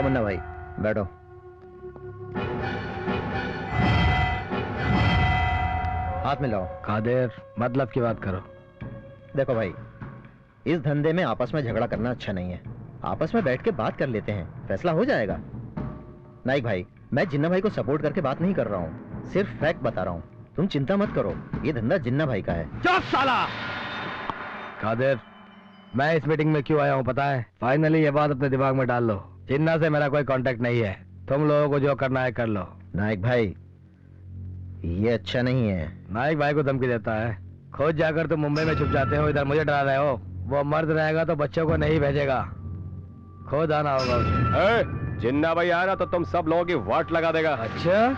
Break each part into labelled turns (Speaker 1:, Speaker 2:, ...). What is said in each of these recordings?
Speaker 1: मुन्ना भाई, बैठो। हाथ मिलाओ।
Speaker 2: कादिर, मतलब की बात करो।
Speaker 1: देखो भाई, इस धंधे में आपस में झगड़ा करना अच्छा नहीं है। आपस में बैठ के बात कर लेते हैं, फैसला हो जाएगा। नाइक भाई, मैं जिन्ना भाई को सपोर्ट करके बात नहीं कर रहा हूँ, सिर्फ फैक्ट बता रहा हूँ। तुम चिंता मत करो, ये धंधा जिन्ना भाई का है।
Speaker 2: चुप साला! कादिर, मैं इस मीटिंग में क्यों आया हूँ पता है? फाइनली ये बात अपने दिमाग में डाल लो, जिन्ना से मेरा कोई कांटेक्ट नहीं है। तुम लोगों को जो करना है कर लो।
Speaker 1: नाइक भाई, ये अच्छा नहीं है।
Speaker 2: नाइक भाई को धमकी देता है। खुद जाकर तुम मुंबई में छुप जाते हो, इधर मुझे डरा रहे हो। वो मर्द रहेगा तो बच्चों को नहीं भेजेगा, खुद आना होगा उसे।
Speaker 3: जिन्ना भाई आया ना तो तुम सब लोगों की वाट लगा देगा।
Speaker 2: अच्छा?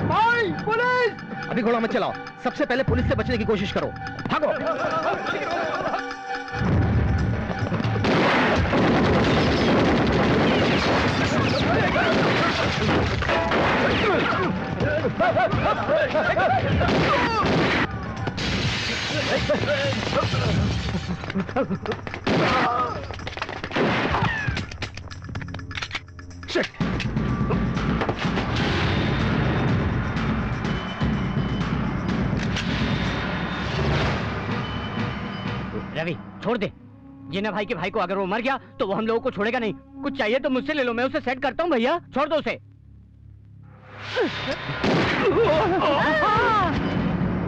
Speaker 1: भाई, पुलिस! अभी घोड़ा मत चलाओ, सबसे पहले पुलिस से बचने की कोशिश करो। भागो!
Speaker 4: रवि, छोड़ दे। जिन्ना भाई के भाई को अगर वो मर गया तो वो हम लोगों को छोड़ेगा नहीं। कुछ चाहिए तो मुझसे ले लो, मैं उसे सेट करता हूँ। भैया छोड़ दो उसे।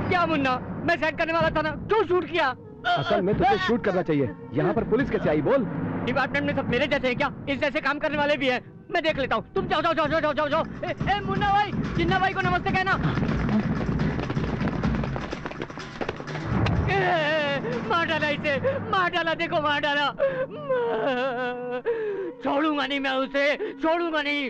Speaker 4: क्या मुन्ना, मैं सेट करने वाला था ना, क्यों शूट किया?
Speaker 3: असल में तुझे शूट करना चाहिए। यहाँ पर पुलिस कैसे आई बोल?
Speaker 4: डिपार्टमेंट में सब मेरे जैसे हैं क्या? इस जैसे काम करने वाले भी हैं। मैं देख लेता हूँ। तुम जाओ जाओ जाओ जाओ जाओ जाओ। ए मुन्ना भाई, जिन्ना भाई को नमस्ते कहना। मार डाला इसे, मार डाला, देखो मार डाला। छोड़ूंगा नहीं मैं उसे, छोड़ूंगा नहीं।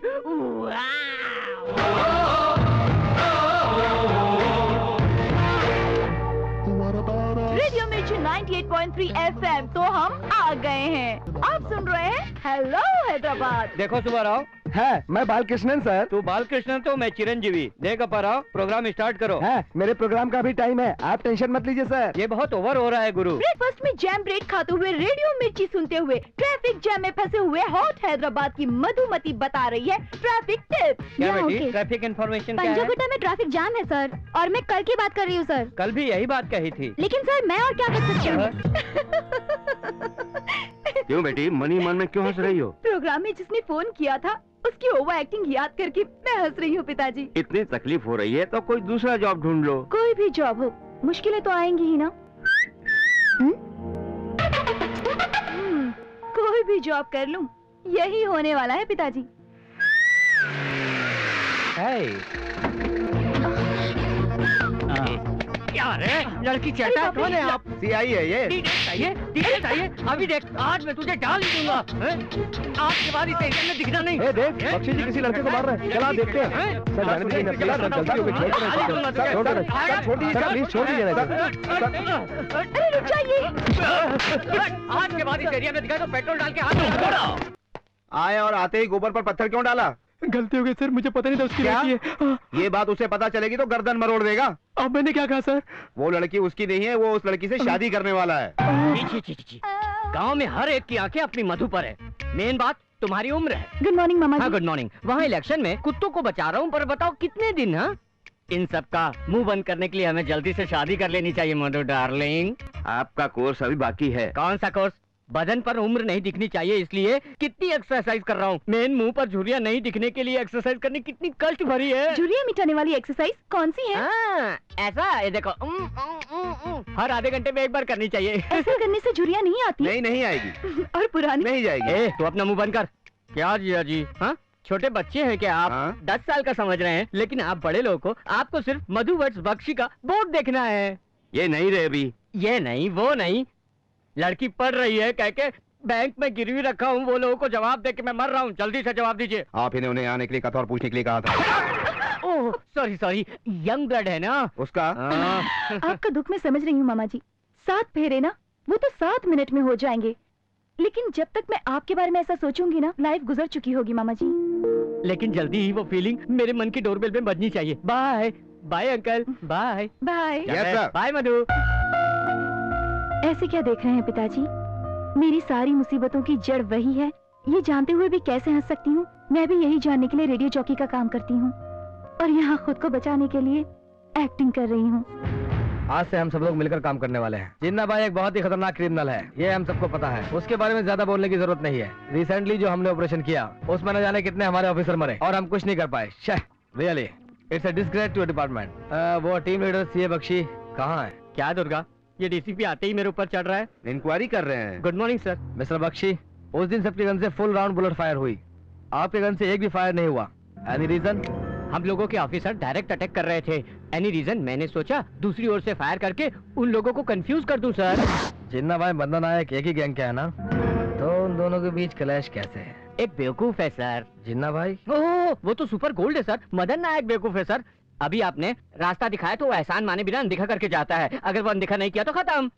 Speaker 5: रेडियो मिर्ची 98.3 FM, तो हम आ गए हैं। आप सुन रहे हैं हेलो हैदराबाद।
Speaker 4: देखो सुबह राव,
Speaker 2: है, मैं बालकृष्णन सर।
Speaker 4: तू बालकृष्णन तो मैं चिरंजीवी। देख अपराव, प्रोग्राम स्टार्ट करो।
Speaker 2: है, मेरे प्रोग्राम का भी टाइम है, आप टेंशन मत लीजिए सर।
Speaker 4: ये बहुत ओवर हो रहा है गुरु।
Speaker 5: ब्रेकफास्ट में जैम ब्रेड खाते हुए, रेडियो मिर्ची सुनते हुए, ट्रैफिक जैम में फंसे हुए हॉट हैदराबाद की मधुमती बता रही है ट्रैफिक टिप।
Speaker 4: क्या बेटी, ट्रैफिक इन्फॉर्मेशन क्या है?
Speaker 5: पंजागुट्टा में ट्रैफिक जाम है सर, और मैं कल की बात कर रही हूँ सर।
Speaker 4: कल भी यही बात कही थी।
Speaker 5: लेकिन सर मैं और क्या कर सकती हूँ?
Speaker 3: क्यों बेटी, मनी मन में क्यों हंस रही हो?
Speaker 5: प्रोग्राम में जिसने फोन किया था उसकी ओवर एक्टिंग याद करके मैं हंस रही हूँ पिताजी।
Speaker 3: इतनी तकलीफ हो रही है तो कोई दूसरा जॉब ढूंढ लो।
Speaker 5: कोई भी जॉब हो, मुश्किलें तो आएंगी ही ना। कोई भी जॉब कर लूं, यही होने वाला है पिताजी।
Speaker 4: क्या रे, लड़की चढ़ता है? कौन है आप?
Speaker 1: सीआई है ये।
Speaker 4: डिटेल चाहिए, अभी देख, आज मैं तुझे डाल दूंगा। आज के बाद इस एरिया में दिखना नहीं।
Speaker 2: देख, बख्शी जी किसी लड़के को मार रहे हैं। चला देखते हैं। सर जाने दीजिए, गलती हो गई, छोड़ दीजिए।
Speaker 5: अरे रुक जाइए।
Speaker 4: आज के बाद इस एरिया में दिखा तो पेट्रोल डाल के हाथ
Speaker 1: आए और आते ही गोबर पर पत्थर क्यों डाला?
Speaker 2: गलती हो गई सर, मुझे पता नहीं था उसकी लड़की है।
Speaker 1: ये बात उसे पता चलेगी तो गर्दन मरोड़ देगा।
Speaker 2: अब मैंने क्या कहा सर?
Speaker 1: वो लड़की उसकी नहीं है, वो उस लड़की से शादी करने वाला है।
Speaker 4: गांव में हर एक की आंखें अपनी मधु पर है। मेन बात तुम्हारी उम्र है।
Speaker 5: गुड मॉर्निंग मामा जी।
Speaker 4: हाँ गुड मॉर्निंग। वहाँ इलेक्शन में कुत्तों को बचा रहा हूँ, पर बताओ कितने दिन? हाँ, इन सब का मुंह बंद करने के लिए हमें जल्दी से शादी कर लेनी चाहिए मधु डार्लिंग।
Speaker 3: आपका कोर्स अभी बाकी है।
Speaker 4: कौन सा कोर्स? बदन पर उम्र नहीं दिखनी चाहिए, इसलिए कितनी एक्सरसाइज कर रहा हूँ। मेन मुंह पर झुर्रियाँ नहीं दिखने के लिए एक्सरसाइज करनी कितनी कष्ट भरी है।
Speaker 5: झुर्रियाँ मिटाने वाली एक्सरसाइज कौन सी है?
Speaker 4: ऐसा ये देखो, हर आधे घंटे में एक बार करनी चाहिए।
Speaker 5: ऐसा करने से झुर्रियाँ नहीं आती?
Speaker 1: नहीं आएगी।
Speaker 5: और पुरानी?
Speaker 1: नहीं जाएगी।
Speaker 4: तो अपना मुंह बंद कर। क्या जिया जी, हाँ छोटे बच्चे हैं क्या आप? 10 साल का समझ रहे हैं, लेकिन आप बड़े लोगों को, आपको सिर्फ मधुवंश बख्शी का बोर्ड देखना है।
Speaker 3: ये नहीं रे अभी।
Speaker 4: ये नहीं वो नहीं, लड़की पढ़ रही है कह के बैंक में गिरवी रखा हूँ, वो लोगों को जवाब दे के मैं मर रहा हूँ। जल्दी से जवाब दीजिए।
Speaker 1: आप इन्हें उन्हें आने के लिए कहा था और पूछने के लिए कहा था।
Speaker 4: ओह सॉरी, यंग ब्लड है ना
Speaker 1: उसका।
Speaker 5: आपका दुख मैं समझ रही हूँ मामा जी। 7 फेरे ना, वो तो 7 मिनट में हो जाएंगे, लेकिन जब तक मैं आपके बारे में ऐसा सोचूंगी ना, लाइफ गुजर चुकी होगी मामा जी।
Speaker 4: लेकिन जल्दी ही वो फीलिंग मेरे मन की डोरबेल में बजनी चाहिए। Bye bye uncle, bye
Speaker 5: bye
Speaker 1: yes sir.
Speaker 4: Bye Madhu.
Speaker 5: ऐसे क्या देख रहे हैं पिताजी? मेरी सारी मुसीबतों की जड़ वही है, ये जानते हुए भी कैसे हंस सकती हूँ? मैं भी यही जानने के लिए रेडियो जॉकी का काम करती हूँ और यहाँ खुद को बचाने के लिए एक्टिंग कर रही हूँ।
Speaker 2: आज से हम सब लोग मिलकर काम करने वाले हैं। जिन्ना भाई एक बहुत ही खतरनाक क्रिमिनल है, ये हम सबको पता है। उसके बारे में ज्यादा बोलने की जरूरत नहीं है। रिसेंटली जो हमने ऑपरेशन किया उसमें न जाने कितने हमारे ऑफिसर मरे और हम कुछ नहीं कर पाए। Really it's a disgrace to department. वो टीम लीडर सीए बख्शी कहाँ है?
Speaker 4: क्या दुर्गा, ये डीसीपी आते ही मेरे ऊपर चढ़ रहा है।
Speaker 3: इंक्वायरी कर रहे हैं।
Speaker 4: Good morning sir.
Speaker 2: Mister Bakshi, उस दिन सबके गन से फुल राउंड बुलेट फायर हुई, आपके गन से एक भी फायर नहीं हुआ। Any reason?
Speaker 4: हम लोगों के ऑफिसर डायरेक्ट अटैक कर रहे थे। Any reason? मैंने सोचा दूसरी ओर से फायर करके उन लोगों को कंफ्यूज कर दूं सर।
Speaker 2: जिन्ना भाई बंधन नायक एक ही गैंग का है ना, तो उन दोनों के बीच क्लैश कैसे है?
Speaker 4: एक बेवकूफ है सर।
Speaker 2: जिन्ना भाई?
Speaker 4: ओह, वो तो सुपर गोल्ड है सर। मदन नायक बेवकूफ है सर। अभी आपने रास्ता दिखाया तो वो एहसान माने बिना अनदेखा करके जाता है, अगर वो अनदेखा नहीं किया तो खत्म।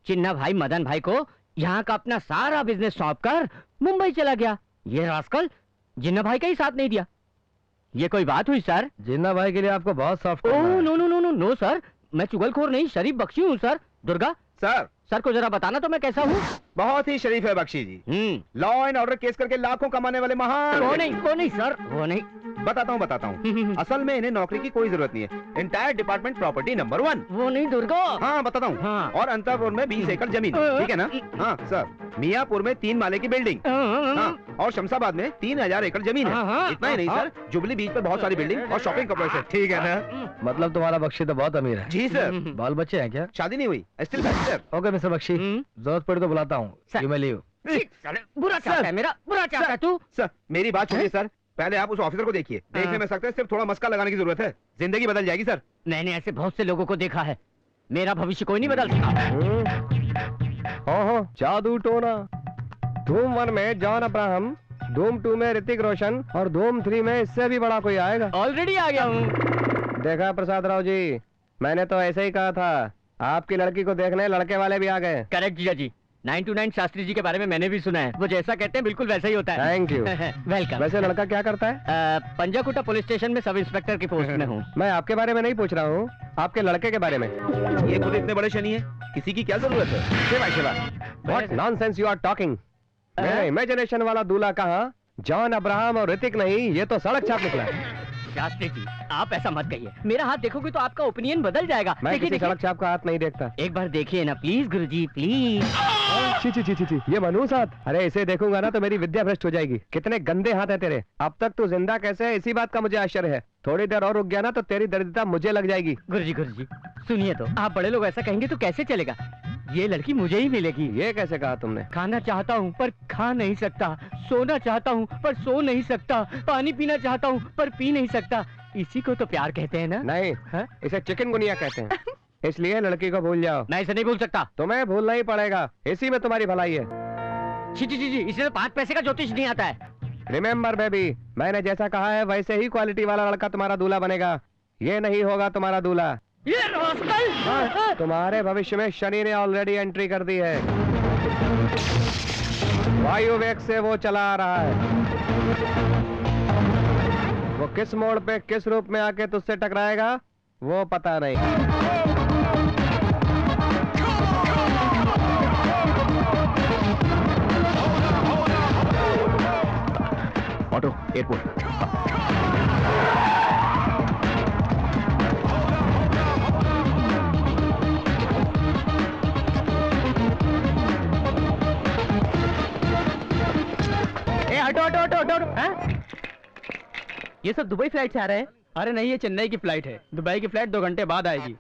Speaker 4: चिन्ना भाई मदन भाई को यहाँ का अपना सारा बिजनेस सौंप कर मुंबई चला गया। ये रास्कल जिन्ना भाई का ही साथ नहीं दिया। ये कोई बात हुई सर?
Speaker 2: जिन्ना भाई के लिए आपको बहुत soft.
Speaker 4: Oh no no no no no sir, मैं चुगलखोर नहीं, शरीफ बख्शी हूँ सर। दुर्गा सर को जरा बताना तो मैं कैसा हूँ।
Speaker 3: बहुत ही शरीफ है बख्शी जी। लॉ एंड ऑर्डर केस करके लाखों कमाने वाले महान।
Speaker 4: वो नहीं सर, वो नहीं।
Speaker 3: बताता हूँ। असल में इन्हें नौकरी की कोई जरूरत नहीं है। Entire department property number 1।
Speaker 4: वो नहीं दुर्गा।
Speaker 3: हाँ बताता हूँ।
Speaker 4: हाँ।
Speaker 3: और अंतरपुर में 20 एकड़ जमीन, ठीक है ना? हाँ सर। मियापुर में 3 माले की बिल्डिंग। हाँ। और शमशाबाद में 3000 एकड़ जमीन है। इतना ही नहीं सर, जुबली बीच पर बहुत सारी बिल्डिंग और शॉपिंग कॉम्प्लेक्स है, ठीक है ना?
Speaker 2: मतलब तुम्हारा बख्शी तो बहुत अमीर है।
Speaker 3: जी सर।
Speaker 2: बाल बच्चे हैं क्या?
Speaker 3: शादी नहीं हुई, still bachelor.
Speaker 2: Okay mister Bakshi, जरूरत पड़ी तो बुलाता हूँ। You may leave.
Speaker 4: बुरा चाहता है मेरा, बुरा चाहता है तू।
Speaker 3: सर मेरी बात सुनिए सर, पहले आप उस ऑफिसर को देखिए। देखने में सकते हैं, सिर्फ थोड़ा मस्का लगाने की जरूरत है, जिंदगी बदल जाएगी सर।
Speaker 4: मैंने ऐसे बहुत से लोगों को देखा है, मेरा भविष्य कोई नहीं बदल सकता।
Speaker 2: हाँ, जादू टोना। धूम 1 में जॉन अब्राहम, धूम 2 में ऋतिक रोशन और धूम 3 में इससे भी बड़ा कोई आएगा।
Speaker 4: ऑलरेडी आ गया हूँ।
Speaker 2: देखा प्रसाद राव जी, मैंने तो ऐसे ही कहा था। आपकी लड़की को देखने लड़के वाले भी आ गए।
Speaker 4: करेक्ट जीजा जी। 929 शास्त्री जी के बारे में मैंने भी सुना है, वो जैसा कहते हैं बिल्कुल वैसा ही होता है।
Speaker 2: Thank you.
Speaker 4: वेलकम।
Speaker 2: वैसे लड़का क्या करता है?
Speaker 4: पंजाकुटा पुलिस स्टेशन में सब इंस्पेक्टर की पोस्ट में हूँ।
Speaker 2: मैं आपके बारे में नहीं पूछ रहा हूँ, आपके लड़के के बारे में।
Speaker 3: ये खुद इतने बड़े शनि है, किसी की क्या जरूरत है? Shiva Shiva.
Speaker 2: What nonsense you are talking? मेरा इमेजिनेशन वाला दूल्हा कहाँ? जॉन अब्राहम और ऋतिक नहीं, ये तो सड़क छाप निकला है।
Speaker 4: शास्त्री जी आप ऐसा मत कहिए, मेरा हाथ देखोगे तो आपका ओपिनियन बदल जाएगा।
Speaker 2: मैं किसी सड़क छाप का हाथ नहीं देखता।
Speaker 4: एक बार देखिए ना प्लीज गुरुजी प्लीज।
Speaker 2: ची, ये मनहूस हाथ। अरे इसे देखूंगा ना तो मेरी विद्या भ्रष्ट हो जाएगी। कितने गंदे हाथ है तेरे। अब तक तू जिंदा कैसे है, इसी बात का मुझे आश्चर्य है। थोड़ी देर और रुक गया ना तो तेरी दरिद्रता मुझे लग जाएगी।
Speaker 4: गुरुजी सुनिए तो, आप बड़े लोग ऐसा कहेंगे तो कैसे चलेगा? ये लड़की मुझे ही मिलेगी।
Speaker 2: ये कैसे कहा तुमने?
Speaker 4: खाना चाहता हूँ पर खा नहीं सकता, सोना चाहता हूँ पर सो नहीं सकता, पानी पीना चाहता हूँ पर पी नहीं सकता। इसी को तो प्यार कहते हैं ना?
Speaker 2: नहीं, इसे चिकनगुनिया कहते हैं। इसलिए लड़की को भूल जाओ।
Speaker 4: मैं इसे नहीं भूल सकता।
Speaker 2: तुम्हें भूलना ही पड़ेगा, इसी में तुम्हारी भलाई है।
Speaker 4: जी इसे तो 5 पैसे का ज्योतिष नहीं आता है।
Speaker 2: रिमेम्बर बेबी, मैंने जैसा कहा है वैसे ही क्वालिटी वाला लड़का तुम्हारा दूल्हा बनेगा। ये नहीं होगा तुम्हारा दूल्हा।
Speaker 4: ये रास्कल!
Speaker 2: तुम्हारे भविष्य में शनि ने ऑलरेडी एंट्री कर दी है। वायु वेग से वो चला आ रहा है। वो किस मोड़ पे किस रूप में आके तुझसे टकराएगा वो पता नहीं।
Speaker 3: Auto airport.
Speaker 4: हटो। ये सब दुबई फ्लाइट से आ रहे हैं? अरे नहीं, ये चेन्नई की फ्लाइट है। दुबई की फ्लाइट 2 घंटे बाद आएगी।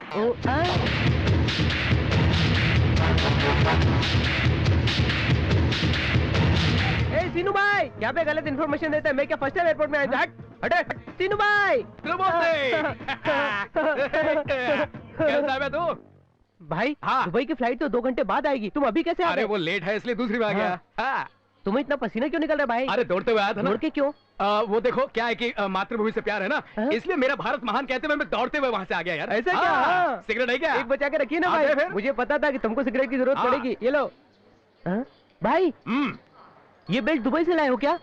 Speaker 4: सीनू भाई यहाँ पे गलत इन्फॉर्मेशन देते हैं। मैं क्या फर्स्ट टाइम एयरपोर्ट में आया? हटे सीनू भाई।
Speaker 3: कैसा है तू?
Speaker 4: भाई दुबई की फ्लाइट तो 2 घंटे बाद आएगी, तुम अभी कैसे आ गए?
Speaker 3: अरे वो लेट है इसलिए दूसरी में आ गया।
Speaker 4: तुम्हें इतना पसीना क्यों निकल रहा है भाई?
Speaker 3: अरे दौड़ते हुए आया था ना।
Speaker 4: दौड़ के क्यों?
Speaker 3: वो देखो क्या है कि मातृभूमि से प्यार है ना, इसलिए मेरा भारत महान कहते हुए मैं दौड़ते हुए वहाँ से आ गया यार।
Speaker 4: ऐसा क्या?
Speaker 3: सिगरेट है क्या?
Speaker 4: एक बचा के रखिए ना भाई, मुझे पता था कि तुमको सिगरेट की जरूरत पड़ेगी। ये लो भाई। ये बेल्ट दुबई से लाए हो क्या?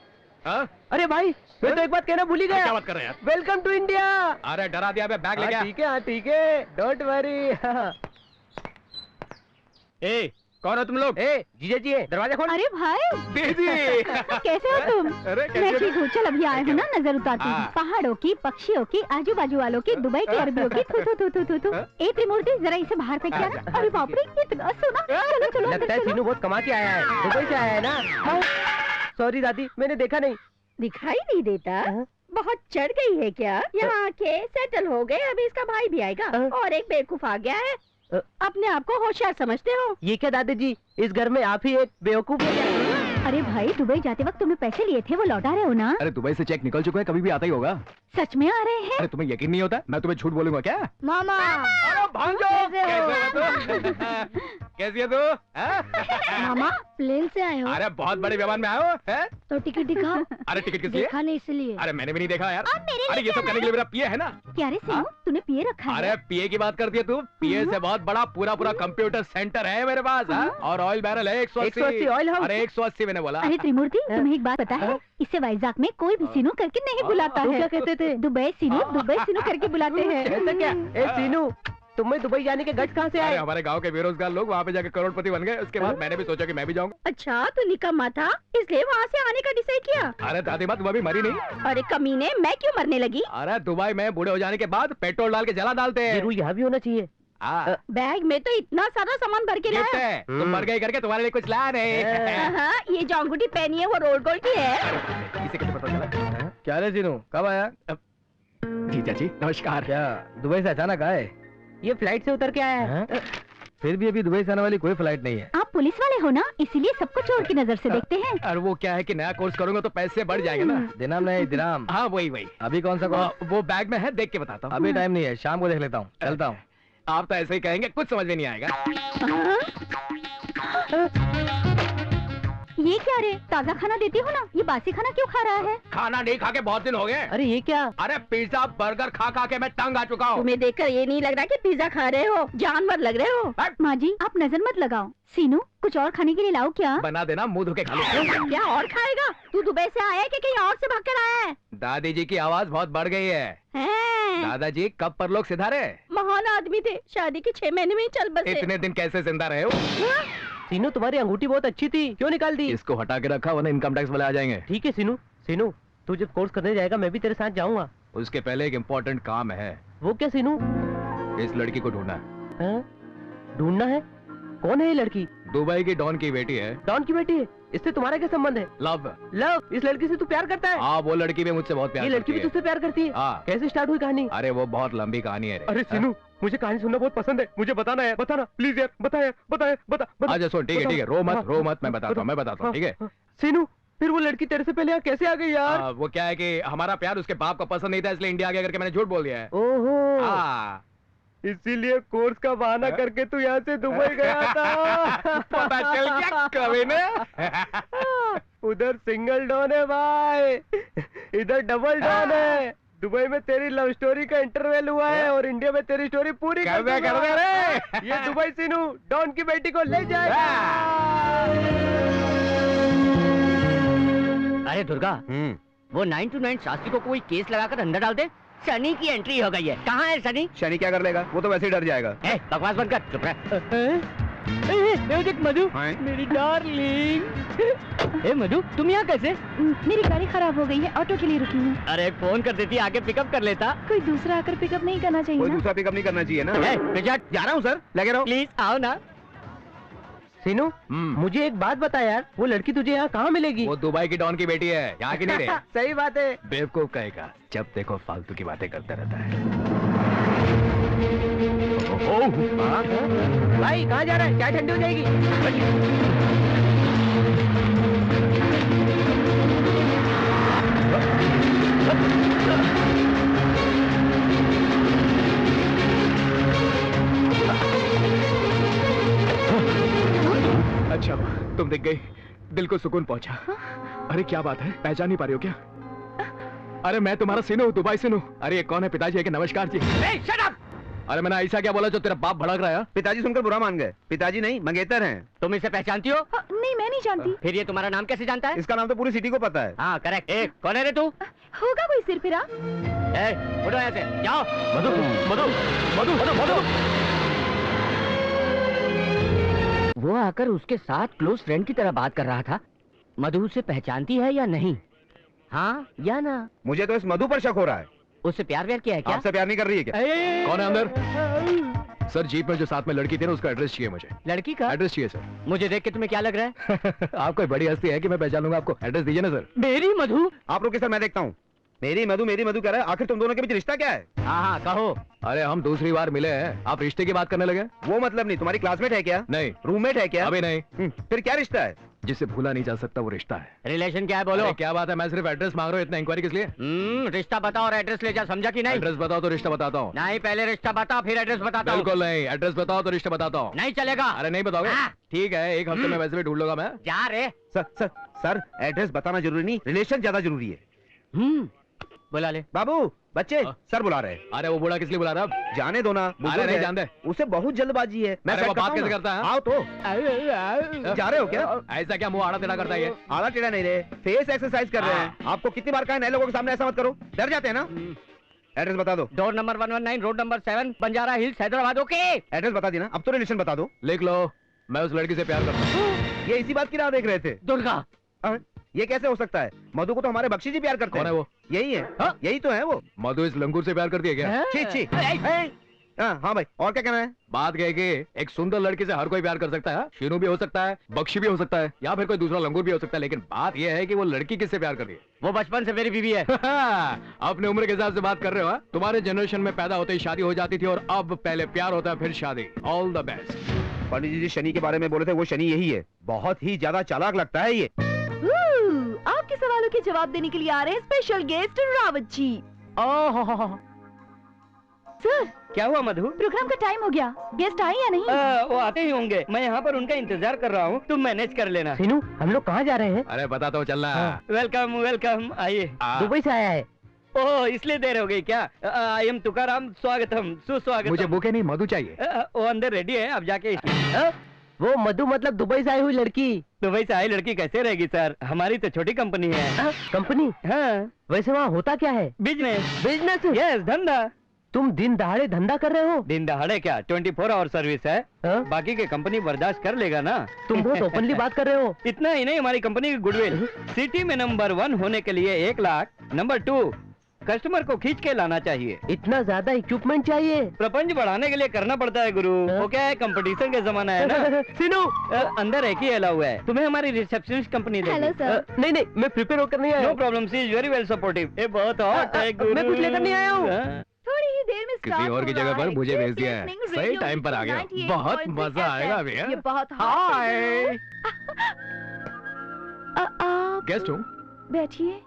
Speaker 4: अरे भाई मैं तो एक बात कहना भूल ही गया।
Speaker 3: क्या बात कर रहे हैं यार?
Speaker 4: Welcome to India.
Speaker 3: अरे डरा दिया, बैग ले गया।
Speaker 4: ठीक है डोंट वरी।
Speaker 3: ए, कौन हो तुम लोग?
Speaker 2: ए जीजा जी दरवाजा खोल।
Speaker 5: अरे भाई
Speaker 3: दीदी।
Speaker 5: कैसे हो तुम?
Speaker 3: अरे
Speaker 5: मैं ठीक हूँ। चल अभी आए हो ना, नजर उतारती हूँ।
Speaker 3: हाँ।
Speaker 5: पहाड़ों की, पक्षियों की, आजू बाजू वालों की, दुबई की अरबियों की। थू थू थू थू थू थू। ए त्रिमूर्ति, जरा इसे बाहर फेंक देना। अरे बाप रे, इतना सोना। चलो चलो
Speaker 2: लगता है
Speaker 5: चलो।
Speaker 2: सीनू बहुत कमा के आया है, दुबई से आया है ना। सॉरी दादी, मैंने देखा नहीं।
Speaker 6: दिखाई नहीं देता? बहुत चढ़ गई है क्या? यहाँ आके सेटल हो गए, अभी इसका भाई भी आएगा और एक बेवकूफ आ गया है। अपने आप को होशियार समझते हो?
Speaker 2: ये क्या दादी जी, इस घर में आप ही एक बेवकूफ है।
Speaker 5: अरे भाई, दुबई जाते वक्त तुमने पैसे लिए थे, वो लौटा रहे हो ना?
Speaker 3: अरे दुबई से चेक निकल चुका है, कभी भी आता ही होगा।
Speaker 5: सच में आ रहे हैं?
Speaker 3: अरे तुम्हें यकीन नहीं होता? मैं तुम्हें झूठ बोलूंगा क्या?
Speaker 6: मामा
Speaker 3: अरे भांजो,
Speaker 6: कैसे हो?
Speaker 3: कैसी है तू?
Speaker 6: मामा प्लेन से आए हो?
Speaker 3: अरे बहुत बड़े विमान में आए हो? हैं?
Speaker 6: तो टिकट दिखाओ।
Speaker 3: अरे टिकट किस लिए?
Speaker 6: देखा नहीं इसलिए।
Speaker 3: अरे मैंने भी नहीं देखा यार।
Speaker 5: मेरे
Speaker 3: अरे ये सब करने के लिए मेरा पिए है ना।
Speaker 5: क्या रे सीनू, तूने पिए रखा है?
Speaker 3: अरे पिए की बात करती है तू? पिए से बहुत बड़ा पूरा कंप्यूटर सेंटर है मेरे पास। और ऑयल बैरल है 180
Speaker 2: ऑयल हाउस।
Speaker 3: अरे 180 मैंने बोला।
Speaker 5: अरे त्रिमूर्ति, तुम्हें एक बात पता है? इसे वाइजाक में कोई भी सीनू करके नहीं बुलाता है।
Speaker 2: क्या कहते थे?
Speaker 5: दुबई सीनू करके बुलाते हैं।
Speaker 2: ऐसा क्या? ए सीनू, तुम्हें दुबई जाने के गट्स कहाँ से
Speaker 3: अरे
Speaker 2: आए?
Speaker 3: हमारे गांव के बेरोजगार लोग वहाँ पे जाके करोड़पति बन गए। उसके बाद मैंने भी सोचा कि मैं भी जाऊंगा।
Speaker 6: अच्छा, तो निकम्मा था इसलिए वहाँ से आने का डिसाइड किया।
Speaker 3: अरे दादी माँ, तुम अभी मरी नहीं?
Speaker 6: अरे कमीने, मैं क्यों मरने लगी?
Speaker 3: अरे दुबई में बूढ़े हो जाने के बाद पेट्रोल डाल के जला डालते हैं।
Speaker 2: ये रूल यहाँ भी होना चाहिए।
Speaker 3: हाँ,
Speaker 6: बैग में तो इतना सारा सामान भर के
Speaker 3: गिफ्ट
Speaker 6: लाया।
Speaker 3: है। तुम मर गए करके तुम्हारे लिए कुछ लाया नहीं।
Speaker 6: हाँ, ये जो अंगूठी पहनी है वो रोड गोल्ड की है।
Speaker 3: इसे कैसे पता चला?
Speaker 2: क्या रे सीनू, कब आया?
Speaker 3: जीजा जी नमस्कार।
Speaker 2: क्या दुबई से अचानक आए?
Speaker 5: ये फ्लाइट से उतर के आया है।
Speaker 2: फिर भी अभी दुबई से आने वाली कोई फ्लाइट नहीं है।
Speaker 5: आप पुलिस वाले हो ना, इसीलिए सबको चोर की नजर से देखते हैं।
Speaker 3: और वो क्या है कि नया कोर्स करूंगा तो पैसे बढ़ जाएंगे ना।
Speaker 2: दिनाम नहीं, दिनाम।
Speaker 3: हाँ वही।
Speaker 2: अभी कौन सा कोर्स?
Speaker 3: वो बैग में है, देख के बताता हूँ।
Speaker 2: अभी टाइम नहीं है, शाम को देख लेता हूँ, चलता हूँ।
Speaker 3: आप तो ऐसे ही कहेंगे, कुछ समझ में नहीं आएगा।
Speaker 5: ये क्या रे, ताजा खाना देती हो ना, ये बासी खाना क्यों खा रहा है?
Speaker 3: खाना नहीं खा के बहुत दिन हो गए।
Speaker 2: अरे ये क्या?
Speaker 3: अरे पिज्जा बर्गर खा खा के मैं तंग आ चुका हूँ।
Speaker 6: तुम्हें देखकर ये नहीं लग रहा कि पिज्जा खा रहे हो, जानवर लग रहे हो।
Speaker 5: माँ जी, आप नजर मत लगाओ। सीनू, कुछ और खाने के लिए लाओ क्या?
Speaker 3: बना देना, मुंह धो के खा लो।
Speaker 6: क्या और खाएगा? तू दुबई से आया है कि कहीं और से भाग कर आया है?
Speaker 3: दादी जी की आवाज बहुत बढ़ गई है।
Speaker 6: हैं?
Speaker 3: दादाजी कब परलोक सिधारे?
Speaker 6: महान आदमी थे, शादी के 6 महीने में ही चल बसे।
Speaker 3: इतने दिन कैसे जिंदा रहे हो?
Speaker 2: सीनू, तुम्हारी अंगूठी बहुत अच्छी थी, क्यों निकाल दी?
Speaker 3: इसको हटा के रखा, वरना इनकम टैक्स वाले आ जाएंगे।
Speaker 2: ठीक है सीनू। सीनू, तू जब कोर्स करने जाएगा मैं भी तेरे साथ जाऊंगा।
Speaker 3: उसके पहले एक इम्पोर्टेंट काम है।
Speaker 2: वो क्या सीनू?
Speaker 3: इस लड़की को ढूंढना है।
Speaker 2: हैं? ढूंढना है? कौन है ये लड़की?
Speaker 3: दुबई की डॉन की बेटी है।
Speaker 2: डॉन की बेटी है? इससे तुम्हारा क्या संबंध है?
Speaker 3: लव।
Speaker 2: लव? इस लड़की से तू प्यार करता है?
Speaker 3: हाँ, वो लड़की भी मुझसे बहुत प्यार
Speaker 2: ये लड़की भी
Speaker 3: करती है।
Speaker 2: तुझसे प्यार करती है?
Speaker 3: हाँ।
Speaker 2: कैसे स्टार्ट हुई कहानी?
Speaker 3: अरे वो बहुत लंबी कहानी है रे।
Speaker 2: अरे सीनू, मुझे कहानी सुनना बहुत पसंद है, मुझे बताना है, बताना प्लीज यार, बता यार, बता।
Speaker 3: अच्छा सुन, ठीक है, रो मत, मैं बताता हूँ, ठीक है?
Speaker 2: सीनू, फिर वो लड़की तेरे से पहले यहाँ कैसे आ गई यार?
Speaker 3: वो क्या है कि हमारा प्यार उसके बाप को पसंद नहीं था, इसलिए इंडिया आ गया करके मैंने झूठ बोल दिया है।
Speaker 2: ओहो,
Speaker 3: हाँ।
Speaker 2: इसीलिए कोर्स का बहाना करके तू यहाँ से दुबई गया था।
Speaker 3: पता चल गया कभी ने।
Speaker 2: उधर सिंगल डॉन है भाई, इधर डबल डॉन है। दुबई में तेरी लव स्टोरी का इंटरवल हुआ है और इंडिया में तेरी स्टोरी पूरी कर दे
Speaker 3: रे।
Speaker 2: ये दुबई सीनू डॉन की बेटी को ले जाएगा।
Speaker 4: अरे दुर्गा, वो 9 to 9 शास्त्री को कोई केस लगाकर अंदर डाल दे। सनी की एंट्री हो गई है। कहाँ है सनी?
Speaker 3: शनि क्या कर लेगा, वो तो वैसे ही डर जाएगा।
Speaker 4: बकवास बंद कर, चुप रह।
Speaker 2: देख मधु,
Speaker 3: हाँ?
Speaker 2: मेरी डार्लिंग।
Speaker 4: ए मधु, तुम यहाँ कैसे?
Speaker 5: मेरी गाड़ी खराब हो गई है, ऑटो के लिए रुकी हूँ।
Speaker 4: अरे फोन कर देती, आगे पिकअप कर लेता।
Speaker 5: कोई दूसरा आकर पिकअप नहीं करना चाहिए
Speaker 3: कोई
Speaker 5: ना?
Speaker 3: दूसरा पिकअप नहीं करना चाहिए ना।
Speaker 4: पिजट,
Speaker 3: जा रहा हूँ सर, लगे रहो।
Speaker 4: प्लीज आओ ना।
Speaker 2: सीनू, मुझे एक बात बता यार, वो लड़की तुझे यहाँ कहाँ मिलेगी?
Speaker 3: वो दुबई की डॉन की बेटी है, यहाँ की नहीं रे।
Speaker 2: सही बात है।
Speaker 3: बेवकूफ कहेगा, जब देखो फालतू की बातें करता रहता है।
Speaker 2: भाई कहाँ जा रहा है? चाय ठंडी हो जाएगी।
Speaker 3: अच्छा तुम दिख गई, दिल को सुकून पहुंचा। अरे क्या बात है, पहचान नहीं पा रही हो क्या? अरे मैं तुम्हारा सीनू, दुबई सीनू। अरे ये कौन है? पिताजी है कि? नमस्कार जी।
Speaker 4: Shut up!
Speaker 3: अरे मैंने ऐसा क्या बोला जो तेरा बाप भड़क रहा है?
Speaker 7: पिताजी सुनकर बुरा मान गए। पिताजी नहीं, मंगेतर हैं।
Speaker 4: तुम इसे पहचानती हो?
Speaker 5: नहीं, मैं नहीं जानती।
Speaker 4: फिर ये तुम्हारा नाम कैसे जानता है?
Speaker 7: इसका नाम तो पूरी सिटी को पता है।
Speaker 4: हाँ करेक्ट। ए, कौन है रे तू?
Speaker 5: होगा कोई सिरफिरा।
Speaker 4: उठो यहाँ से, जाओ।
Speaker 3: मधु, मधु, मधु, मधु, मधु।
Speaker 4: वो आकर उसके साथ क्लोज फ्रेंड की तरह बात कर रहा था। मधु उसे पहचानती है या नहीं? हाँ या ना?
Speaker 3: मुझे तो इस मधु पर शक हो रहा है।
Speaker 4: उससे प्यार व्यार किया है क्या?
Speaker 3: आपसे प्यार नहीं कर रही है क्या?
Speaker 2: कौन है अंदर? सर जीप में जो साथ में लड़की थी ना, उसका एड्रेस चाहिए मुझे।
Speaker 4: लड़की का
Speaker 2: एड्रेस चाहिए सर।
Speaker 4: मुझे देख के तुम्हें क्या लग रहा है?
Speaker 2: आप कोई बड़ी हस्ती है कि मैं पहचान लूंगा आपको? एड्रेस दीजिए ना सर।
Speaker 4: मेरी मधु?
Speaker 3: आप रुकिए सर, मैं देखता हूँ। मेरी मधु कह रहा है। आखिर तुम दोनों के बीच रिश्ता क्या है?
Speaker 4: हाँ हाँ कहो।
Speaker 2: अरे हम दूसरी बार मिले हैं, आप रिश्ते की बात करने लगे?
Speaker 3: वो मतलब नहीं, तुम्हारी क्लासमेट है क्या?
Speaker 2: नहीं।
Speaker 3: रूममेट है क्या?
Speaker 2: अभी नहीं।
Speaker 3: फिर क्या रिश्ता है?
Speaker 2: जिसे भूला नहीं जा सकता वो रिश्ता है।
Speaker 4: रिलेशन क्या है बोलो?
Speaker 2: अरे क्या बात है, मैं सिर्फ एड्रेस मांग रहा हूँ, इतना इंक्वायरी किस लिए?
Speaker 4: रिश्ता बताओ और एड्रेस ले जा, समझा कि नहीं?
Speaker 2: एड्रेस बताओ तो रिश्ता बताता हूँ।
Speaker 4: नहीं, पहले रिश्ता बता फिर एड्रेस बताता हूँ।
Speaker 2: बिल्कुल नहीं, एड्रेस बताओ तो रिश्ता बताता हूँ।
Speaker 4: नहीं चलेगा।
Speaker 2: अरे नहीं बताओगे?
Speaker 4: हाँ।
Speaker 2: ठीक है, एक हफ्ते में वैसे भी ढूंढ लूंगा मैं।
Speaker 4: जा रे।
Speaker 3: सर एड्रेस बताना जरूरी नहीं, रिलेशन ज्यादा जरूरी है।
Speaker 4: बुला ले।
Speaker 3: बाबू बच्चे, सर बुला रहे हैं।
Speaker 2: अरे वो बूढ़ा किस लिए बुला रहा है?
Speaker 3: जाने दो ना,
Speaker 2: अरे नहीं जानते।
Speaker 3: उसे बहुत जल्दबाजी है। मैं
Speaker 2: अरे वो
Speaker 3: पैक
Speaker 2: बात
Speaker 3: करता
Speaker 2: कैसे
Speaker 3: हूँ
Speaker 2: करता है?
Speaker 3: ना। आओ तो। जा रहे हो क्या?
Speaker 2: ऐसा क्या मुंह आड़ा टेढ़ा करता है ये?
Speaker 3: आड़ा टेढ़ा नहीं रे, फेस एक्सरसाइज कर रहे हैं। आपको कितनी बार कहा नए लोगों के सामने ऐसा मत करो, डर जाते हैं ना। एड्रेस बता दो।
Speaker 4: Door number 119, road number 7, Banjara hills, Hyderabad. Okay
Speaker 3: address बता दी ना, अब तो रिलेशन बता दो।
Speaker 2: लिख लो, मैं उस लड़की से प्यार करता हूँ।
Speaker 3: ये इसी बात की राह देख रहे थे।
Speaker 4: दुर्गा।
Speaker 3: ये कैसे हो सकता है? मधु को तो हमारे बख्शी जी प्यार करते हैं।
Speaker 2: कौन है वो?
Speaker 3: यही है। यही तो है वो।
Speaker 2: मधु इस लंगूर से प्यार करती है क्या?
Speaker 3: छी छी। हाँ भाई, और क्या कहना है?
Speaker 2: बात क्या है कि एक सुंदर लड़की से हर कोई प्यार कर सकता है। शीनू भी हो सकता है, बख्शी भी हो सकता है, या फिर कोई दूसरा लंगूर भी हो सकता है, लेकिन बात यह है कि वो लड़की किससे प्यार कर रही है।
Speaker 4: वो बचपन से मेरी बीवी है।
Speaker 2: अपने उम्र के हिसाब से बात कर रहे हो? तुम्हारे जनरेशन में पैदा होते ही शादी हो जाती थी, और अब पहले प्यार होता है फिर शादी। All the best.
Speaker 3: Pandit ji Shani के बारे में बोले थे, वो शनि यही है। बहुत ही ज्यादा चालाक लगता है ये।
Speaker 5: आपके सवालों के जवाब देने के लिए आ रहे हैं special guest Rawat ji.
Speaker 4: Oh
Speaker 5: sir,
Speaker 4: क्या हुआ मधु?
Speaker 5: प्रोग्राम का टाइम हो गया, गेस्ट आए या नहीं?
Speaker 4: वो आते ही होंगे, मैं यहाँ पर उनका इंतजार कर रहा हूँ, तुम मैनेज कर लेना। सीनू, हम लोग कहाँ जा रहे हैं?
Speaker 2: अरे पता तो चल रहा है।
Speaker 4: वेलकम वेलकम, आइए।
Speaker 2: दुबई
Speaker 4: से आया है। ओह, इसलिए देर हो गई क्या? आई एम तुकाराम, स्वागतम सुस्वागतम।
Speaker 2: मुझे बुके नहीं, मधु चाहिए।
Speaker 4: वो अंदर रेडी है, अब जाके। वो मधु मतलब दुबई से आई हुई लड़की? दुबई से आई लड़की कैसे रहेगी सर? हमारी तो छोटी कंपनी है। कंपनी? हाँ। वैसे वहाँ होता क्या है? बिजनेस। बिजनेस? यस, धंधा। तुम दिन दहाड़े धंधा कर रहे हो? दिन दहाड़े क्या, 24 आवर सर्विस है। बाकी के कंपनी बर्दाश्त कर लेगा ना। तुम बहुत ओपनली बात कर रहे हो। इतना ही नहीं, हमारी कंपनी की गुडविल सिटी में नंबर 1 होने के लिए 1 लाख, नंबर 2 कस्टमर को खींच के लाना चाहिए। इतना ज्यादा इक्विपमेंट चाहिए? प्रपंच बढ़ाने के लिए करना पड़ता है गुरु। वो क्या है, कंपटीशन का जमाना है ना। सीनू, अंदर एक ही अलाउ है, तुम्हें हमारी रिसेप्शनिस्ट कंपनी देगी।
Speaker 5: Hello sir.
Speaker 4: नहीं नहीं, मैं प्रिपेयर होकर नहीं आया। No problem, she is very well supportive. ये बहुत हॉट है गुरु। मैं कुछ लेकर नहीं आया हूँ।
Speaker 5: थोड़ी ही देर में
Speaker 2: किसी और की जगह पर मुझे भेज दिया है। सही टाइम पर आ गया, बहुत मजा आएगा भैया।
Speaker 5: ये बहुत
Speaker 2: हाय।
Speaker 5: आप
Speaker 2: गेस्ट हूँ।
Speaker 5: बैठिए।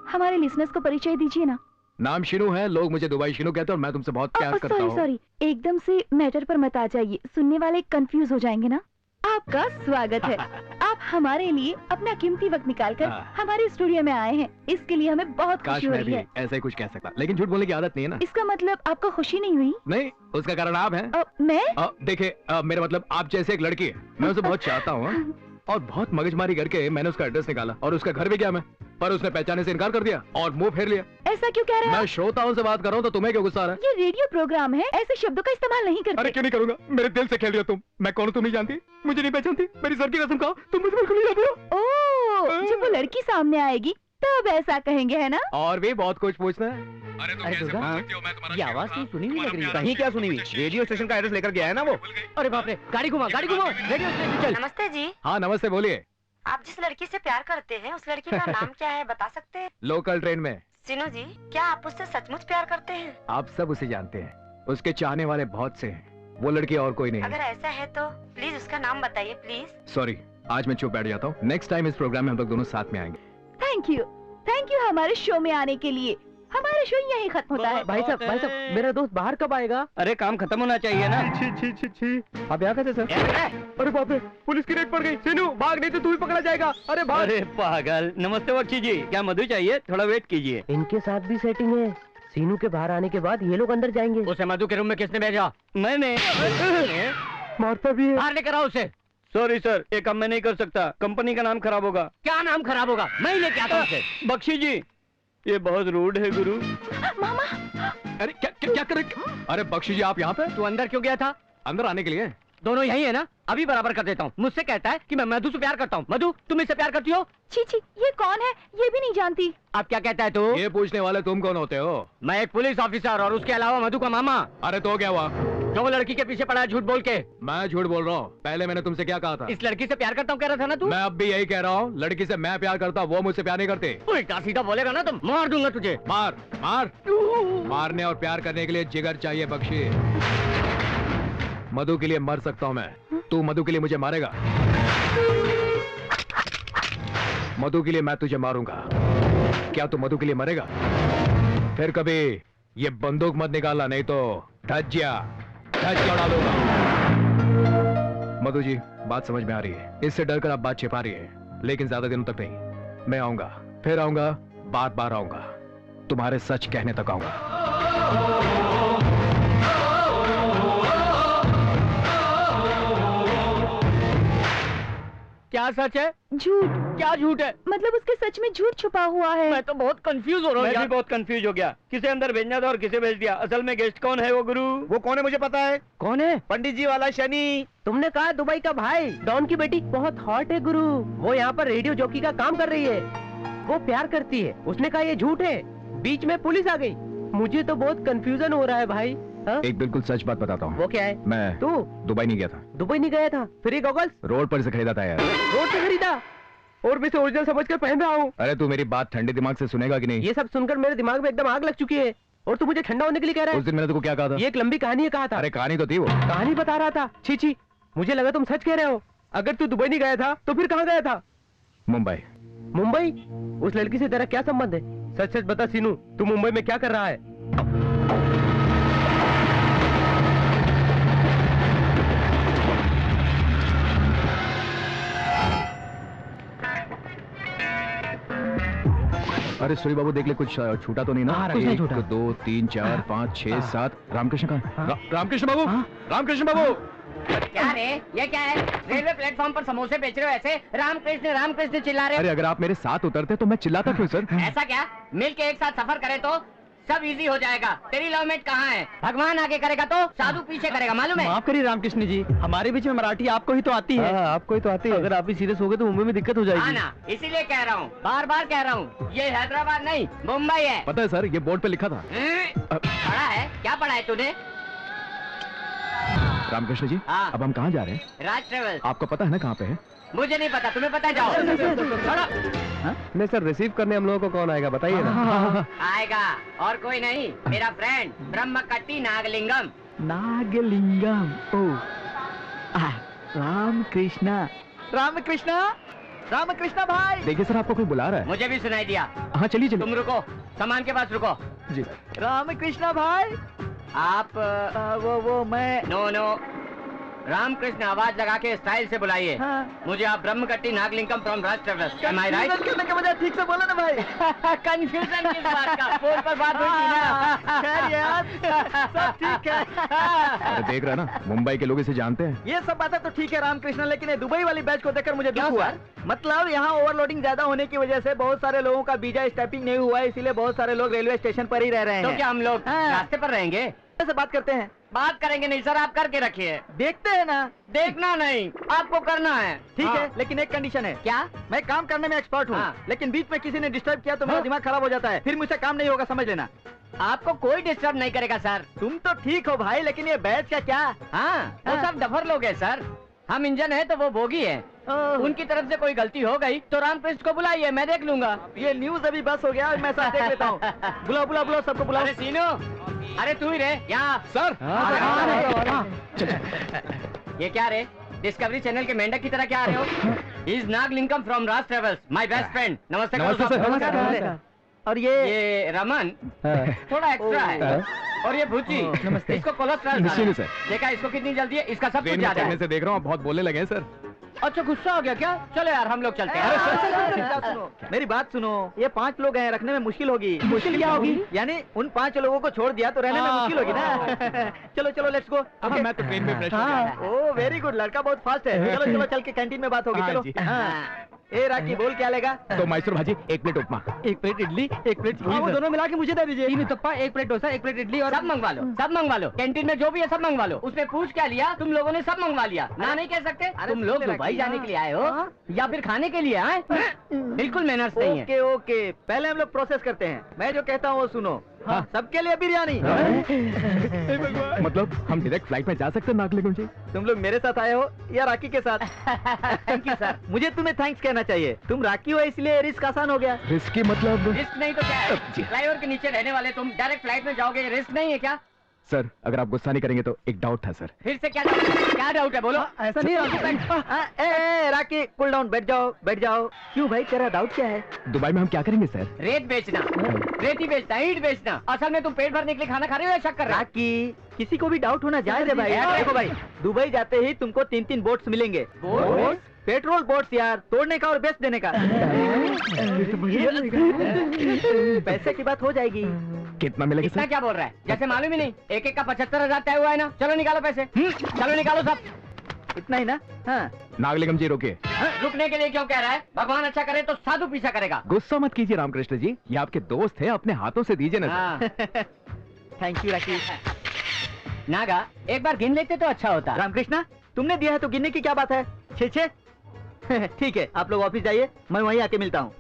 Speaker 5: हमारे लिसनर्स को परिचय दीजिए ना।
Speaker 2: नाम शीनू है, लोग मुझे दुबई शीनू कहते हैं, और मैं तुमसे बहुत प्यार करता हूँ।
Speaker 5: सॉरी, एकदम से मैटर पर मत आ जाइए, सुनने वाले कंफ्यूज हो जाएंगे ना। आपका स्वागत है। आप हमारे लिए अपना कीमती वक्त निकालकर हमारे स्टूडियो में आए हैं, इसके लिए हमें बहुत
Speaker 2: काश
Speaker 5: खुशी हो
Speaker 2: मैं
Speaker 5: रही
Speaker 2: भी
Speaker 5: है।
Speaker 2: ऐसा ही कुछ कह सकता, लेकिन झूठ बोलने की आदत नहीं है ना।
Speaker 5: इसका मतलब आपको खुशी नहीं हुई?
Speaker 2: नहीं, उसका कारण आप हैं।
Speaker 5: मैं?
Speaker 2: देखिए, मेरा मतलब आप जैसे एक लड़की है, मैं उसे बहुत चाहता हूँ, और बहुत मगजमारी करके मैंने उसका एड्रेस निकाला, और उसका घर भी गया मैं, पर उसने पहचाने से इनकार कर दिया और मुंह फेर लिया।
Speaker 5: ऐसा क्यों कह रहे हैं?
Speaker 2: मैं श्रोताओं से बात कर रहा हूँ, तो तुम्हें क्यों गुस्सा आ रहा है?
Speaker 5: ये रेडियो प्रोग्राम है, ऐसे शब्दों का इस्तेमाल नहीं करते।
Speaker 2: अरे क्यों नहीं करूंगा, मेरे दिल से खेल रही हो तुम। मैं कौन हूँ तुम नहीं जानती, मुझे नहीं पहचानती, मेरी सर की कसम खाओ, तुम मुझे बिल्कुल नहीं जानती हो।
Speaker 5: ओह, जब वो लड़की सामने आएगी तब ऐसा कहेंगे, है ना?
Speaker 2: और भी बहुत कुछ पूछना है। अरे
Speaker 4: तुम कैसे पूछ सकते हो, मैं तुम्हारा ये आवाज तो सुनी हुई लग रही है।
Speaker 3: कहीं क्या सुनी हुई, रेडियो स्टेशन का एड्रेस लेकर गया है ना वो।
Speaker 4: अरे बाप रे, गाड़ी घुमा रेडियो स्टेशन चल।
Speaker 8: नमस्ते जी।
Speaker 2: हाँ नमस्ते, बोलिए।
Speaker 8: आप जिस लड़की से प्यार करते हैं उस लड़की का नाम क्या है, बता सकते हैं?
Speaker 2: लोकल ट्रेन में।
Speaker 8: सीनू जी, क्या आप उससे सचमुच प्यार करते हैं?
Speaker 2: आप सब उसे जानते हैं, उसके चाहने वाले बहुत से हैं, वो लड़की और कोई नहीं है।
Speaker 8: अगर ऐसा है तो प्लीज उसका नाम बताइए प्लीज।
Speaker 2: सॉरी, आज मैं चुप बैठ जाता हूँ, नेक्स्ट टाइम इस प्रोग्राम में हम लोग दोनों साथ में आएंगे।
Speaker 5: थैंक यू हमारे शो में आने के लिए। हमारा शो यहीं खत्म होता है।
Speaker 4: भाई साहब, मेरा दोस्त बाहर कब आएगा? अरे काम खत्म होना चाहिए ना।
Speaker 2: आप यहाँ कैसे सर? अरे बाप रे, पुलिस की रेड पड़ गई। सीनू भाग, नहीं तो तू ही पकड़ा जाएगा। अरे भाग।
Speaker 4: अरे पागल। नमस्ते बख्शी जी, क्या मधु चाहिए? थोड़ा वेट कीजिए। इनके साथ भी सेटिंग है, सीनू के बाहर आने के बाद ये लोग अंदर जाएंगे। उसे मधु के रूम में किसने भेजा? मैंने।
Speaker 2: मारता भी है।
Speaker 4: बाहर लेकर आओ उसे। सॉरी सर, ये काम मैं नहीं कर सकता, कंपनी का नाम खराब होगा। क्या नाम खराब होगा? मैं ही लेके आता हूँ उसे। बख्शी जी, ये बहुत रूड है गुरु।
Speaker 5: मामा।
Speaker 2: अरे क्या क्या, क्या कर रहे? अरे बख्शी जी, आप यहाँ पे?
Speaker 4: तू अंदर क्यों गया था?
Speaker 2: अंदर आने के लिए।
Speaker 4: दोनों यही है ना? अभी बराबर कर देता हूँ। मुझसे कहता है कि मैं मधु से प्यार करता हूँ। मधु, तुम इससे प्यार करती हो?
Speaker 5: छी छी, ये कौन है? ये भी नहीं जानती।
Speaker 4: अब क्या कहता है तू?
Speaker 2: ये पूछने वाले तुम कौन होते हो?
Speaker 4: मैं एक पुलिस ऑफिसर और उसके अलावा मधु का मामा।
Speaker 2: अरे तो क्या हुआ?
Speaker 4: जो लड़की के पीछे पड़ा है झूठ बोल के।
Speaker 2: मैं झूठ बोल रहा हूँ? पहले मैंने तुमसे क्या कहा था?
Speaker 4: इस लड़की से प्यार करता हूँ कह रहा था ना तू?
Speaker 2: मैं अब भी यही कह रहा हूँ, लड़की से मैं प्यार करता, वो मुझसे प्यार नहीं करती।
Speaker 4: उल्टा सीधा बोलेगा ना तो मार दूंगा तुझे।
Speaker 2: मार मार। मारने और प्यार करने के लिए जिगर चाहिए बख्शी। मधु के लिए मर सकता हूँ मैं, तू मधु के लिए मुझे मारेगा? मधु के लिए मैं तुझे मारूंगा, क्या तू मधु के लिए मरेगा? फिर कभी ये बंदूक मत निकालना, नहीं तो धज्जिया उड़ा दूंगा। मधु जी, बात समझ में आ रही है, इससे डरकर आप बात छिपा रही है, लेकिन ज्यादा दिनों तक नहीं। मैं आऊंगा, फिर आऊंगा, बार बार आऊंगा, तुम्हारे सच कहने तक आऊंगा।
Speaker 4: क्या सच है?
Speaker 5: झूठ।
Speaker 4: क्या झूठ है?
Speaker 5: मतलब उसके सच में झूठ छुपा हुआ है।
Speaker 4: मैं तो बहुत कंफ्यूज हो रहा हूँ।
Speaker 3: मैं भी
Speaker 4: बहुत कंफ्यूज हो गया। किसे अंदर भेजना था और किसे भेज दिया? असल में गेस्ट कौन है वो गुरु?
Speaker 3: वो कौन है मुझे पता है।
Speaker 4: कौन है?
Speaker 3: पंडित जी वाला शनि।
Speaker 9: तुमने कहा दुबई का भाई, डॉन की बेटी बहुत हॉट है गुरु। वो यहाँ पर रेडियो जॉकी का काम कर रही है, वो प्यार करती है। उसने कहा ये झूठ है, बीच में पुलिस आ गई। मुझे तो बहुत कंफ्यूजन हो रहा है भाई। हा?
Speaker 2: एक बिल्कुल सच बात बताता हूँ।
Speaker 9: वो क्या है?
Speaker 2: मैं
Speaker 9: तू
Speaker 2: दुबई नहीं गया था।
Speaker 9: दुबई नहीं गया था? फिर ये गॉगल्स
Speaker 2: रोड पर से खरीदा था यार।
Speaker 9: रोड से खरीदा और मैं इसे ओरिजिनल समझकर पहन रहा हूँ।
Speaker 2: अरे तू मेरी बात ठंडे दिमाग से सुनेगा कि नहीं?
Speaker 9: ये सब सुनकर मेरे दिमाग में एकदम आग लग चुकी है और तू मुझे ठंडा होने के लिए कह रहा
Speaker 2: उस दिन मैंने तुमको क्या कहा था?
Speaker 9: है? ये एक लंबी कहानी है कहा था।
Speaker 2: अरे कहानी तो थी वो।
Speaker 9: कहानी बता रहा था। छी छी, मुझे लगा तुम सच कह रहे हो। अगर तू दुबई नहीं गया था तो फिर कहाँ गया था?
Speaker 2: मुंबई।
Speaker 9: मुंबई? उस लड़की से तेरा क्या संबंध है? सच सच बता सीनू, तू मुंबई में क्या कर रहा है?
Speaker 2: अरे सूरी बाबू देख ले, कुछ छूटा तो नहीं ना?
Speaker 9: कुछ नहीं छूटा।
Speaker 2: 1 2 3 4 5 6 7। रामकृष्ण कहाँ? रामकृष्ण बाबू, रामकृष्ण बाबू।
Speaker 4: क्या रे? ये क्या है? रेलवे प्लेटफॉर्म पर समोसे बेच रहे हो ऐसे रामकृष्ण चिल्ला रहे हो?
Speaker 2: अरे अगर आप मेरे साथ उतरते तो मैं चिल्लाता क्यों सर?
Speaker 4: ऐसा क्या? मिल के एक साथ सफर करें तो सब इजी हो जाएगा। तेरी लवमेट कहाँ है? भगवान आगे करेगा तो साधु पीछे करेगा, मालूम है?
Speaker 9: माफ करिए रामकृष्ण जी, हमारे बीच में मराठी आपको ही तो आती है। आपको ही तो आती है। अगर आप भी सीरियस हो गए तो मुंबई में दिक्कत हो
Speaker 4: हाँ
Speaker 9: जाएगी।
Speaker 4: ना, इसीलिए कह रहा हूँ, बार बार कह रहा हूँ, ये हैदराबाद नहीं मुंबई है।
Speaker 2: पता है सर, ये बोर्ड पे लिखा था।
Speaker 4: पढ़ा है? क्या पढ़ा है तूने?
Speaker 2: रामकृष्ण जी,
Speaker 4: हाँ।
Speaker 2: अब हम कहाँ जा रहे हैं?
Speaker 4: राज ट्रेवल्स।
Speaker 2: आपको पता है ना कहाँ पे है?
Speaker 4: मुझे नहीं पता, तुम्हें पता है, जाओ।
Speaker 9: नहीं सर, रिसीव करने हम लोगों को कौन आएगा बताइए ना।
Speaker 4: आएगा और कोई नहीं, मेरा फ्रेंड ब्रह्मकट्टी नागलिंगम।
Speaker 9: नागलिंगम। ओ रामकृष्णा, रामकृष्णा, रामकृष्णा भाई।
Speaker 2: देखिए सर, आपको कोई बुला रहा है।
Speaker 4: मुझे भी सुनाई दिया।
Speaker 2: हाँ चलिए चलिए।
Speaker 4: तुम रुको, सामान के पास रुको।
Speaker 2: जी।
Speaker 9: रामकृष्णा भाई,
Speaker 4: आप
Speaker 9: वो मैं।
Speaker 4: नो, रामकृष्ण आवाज लगा के स्टाइल से बुलाइए।
Speaker 9: हाँ।
Speaker 4: मुझे आप Brahmakatti Nagalingam from Raj travels. Am I right?
Speaker 9: करने के बजाय ठीक से बोलो ना भाई।
Speaker 4: कंफ्यूजन किस बात का? फोन पर बात हुई थी ना।
Speaker 9: खैर यार, सब ठीक है।
Speaker 2: अरे देख रहा है ना, मुंबई के लोग इसे जानते हैं।
Speaker 9: ये सब बातें तो ठीक है रामकृष्ण, लेकिन ये दुबई वाली बैच को देखकर मुझे
Speaker 4: क्या
Speaker 9: दुख हुआ।
Speaker 4: सर?
Speaker 9: मतलब यहाँ ओवरलोडिंग ज्यादा होने की वजह से बहुत सारे लोगों का वीजा स्टैंपिंग नहीं हुआ है, इसीलिए बहुत सारे लोग रेलवे स्टेशन पर ही रह रहे हैं।
Speaker 4: तो क्या हम लोग
Speaker 9: हाँ।
Speaker 4: रास्ते पर रहेंगे?
Speaker 9: से बात करते हैं।
Speaker 4: बात करेंगे नहीं सर, आप करके रखिए।
Speaker 9: देखते हैं ना।
Speaker 4: देखना नहीं, आपको करना है।
Speaker 9: ठीक
Speaker 4: हाँ।
Speaker 9: है, लेकिन एक कंडीशन है।
Speaker 4: क्या?
Speaker 9: मैं काम करने में एक्सपर्ट हूँ,
Speaker 4: हाँ।
Speaker 9: लेकिन बीच में किसी ने डिस्टर्ब किया तो मेरा दिमाग खराब हो जाता है, फिर मुझसे काम नहीं होगा, समझ लेना।
Speaker 4: आपको कोई डिस्टर्ब नहीं करेगा सर।
Speaker 9: तुम तो ठीक हो भाई, लेकिन ये बैच का क्या?
Speaker 4: हाँ, वो
Speaker 9: हाँ।
Speaker 4: सब डफर लोग हैं सर। हम इंजन है तो वो बोगी है। उनकी तरफ से कोई गलती हो गई तो रामकृष्ण को बुलाइए, मैं देख लूंगा।
Speaker 9: ये न्यूज अभी बस हो गया, मैं साथ देख लेता हूँ। बुलाओ सबको बुलाओ।
Speaker 4: अरे सीनो, अरे तू ही रे यहाँ।
Speaker 2: सर।
Speaker 4: ये क्या रे? डिस्कवरी चैनल के मेंढक की तरह क्या आ रहे हो? Is Nagalingam from Raj travels, my best friend. नमस्ते करो
Speaker 2: नमस्ते
Speaker 4: साहब।
Speaker 2: सर।
Speaker 9: नमस्कार। और ये
Speaker 4: रमन थोड़ा एक्स्ट्रा है। और ये भूची,
Speaker 9: नमस्ते।
Speaker 4: इसको कोलेस्ट्रॉल
Speaker 2: निश्चित है, सर।
Speaker 4: देखा इसको कितनी जल्दी है, इसका सब कुछ
Speaker 2: ट्रेन में
Speaker 4: ज्यादा
Speaker 2: चढ़ने
Speaker 4: है।
Speaker 2: से देख रहा हूँ, बहुत बोलने लगे हैं सर।
Speaker 4: अच्छा गुस्सा हो गया क्या? चलो यार हम लोग चलते हैं।
Speaker 9: मेरी बात सुनो, ये 5 लोग हैं, रखने में मुश्किल होगी। मुश्किल क्या होगी? यानी उन 5 लोगों को छोड़ दिया तो रहने में मुश्किल होगी ना। चलो लेट्स गो।
Speaker 2: मैं तो ट्रेन में फ्रेश हो गया।
Speaker 9: हाँ, ओ वेरी गुड, लड़का बहुत फास्ट है। चलो चल के कैंटीन में बात होगी।
Speaker 2: हाँ
Speaker 9: चलो
Speaker 2: जी।
Speaker 9: हाँ। ए राकी बोल क्या लेगा?
Speaker 3: तो मैसूर भाजी, 1 प्लेट उपमा।
Speaker 9: 1 प्लेट इडली, 1 प्लेट
Speaker 2: हाँ, वो दोनों मिला के मुझे दे दीजिए।
Speaker 9: 3 उत्तपा, 1 प्लेट डोसा, 1 प्लेट इडली और
Speaker 4: सब मंगवा लो, सब मंगवा लो। कैंटीन में जो भी है सब मंगवा लो। उसमें पूछ क्या लिया? तुम लोगों ने सब मंगवा लिया। ना नहीं कह सकते? तुम लोग दुबई जाने के लिए आए हो या फिर खाने के लिए आए? बिल्कुल मैनर्स नहीं है।
Speaker 9: ओके ओके, पहले हम लोग प्रोसेस करते हैं। मैं जो कहता हूँ वो सुनो। हाँ, सबके लिए बिरयानी।
Speaker 3: मतलब हम डायरेक्ट फ्लाइट में जा सकते हैं नागलिंगम जी?
Speaker 9: तुम लोग मेरे साथ आए हो या राकी के साथ? Thank you sir. मुझे तुम्हें थैंक्स कहना चाहिए। तुम राकी हो इसलिए रिस्क आसान हो गया।
Speaker 3: रिस्की मतलब?
Speaker 4: रिस्क नहीं तो क्या है? फ्लाईओवर के नीचे रहने वाले तुम डायरेक्ट फ्लाइट में जाओगे, रिस्क नहीं है क्या?
Speaker 3: सर अगर आप गुस्सा नहीं करेंगे तो एक डाउट था सर।
Speaker 4: फिर से क्या डाउट है? बोलो।
Speaker 9: ऐसा नहीं है। राकी कूल डाउन, बैठ जाओ बैठ जाओ। क्यों भाई, तेरा डाउट क्या है?
Speaker 3: दुबई में हम क्या करेंगे सर?
Speaker 4: रेत बेचना, रेती बेचना, ईंट बेचना। असल में तुम पेट भरने के लिए खाना खा रहे हो या शक कर रहे हो?
Speaker 9: राकी, किसी को भी डाउट होना जायज है भाई। देखो भाई, दुबई जाते ही तुमको 3-3 बोट्स मिलेंगे।
Speaker 4: बोट्स?
Speaker 9: पेट्रोल बोट्स यार, तोड़ने का और बेच देने का। पैसे की बात हो जाएगी।
Speaker 3: कितना मिलेगा
Speaker 4: इतना
Speaker 3: सर?
Speaker 4: क्या बोल रहा है? जैसे मालूम ही नहीं। एक एक का 75,000 तय हुआ है ना। चलो निकालो पैसे। चलो निकालो सब।
Speaker 9: इतना ही ना? हाँ।
Speaker 3: नागलिंगम जी रोके।
Speaker 4: रुकने के लिए क्यों कह रहा है? भगवान अच्छा करे तो साधु पीछा करेगा।
Speaker 3: गुस्सा मत कीजिए रामकृष्ण जी, ये आपके दोस्त हैं, अपने हाथों से दीजिए ना सर।
Speaker 9: थैंक यू राकी।
Speaker 4: नागा, एक बार गिन लेते तो अच्छा होता।
Speaker 9: रामकृष्णा, तुमने दिया है तो गिनने की क्या बात है? 6-6। ठीक है, आप लोग ऑफिस जाइए, मैं वहीं आके मिलता हूँ।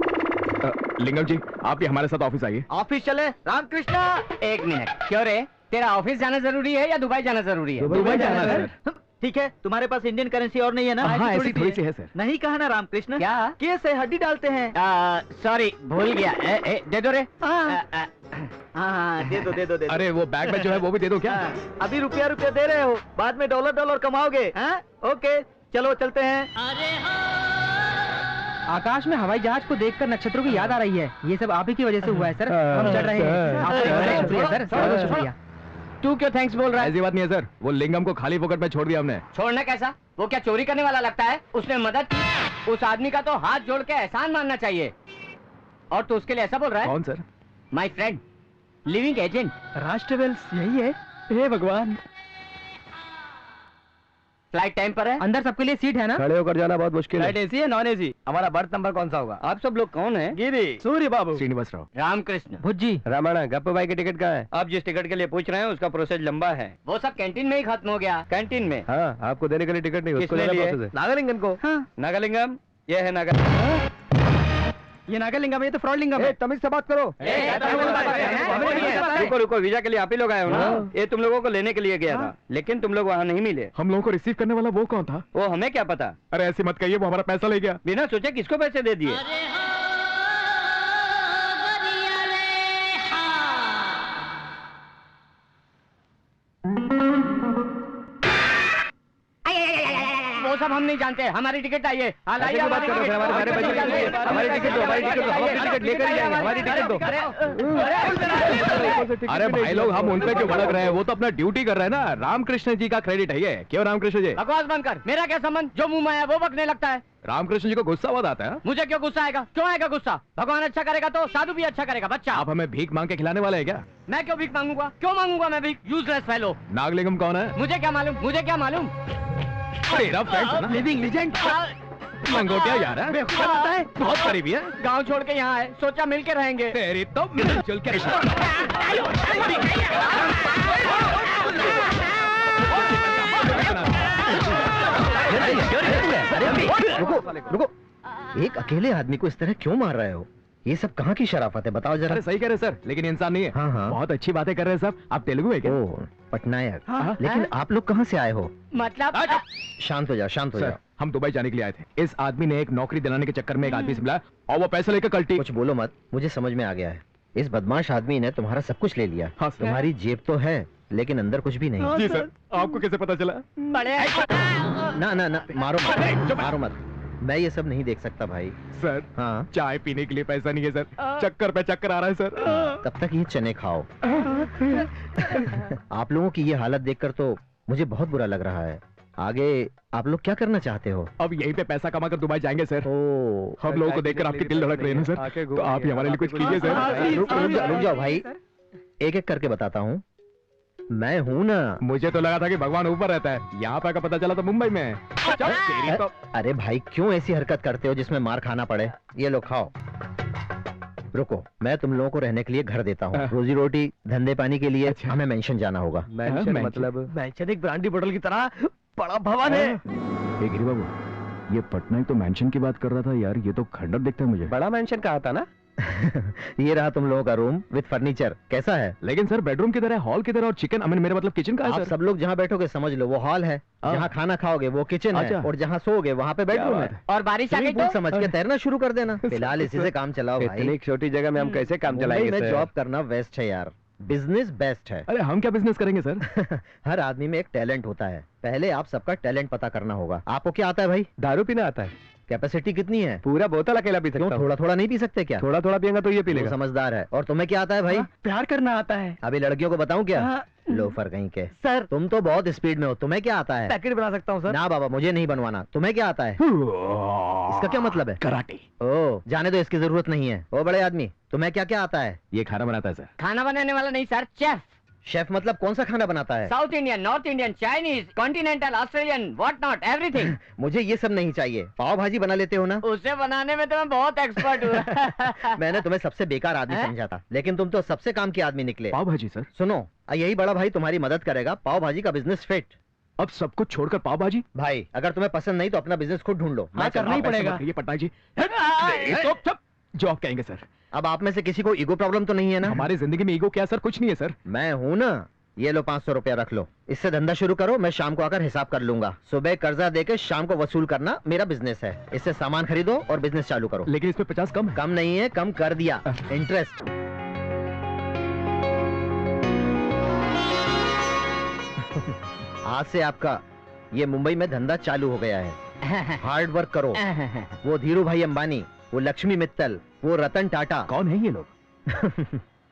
Speaker 3: लिंगम जी आप भी हमारे साथ ऑफिस आइए।
Speaker 9: ऑफिस चले? रामकृष्णा,
Speaker 4: 1 मिनट। क्यों रे, तेरा ऑफिस जाना जरूरी है या दुबई जाना जरूरी है?
Speaker 3: दुबई जाना है सर।
Speaker 9: ठीक है, तुम्हारे पास इंडियन करेंसी और नहीं है ना?
Speaker 3: हाँ ऐसी थोड़ी सी है सर।
Speaker 9: नहीं कहा ना रामकृष्ण?
Speaker 4: क्या?
Speaker 9: केस है, हड्डी डालते हैं।
Speaker 4: सॉरी भूल गया। दे दो रे।
Speaker 9: हाँ, दे दो दे दो दे दो।
Speaker 3: अरे वो बैग में जो है वो भी दे दो क्या?
Speaker 9: अभी रुपया दे रहे हो, बाद में डॉलर कमाओगे। हाँ ओके, चलो चलते हैं। आकाश में हवाई जहाज को देखकर नक्षत्रों की याद आ रही है। ये सब आप ही की वजह से हुआ है सर। हम चल रहे हैं। आपका शुक्रिया सर, बहुत शुक्रिया।
Speaker 4: तू क्यों थैंक्स बोल रहा है?
Speaker 3: ऐसी बात नहीं है सर, वो लिंगम को खाली फोकट में छोड़ दिया हमने।
Speaker 4: छोड़ना कैसा? वो क्या चोरी करने वाला लगता है? उसने मदद की। उस आदमी का तो हाथ जोड़ के एहसान मानना चाहिए। और तू उसके लिए ऐसा बोल रहा है?
Speaker 3: कौन sir?
Speaker 4: My friend, living agent.
Speaker 9: राष्ट्रवेल्स यही है? हे भगवान।
Speaker 4: फ्लाइट टाइम पर है?
Speaker 9: अंदर सबके लिए सीट है ना?
Speaker 3: खड़े होकर जाना बहुत मुश्किल है।
Speaker 9: एसी है नॉन एसी? हमारा बर्थ नंबर कौन सा होगा?
Speaker 4: आप सब लोग कौन है?
Speaker 9: गिरी, सूर्य बाबू,
Speaker 3: श्रीनिवास राव,
Speaker 4: रामकृष्ण,
Speaker 9: भुज्जी,
Speaker 2: रामायण, गप्पू भाई की टिकट कहाँ है?
Speaker 9: आप जिस टिकट के लिए पूछ रहे हैं उसका प्रोसेस लंबा है।
Speaker 4: वो सब कैंटीन में ही खत्म हो गया।
Speaker 9: कैंटीन में?
Speaker 2: हाँ, आपको देने के लिए टिकट नहीं, उसको
Speaker 9: किसने
Speaker 2: लेना
Speaker 9: लिए?
Speaker 2: प्रोसेस है।
Speaker 9: नागालिंगम को? हाँ। नागालिंगम, ये है नागालिंगम। ये नागालिंगम, ये तो फ्रॉडलिंगम है।
Speaker 2: तमीज से बात करो।
Speaker 9: रुको, वीजा के लिए आप ही लोग आए हो ना? ये तुम लोगों को लेने के लिए गया था, लेकिन तुम लोग वहाँ नहीं मिले।
Speaker 3: हम लोगों को रिसीव करने वाला वो कौन था?
Speaker 9: वो हमें क्या पता?
Speaker 3: अरे ऐसी मत कहिए, वो हमारा पैसा ले गया।
Speaker 9: बिना सोचे किसको पैसे दे दिए?
Speaker 4: वो सब हम नहीं जानते। हमारी टिकट आइए।
Speaker 9: ऐसे बात करो, फिर हमारे बच्चे हमारी टिकट दो, हमारी टिकट दो, हम अपनी टिकट लेकर ही जाएंगे, हमारी टिकट दो।
Speaker 3: अरे भाई लोग हम उन पे क्यों भड़क रहे हैं? वो तो अपना ड्यूटी कर रहे हैं ना। रामकृष्ण जी का क्रेडिट है ये। क्यों रामकृष्ण जी?
Speaker 4: बकवास बंद कर। मेरा क्या संबंध? जो मुंह में आया वो बकने लगता है।
Speaker 3: रामकृष्ण जी को गुस्सा बहुत आता है।
Speaker 4: मुझे क्यों गुस्सा आएगा? क्यों आएगा गुस्सा? भगवान अच्छा करेगा तो साधु भी अच्छा करेगा। बच्चा,
Speaker 3: आप हमें भीख मांग के खिलाने वाले हैं क्या?
Speaker 4: मैं क्यों भीख मांगूंगा? क्यों मांगूंगा मैं भीख? Useless fellow.
Speaker 3: नागलिंगम कौन है?
Speaker 4: मुझे क्या मालूम? मुझे क्या मालूम?
Speaker 3: तेरा फ्रेंड है ना?
Speaker 9: Living legend.
Speaker 3: मंगोटिया यार है? बहुत करीबी है।
Speaker 4: गांव छोड़ के यहाँ आए, सोचा मिल के रहेंगे।
Speaker 3: तेरी तो मिलजुल के
Speaker 1: रुको, एक अकेले आदमी को इस तरह क्यों मार रहे हो? ये सब कहाँ की शराफत है, बताओ जरा।
Speaker 3: अरे सही कह रहे सर, लेकिन इंसान नहीं है।
Speaker 1: हाँ हाँ,
Speaker 3: बहुत अच्छी बातें कर रहे हैं सब। आप तेलुगु है क्या?
Speaker 1: ओ पटनायक।
Speaker 3: हाँ,
Speaker 1: लेकिन आप लोग कहाँ से आए हो?
Speaker 4: मतलब
Speaker 1: शांत हो जाओ, शांत हो
Speaker 3: सर
Speaker 1: जाओ।
Speaker 3: हम दुबई जाने के लिए आए थे। इस आदमी ने एक नौकरी दिलाने के चक्कर में एक आदमी से मिला और वो पैसे लेकर कल्टी।
Speaker 1: कुछ बोलो मत, मुझे समझ में आ गया है। इस बदमाश आदमी ने तुम्हारा सब कुछ ले लिया।
Speaker 3: हाँ, सर।
Speaker 1: तुम्हारी जेब तो है लेकिन अंदर कुछ भी नहीं।
Speaker 3: जी सर, आपको कैसे पता चला?
Speaker 4: बड़े
Speaker 1: ना ना ना, मारो मत, मारो मत। मैं ये सब नहीं देख सकता भाई।
Speaker 3: सर
Speaker 1: हाँ,
Speaker 3: चाय पीने के लिए पैसा नहीं है सर। चक्कर पे चक्कर आ रहा है सर।
Speaker 1: तब तक ये चने खाओ। आप लोगों की ये हालत देखकर तो मुझे बहुत बुरा लग रहा है। आगे आप लोग क्या करना चाहते हो?
Speaker 3: अब यहीं पे पैसा कमा कर दुबई जाएंगे सर।
Speaker 1: ओ,
Speaker 3: हम लोगों को देखकर आपके दिल धड़क रहे हैं ना सर, तो आप ही हमारे लिए कुछ कीजिए सर।
Speaker 1: रुक जाओ भाई, एक एक करके बताता हूँ। मैं हूँ ना।
Speaker 10: मुझे तो लगा था कि भगवान ऊपर रहता है, यहाँ पे का पता चला तो मुंबई में है। तेरी तो
Speaker 1: अरे भाई क्यों ऐसी हरकत करते हो जिसमें मार खाना पड़े? ये लो खाओ। रुको, मैं तुम लोगों को रहने के लिए घर देता हूँ। रोजी रोटी धंधे पानी के लिए हमें मेंशन जाना होगा।
Speaker 2: मेंशन मतलब मेंशन एक ब्रांडी बोतल की तरह बड़ा भवन है।
Speaker 10: गिरी बाबू, ये पटना तो मेंशन की बात कर रहा था यार, ये तो खंडर दिखता है मुझे।
Speaker 9: बड़ा मेंशन कहा था ना।
Speaker 1: ये रहा तुम लोगों का रूम विद फर्नीचर। कैसा है?
Speaker 10: लेकिन सर बेडरूम किधर है, हॉल किधर है और चिकन, मेरे मतलब किचन का है
Speaker 1: आप
Speaker 10: सर?
Speaker 1: सब लोग जहाँ बैठोगे समझ लो वो हॉल है, जहाँ खाना खाओगे वो किचन है, और जहाँ सोओगे वहाँ पे बेडरूम है।
Speaker 4: और बारिश आ गई तो
Speaker 1: समझ के तैरना शुरू कर देना। फिलहाल इसी से काम चलाओ भाई।
Speaker 9: इतनी छोटी जगह में हम कैसे काम चलाएंगे
Speaker 1: में
Speaker 9: सर?
Speaker 1: जॉब करना बेस्ट है यार, बिजनेस बेस्ट है।
Speaker 10: अरे हम क्या बिजनेस करेंगे सर?
Speaker 1: हर आदमी में एक टैलेंट होता है, पहले आप सबका टैलेंट पता करना होगा। आपको क्या आता है भाई?
Speaker 9: दारू पीना आता है।
Speaker 1: कैपेसिटी कितनी है?
Speaker 9: पूरा बोतल अकेला पी सकता हूँ।
Speaker 1: थोड़ा थोड़ा नहीं पी सकते क्या?
Speaker 9: थोड़ा थोड़ा पिएगा तो ये पी
Speaker 1: वो
Speaker 9: लेगा।
Speaker 1: समझदार है। और तुम्हें क्या आता है भाई?
Speaker 2: प्यार करना आता है
Speaker 1: अभी लड़कियों को बताऊं क्या?
Speaker 2: हाँ।
Speaker 1: लोफर कहीं के।
Speaker 2: सर
Speaker 1: तुम तो बहुत स्पीड में हो, तुम्हें क्या आता है?
Speaker 2: पैकेट बना सकता हूँ सर।
Speaker 1: ना बाबा मुझे नहीं बनवाना। तुम्हें क्या आता है? इसका क्या मतलब है?
Speaker 10: कराटे।
Speaker 1: ओ जाने दो, इसकी जरूरत नहीं है। ओ बड़े आदमी तुम्हें क्या क्या आता है?
Speaker 10: ये खाना बनाता है सर।
Speaker 4: खाना बनाने वाला नहीं सर, शेफ।
Speaker 1: शेफ मतलब कौन सा खाना बनाता है?
Speaker 4: South Indian, north Indian, Chinese, continental, Australian, what not, everything.
Speaker 1: मुझे ये सब नहीं चाहिए। पाव भाजी बना लेते हो ना?
Speaker 4: उसे बनाने में तो मैं बहुत एक्सपर्ट हूँ।
Speaker 1: मैंने तुम्हें सबसे बेकार आदमी समझा था, लेकिन तुम तो सबसे काम के आदमी निकले।
Speaker 10: पाव भाजी सर?
Speaker 1: सुनो, यही बड़ा भाई तुम्हारी मदद करेगा। पाव भाजी का बिजनेस फिट।
Speaker 10: अब सब कुछ छोड़कर पाव भाजी?
Speaker 1: भाई अगर तुम्हें पसंद नहीं तो अपना बिजनेस खुद ढूंढ लो।
Speaker 2: हाँ, करना ही पड़ेगा।
Speaker 10: ये पटनायक जी तो जो आप कहेंगे सर।
Speaker 1: अब आप में से किसी को ईगो प्रॉब्लम तो नहीं है ना?
Speaker 10: हमारी जिंदगी में ईगो क्या सर? कुछ नहीं है सर।
Speaker 1: मैं हूँ ना। ये लो 500 रुपया रख लो, इससे धंधा शुरू करो। मैं शाम को आकर हिसाब कर लूंगा। सुबह कर्जा देके शाम को वसूल करना मेरा बिजनेस है। इससे सामान खरीदो और बिजनेस चालू करो।
Speaker 10: लेकिन इसमें 50 कम?
Speaker 1: कम नहीं है, कम कर दिया। इंटरेस्ट। आज से आपका ये मुंबई में धंधा चालू हो गया है। हार्ड वर्क करो। वो धीरू भाई अंबानी, वो लक्ष्मी मित्तल, वो रतन टाटा।
Speaker 10: कौन है ये लोग?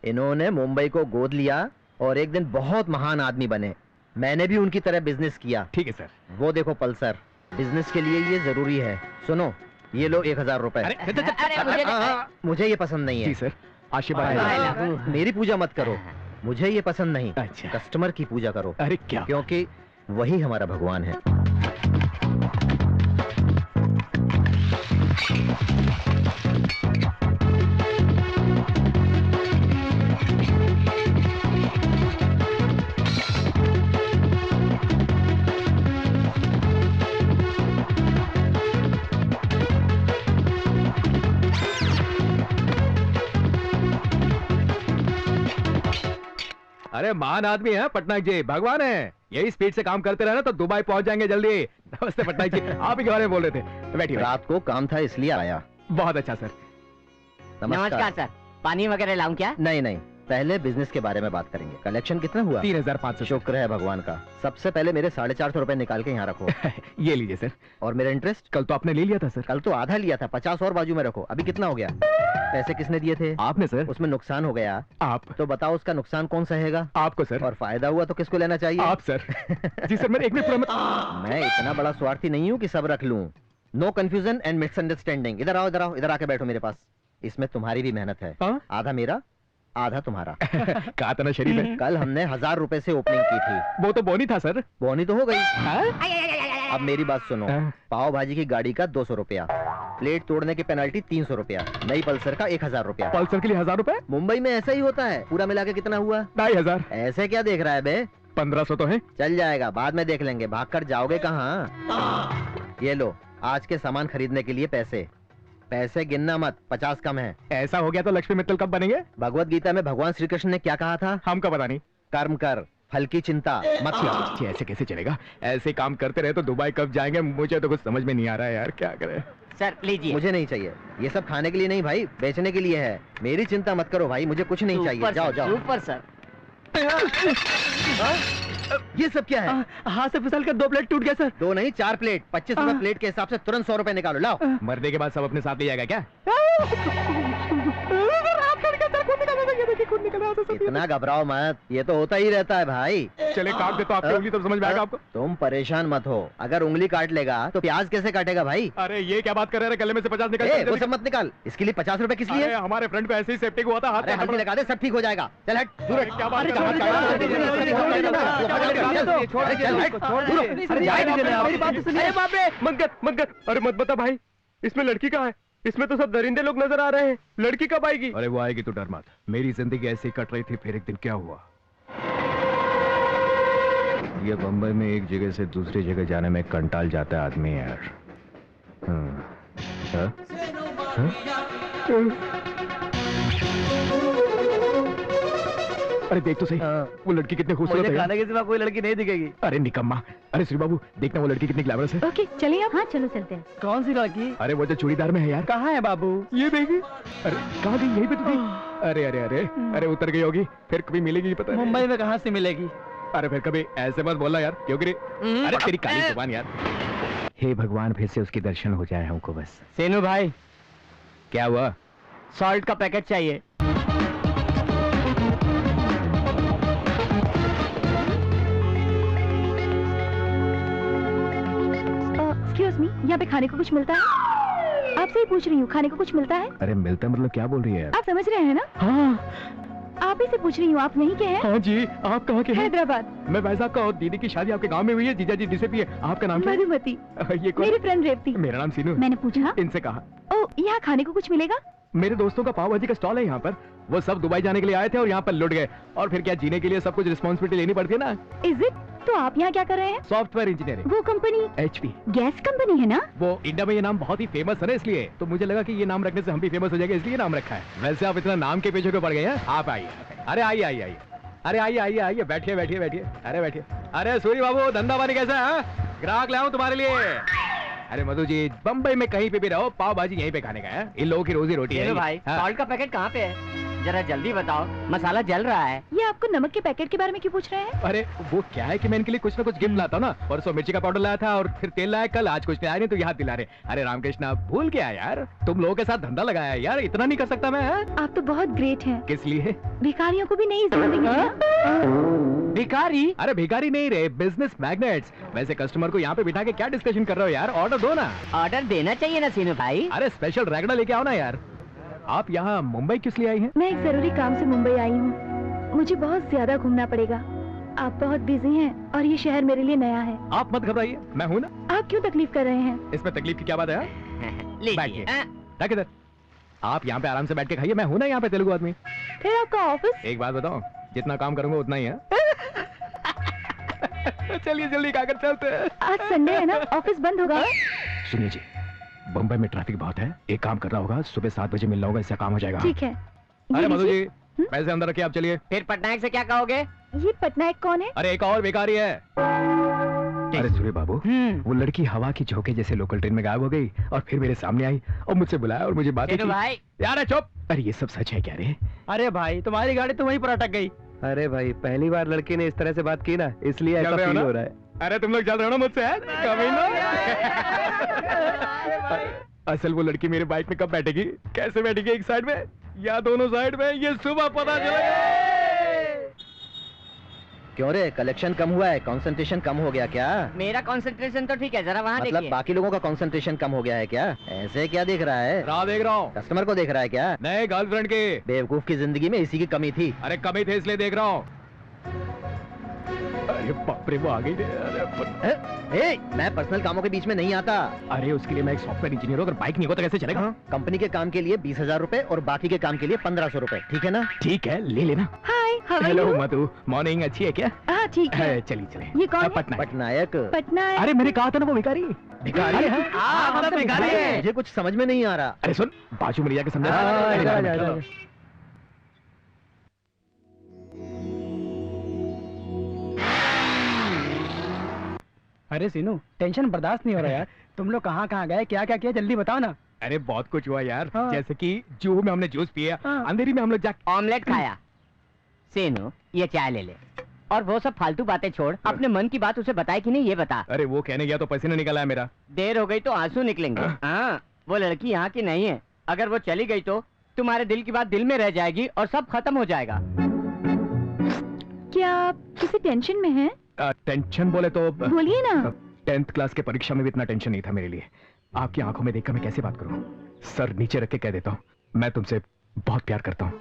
Speaker 1: इन्होंने मुंबई को गोद लिया और एक दिन बहुत महान आदमी बने। मैंने भी उनकी तरह बिजनेस किया।
Speaker 10: ठीक है सर।
Speaker 1: वो देखो पल्सर। बिजनेस के लिए ये जरूरी है। सुनो, ये लो 1000 रुपए। मुझे ये पसंद नहीं है।
Speaker 10: जी सर, आशीर्वाद।
Speaker 1: मेरी पूजा मत करो, मुझे ये पसंद नहीं।
Speaker 10: अच्छा।
Speaker 1: कस्टमर की पूजा करो।
Speaker 10: अरे क्या?
Speaker 1: क्योंकि वही हमारा भगवान है।
Speaker 10: अरे महान आदमी है पटनायक जी, भगवान है। यही स्पीड से काम करते रहना तो दुबई पहुंच जाएंगे जल्दी। नमस्ते पटनायक जी, आप ही के बारे में बोल रहे थे। बैठिए।
Speaker 1: रात को काम था इसलिए आया।
Speaker 10: बहुत अच्छा सर।
Speaker 4: नमस्कार सर, पानी वगैरह लाऊं क्या?
Speaker 1: नहीं नहीं, पहले बिजनेस के बारे में बात करेंगे। कलेक्शन कितना हुआ?
Speaker 10: 3500।
Speaker 1: शुक्र है भगवान का। सबसे पहले मेरे 450 रुपए निकाल के यहाँ रखो।
Speaker 10: ये लीजिए सर।
Speaker 1: और मेरा इंटरेस्ट?
Speaker 10: कल तो आपने ले लिया था सर।
Speaker 1: कल तो आधा लिया था, 50 और बाजू में रखो। अभी कितना हो गया? पैसे किसने दिए थे?
Speaker 10: आपने सर।
Speaker 1: उसमें नुकसान हो गया।
Speaker 10: आप।
Speaker 1: तो बताओ उसका नुकसान कौन सहेगा?
Speaker 10: आपको सर।
Speaker 1: और फायदा हुआ तो किसको लेना चाहिए?
Speaker 10: आप सर। जी सर, मैं एक मिनट पूरा
Speaker 1: मैं इतना बड़ा स्वार्थी नहीं हूँ कि सब रख लूं। No confusion and misunderstanding. इधर आओ, इधर आओ, इधर आके बैठो मेरे पास। इसमें तुम्हारी भी मेहनत है। आधा मेरा, आधा तुम्हारा।
Speaker 10: कहा था ना शरीफ है।
Speaker 1: कल हमने 1000 रुपए से ओपनिंग की थी।
Speaker 10: वो तो बोनी था सर।
Speaker 1: बोनी तो हो गई। अब मेरी बात सुनो। पाव भाजी की गाड़ी का 200 रुपया, प्लेट तोड़ने की पेनल्टी 300 रुपया, नई पल्सर का 1000 रुपया।
Speaker 10: पल्सर के लिए 1000 रुपए?
Speaker 1: मुंबई में ऐसा ही होता है। पूरा मिला के कितना हुआ?
Speaker 10: 2500।
Speaker 1: ऐसे क्या देख रहा है बे?
Speaker 10: 1500 तो है।
Speaker 1: चल जाएगा, बाद में देख लेंगे। भाग कर जाओगे कहाँ? ये लो आज के सामान खरीदने के लिए पैसे। पैसे गिनना मत, 50 कम है।
Speaker 10: ऐसा हो गया तो लक्ष्मी मित्तल कब बनेंगे?
Speaker 1: भगवत गीता में भगवान श्री कृष्ण ने क्या कहा था?
Speaker 10: हमको पता नहीं।
Speaker 1: कर्म कर, फल की चिंता मत कर।
Speaker 10: ऐसे कैसे चलेगा? ऐसे काम करते रहे तो दुबई कब जाएंगे? मुझे तो कुछ समझ में नहीं आ रहा है यार, क्या करें?
Speaker 4: सर लीजिए।
Speaker 1: मुझे नहीं चाहिए ये सब। खाने के लिए नहीं भाई, बेचने के लिए है। मेरी चिंता मत करो भाई, मुझे कुछ नहीं चाहिए। जाओ जाओ।
Speaker 4: ऊपर सर।
Speaker 1: ये सब क्या है?
Speaker 2: हाथ से फिसल कर 2 प्लेट टूट गया सर।
Speaker 1: 2 नहीं 4 प्लेट। 25 रुपए प्लेट के हिसाब से तुरंत 100 रुपए निकालो। लाओ।
Speaker 10: मरने के बाद सब अपने साथ ले जाएगा क्या? कि खून निकल रहा है।
Speaker 1: इतना घबराओ मत, ये तो होता ही रहता है भाई।
Speaker 10: चले काट दे तो आपकी उंगली तो समझ में आएगा आपको।
Speaker 1: तुम परेशान मत हो, अगर उंगली काट लेगा तो प्याज कैसे काटेगा भाई?
Speaker 10: अरे ये क्या बात कर रहे हैं, गले में से 50 निकल।
Speaker 1: वो सब मत निकाल, इसके लिए 50 रुपए किस लिए?
Speaker 10: हमारे फ्रेंड को ऐसे ही सेफ्टी हुआ था, हाथ
Speaker 1: हल्दी लगा दे, सब ठीक हो जाएगा। चल हट, दूर हट।
Speaker 10: क्या बात कर रहे हैं? अरे मत बता भाई, इसमें लड़की कहाँ है? इसमें तो सब दरिंदे लोग नजर आ रहे हैं, लड़की कब आएगी? अरे वो आएगी तो डर मत, मेरी जिंदगी ऐसे ही कट रही थी, फिर एक दिन क्या हुआ। ये बम्बई में एक जगह से दूसरी जगह जाने में कंटाल जाता है आदमी यार। अरे देख तो सही, वो लड़की कितनी खूबसूरत है।
Speaker 2: खाने के सिवा कोई लड़की नहीं दिखेगी।
Speaker 10: अरे निकम्मा, अरे श्री बाबू देखना वो लड़की कितनी ग्लैमरस है।
Speaker 5: ओके चलिए आप। हाँ चलो चलते हैं।
Speaker 2: कौन सी लड़की?
Speaker 10: अरे वो जो चूड़ीदार में है यार।
Speaker 2: कहाँ है बाबू?
Speaker 10: ये देखिए। अरे कहाँ गई? यहीं पे तो थी। अरे अरे अरे अरे उतर गई होगी, फिर कभी मिलेगी पता नहीं।
Speaker 2: मुंबई में कहाँ से मिलेगी?
Speaker 10: अरे फिर कभी ऐसे मत बोलना यार, क्योंकि अरे तेरी काली जुबान यार। हे भगवान, फिर से उसके दर्शन हो जाए हमको बस।
Speaker 4: सेनू भाई,
Speaker 10: क्या हुआ?
Speaker 4: सॉल्ट का पैकेट चाहिए।
Speaker 5: एक्सक्यूज मी, यहाँ पे खाने को कुछ मिलता है? आपसे ही पूछ रही हूँ, खाने को कुछ मिलता है?
Speaker 10: अरे मिलता मतलब क्या बोल रही है?
Speaker 5: आप समझ रहे हैं ना?
Speaker 10: हाँ
Speaker 5: आप ही से पूछ रही हूँ, आप नहीं के हैं?
Speaker 10: हाँ जी, आप कहाँ के हैं?
Speaker 5: हैदराबाद।
Speaker 10: मैं वैसा का हूँ, दीदी की शादी आपके गांव में हुई है, जीजा जी डिसअपीयर है। आपका नाम क्या है?
Speaker 5: मधुमती।
Speaker 10: ये कौन?
Speaker 5: मेरी फ्रेंड रेवती।
Speaker 10: मेरा नाम सीनू।
Speaker 5: मैंने पूछा,
Speaker 10: इनसे कहा।
Speaker 5: ओ, यहाँ खाने को कुछ मिलेगा?
Speaker 10: मेरे दोस्तों का पाव भाजी का स्टॉल है यहाँ पर, वो सब दुबई जाने के लिए आए थे और यहाँ पर लुट गए, और फिर क्या जीने के लिए सब कुछ रिस्पॉन्सिबिलिटी लेनी पड़ती है ना।
Speaker 5: Is it? तो आप यहाँ क्या कर रहे हैं?
Speaker 10: Software engineering.
Speaker 5: वो कंपनी
Speaker 10: HP
Speaker 5: गैस कंपनी है ना?
Speaker 10: वो इंडिया में ये नाम बहुत ही फेमस है ना, इसलिए तो मुझे लगा कि ये नाम रखने से हम भी फेमस हो जाएंगे, इसलिए नाम रखा है। वैसे आप इतना नाम के पीछे क्यों पड़ गए हैं? आप आइए। अरे आइए आइए आइए, अरे आइए आइए आइए, बैठिए बैठिए बैठिए। अरे बैठिए। अरे सूरी बाबू, धंधा पानी कैसा है? ग्राहक लाऊं तुम्हारे लिए? अरे मधु जी, बम्बई में कहीं पे भी रहो, पाव भाजी यहीं पे खाने का है, इन लोगों की रोजी रोटी है।
Speaker 4: भाई सॉल्ट का पैकेट कहाँ पे है? जरा जल्दी बताओ, मसाला जल रहा है।
Speaker 5: ये आपको नमक के पैकेट के बारे में क्यों पूछ रहे हैं?
Speaker 10: अरे वो क्या है कि मैं इनके लिए कुछ ना कुछ गिफ्ट लाता हूँ ना, परसों मिर्ची का पाउडर लाया था और फिर तेल लाया कल, आज कुछ नहीं आया, नहीं तो याद दिला रहे। अरे रामकृष्ण, आप भूल गया यार, तुम लोगों के साथ धंधा लगाया है यार, इतना नहीं कर सकता मैं?
Speaker 5: आप तो बहुत ग्रेट हैं।
Speaker 10: किस लिए?
Speaker 5: भिखारियों को भी नहीं जिंदगी देंगे।
Speaker 10: भिखारी? अरे भिखारी नहीं रहे, बिजनेस मैग्नेट्स। वैसे कस्टमर को यहाँ पे बिठा के क्या डिस्कशन कर रहे हो यार? ऑर्डर दो ना।
Speaker 4: ऑर्डर देना चाहिए ना सीनू भाई।
Speaker 10: अरे स्पेशल रगड़ा लेके आओ ना यार। आप यहाँ मुंबई किस लिए आई हैं?
Speaker 5: मैं एक जरूरी काम से मुंबई आई हूँ, मुझे बहुत ज्यादा घूमना पड़ेगा। आप बहुत बिजी हैं और ये शहर मेरे लिए नया है।
Speaker 10: आप मत घबराइए, मैं हूँ ना।
Speaker 5: आप क्यों तकलीफ कर रहे हैं?
Speaker 10: इसमें तकलीफ की क्या बात है? बैठिए, रख इधर। आप यहाँ पे आराम से बैठ के खाइए, मैं हूँ ना यहाँ पे तेलुगु आदमी।
Speaker 5: फिर आपका ऑफिस?
Speaker 10: एक बात बताओ, जितना काम करूंगा उतना ही है। चलिए जल्दी खाकर चलते हैं।
Speaker 5: आज संडे है ना, ऑफिस बंद होगा।
Speaker 10: सुनिए जी, बम्बई में ट्रैफिक बहुत है, एक काम करना होगा, सुबह 7 बजे मिलना होगा, इससे काम हो जाएगा।
Speaker 5: ठीक है।
Speaker 10: अरे मधु जी, पैसे अंदर रखिए, आप चलिए।
Speaker 4: फिर पटनायक से क्या कहोगे?
Speaker 5: ये पटनायक कौन है?
Speaker 10: अरे एक और बेकारी है। अरे सूर्य बाबू, वो लड़की हवा की झोंके जैसे लोकल ट्रेन में गायब हो गई और फिर मेरे सामने आई और मुझसे बुलाया और मुझे बातें की।
Speaker 4: भाई
Speaker 10: यार चुप। अरे ये सब सच है क्या रे?
Speaker 2: अरे भाई, तुम्हारी गाड़ी तो वहीं पर अटक गई।
Speaker 9: अरे भाई, पहली बार लड़के ने इस तरह से बात की ना, इसलिए ऐसा फील हो रहा है।
Speaker 10: अरे तुम लोग चल रहे हो ना मुझसे? असल वो लड़की मेरे बाइक में कब बैठेगी, कैसे बैठेगी, एक साइड में या दोनों साइड में, ये सुबह पता चलेगा।
Speaker 1: क्यों रे, कलेक्शन कम हुआ है? कंसंट्रेशन कम हो गया क्या?
Speaker 4: मेरा कंसंट्रेशन तो ठीक है, जरा वहाँ
Speaker 1: मतलब
Speaker 4: देखिए।
Speaker 1: बाकी लोगों का कंसंट्रेशन कम हो गया है क्या? ऐसे क्या देख रहा है?
Speaker 10: राह देख रहा हूँ।
Speaker 1: कस्टमर को देख रहा है क्या?
Speaker 10: नए गर्लफ्रेंड के।
Speaker 1: बेवकूफ की जिंदगी में इसी की कमी थी।
Speaker 10: अरे कमी थे इसलिए देख रहा हूँ। अरे बाप रे, वो आ गई।
Speaker 1: मैं पर्सनल कामों के बीच में नहीं आता।
Speaker 10: अरे उसके लिए मैं एक सॉफ्टवेयर इंजीनियर हूँ, अगर बाइक नहीं हो तो कैसे चलेगा?
Speaker 1: कंपनी के काम के लिए 20,000 रुपए और बाकी के काम के लिए 1,500 रुपए, ठीक है ना?
Speaker 10: ठीक है, ले लेना।
Speaker 5: Hi, how are
Speaker 10: hello
Speaker 5: you?
Speaker 10: Madhu, morning अच्छी है क्या?
Speaker 5: हाँ ठीक है।
Speaker 10: चलिए चलिए।
Speaker 5: ये कौन है?
Speaker 10: पटनायक।
Speaker 1: पटनायक।
Speaker 10: अरे मैंने कहा था ना वो भिखारी।
Speaker 1: भिखारी है?
Speaker 10: हाँ, भिखारी है।
Speaker 1: मुझे कुछ समझ में नहीं आ रहा।
Speaker 10: अरे सुन, बाजू में ले जाके समझा।
Speaker 2: अरे सीनू, टेंशन बर्दाश्त नहीं हो रहा यार। तुम लोग कहाँ कहाँ गए, क्या क्या किया, जल्दी बताओ ना।
Speaker 10: अरे बहुत कुछ हुआ यार।
Speaker 2: हाँ।
Speaker 10: जैसे कि जूहू में हमने जूस पिया, अंधेरी में हम लोग जाके
Speaker 4: ऑमलेट खाया। सेनू, ये चाय ले ले और वो सब फालतू बातें छोड़, अपने मन की बात उसे बताए कि नहीं ये बता।
Speaker 10: अरे वो कहने गया तो पैसे नहीं निकला है मेरा।
Speaker 4: देर हो गई तो आंसू निकलेंगे। हाँ, वो लड़की यहाँ की नहीं है, अगर वो चली गई तो तुम्हारे दिल की बात दिल में रह जाएगी और सब खत्म हो जाएगा।
Speaker 5: क्या आप किसी टेंशन में हैं?
Speaker 10: टेंशन बोले तो
Speaker 5: बोलिए ना।
Speaker 10: 10th क्लास के परीक्षा में भी इतना टेंशन नहीं था मेरे लिए। आपकी आंखों में देखकर मैं कैसे बात करूं? सर नीचे रख के कह देता हूं, मैं तुमसे बहुत प्यार करता हूं।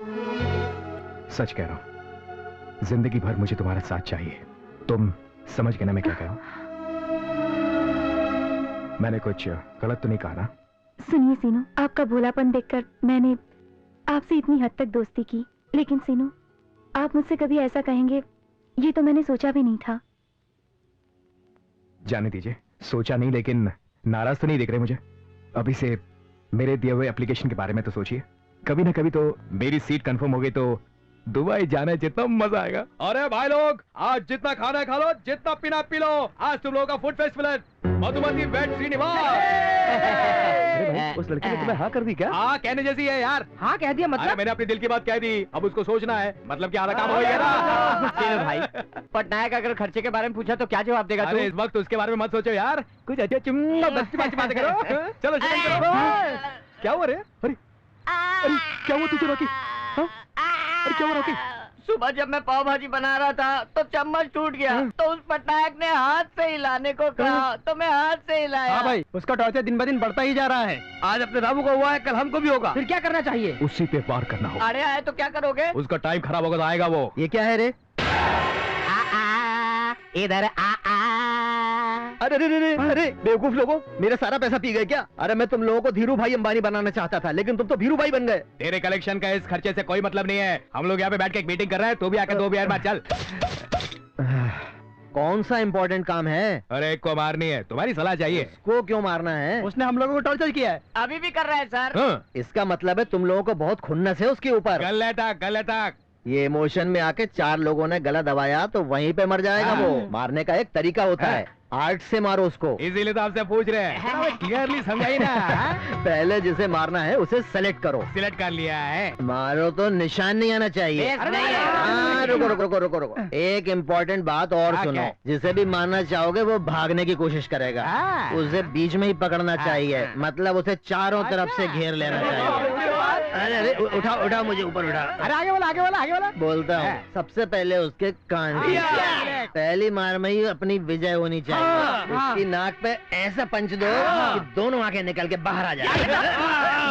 Speaker 10: सच कह रहा हूं, जिंदगी भर मुझे तुम्हारा साथ चाहिए। तुम समझ गए ना मैं क्या कह रहा हूं? मैंने कुछ गलत तो नहीं कहा ना?
Speaker 5: सुनिए सीनू, आपका भोलापन देखकर मैंने आपसे इतनी हद तक दोस्ती की, लेकिन सीनू आप मुझसे कभी ऐसा कहेंगे ये तो मैंने सोचा भी नहीं था।
Speaker 10: जाने दीजिए, सोचा नहीं, लेकिन नाराज तो नहीं दिख रहे मुझे। अभी से मेरे दिए हुए एप्लीकेशन के बारे में तो सोचिए। कभी ना कभी तो मेरी सीट कंफर्म हो गई तो दुबई जाने जितना मजा आएगा। अरे भाई लोग, आज जितना खाना है खा लो, जितना पीना पी लो। आज तुम लोगों का फूड फेस्टिवल है, मधुमती वेट श्रीनिवास।
Speaker 2: अरे भाई, उस लड़की ने तुम्हें हाँ कर दी क्या?
Speaker 10: हाँ कहने जैसी है यार।
Speaker 2: हाँ कह दिया मतलब?
Speaker 10: मैंने अपने दिल की बात कह दी, अब उसको सोचना है, मतलब कि आधा काम हो गया ना।
Speaker 4: सीनू भाई, पटनायक अगर खर्चे के बारे में पूछा तो क्या जवाब देगा तू?
Speaker 10: अरे इस वक्त उसके बारे में मत सोचो यार, कुछ अच्छे बातें करो। चलो क्या हुआ रे? अरे क्या हुआ तुझे रॉकी? अरे क्या हुआ रॉकी?
Speaker 4: सुबह जब मैं पाव भाजी बना रहा था तो चम्मच टूट गया, तो उस पटनायक ने हाथ से हिलाने को कहा तो मैं हाथ से हिलाया।
Speaker 2: हाँ भाई, उसका टॉर्चर दिन ब दिन बढ़ता ही जा रहा है। आज अपने रामू को हुआ है, कल हमको भी होगा। फिर क्या करना चाहिए?
Speaker 10: उसी पे वार करना होगा।
Speaker 4: अरे आए तो क्या करोगे?
Speaker 10: उसका टाइम खराब होगा तो आएगा वो।
Speaker 1: ये क्या है रे?
Speaker 4: इधर
Speaker 1: अरे बेवकूफ लोगों, मेरा सारा पैसा पी गए क्या? अरे मैं तुम लोगों को धीरू भाई अंबानी बनाना चाहता था, लेकिन तुम तो भीरू भाई बन गए।
Speaker 10: तेरे कलेक्शन का इस खर्चे से कोई मतलब नहीं है। हम लोग यहाँ पे बैठ के एक मीटिंग कर रहे हैं, तू भी आके 2 बियर मार चल।
Speaker 1: कौन सा इम्पोर्टेंट काम है?
Speaker 10: अरे एक को मारनी है, तुम्हारी सलाह चाहिए।
Speaker 1: को क्यों मारना है?
Speaker 2: उसने हम लोगों को टॉर्चर किया है।
Speaker 4: अभी भी कर रहा है सर।
Speaker 10: हाँ।
Speaker 1: इसका मतलब है तुम लोगों को बहुत खुन्नस है उसके ऊपर।
Speaker 10: गलत।
Speaker 1: ये इमोशन में आके 4 लोगों ने गला दबाया तो वहीं पे मर जाएगा वो। मारने का एक तरीका होता है, आर्ट से मारो उसको।
Speaker 10: इसीलिए तो आपसे पूछ रहे हैं, क्लियरली समझाई ना।
Speaker 1: पहले जिसे मारना है उसे सेलेक्ट करो।
Speaker 10: सिलेक्ट कर लिया है।
Speaker 1: मारो तो निशान नहीं आना चाहिए। हाँ, रुको। एक इम्पोर्टेंट बात और सुनो, जिसे भी मारना चाहोगे वो भागने की कोशिश करेगा, उसे बीच में ही पकड़ना चाहिए, मतलब उसे चारों तरफ से घेर लेना चाहिए। अरे उठा मुझे ऊपर उठा।
Speaker 2: अरे आगे वाला।
Speaker 1: बोलता हूँ, सबसे पहले उसके कान। पहली मार में ही अपनी विजय होनी चाहिए। उसकी नाक पे ऐसा पंच दो कि दोनों आंखें निकल के बाहर आ जाए।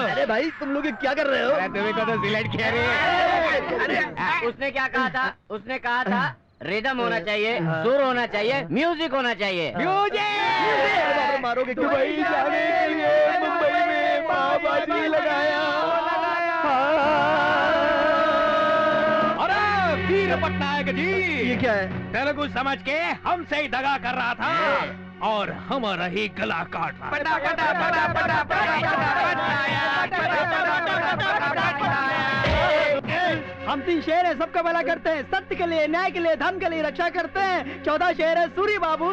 Speaker 1: अरे भाई तुम लोग क्या कर रहे हो?
Speaker 10: तुम्हें तो सिलेक्ट किया रे।
Speaker 4: उसने क्या कहा था? उसने कहा था रिदम होना चाहिए, सुर होना चाहिए, म्यूजिक होना चाहिए।
Speaker 10: म्यूजिक
Speaker 1: मारोगे क्यों?
Speaker 10: दुबई जाने के लिए मुंबई में पाव भाजी लगाया। अरे वीर पटनायक जी,
Speaker 1: ये क्या है?
Speaker 10: तेलुगु समझ के हमसे ही दगा कर रहा था और हमारा ही गला काट रहा।
Speaker 2: हम 3 शेर है, सबका भला करते हैं, सत्य के लिए, न्याय के लिए, धर्म के लिए रक्षा करते हैं। 14 शेर है, सूरी बाबू।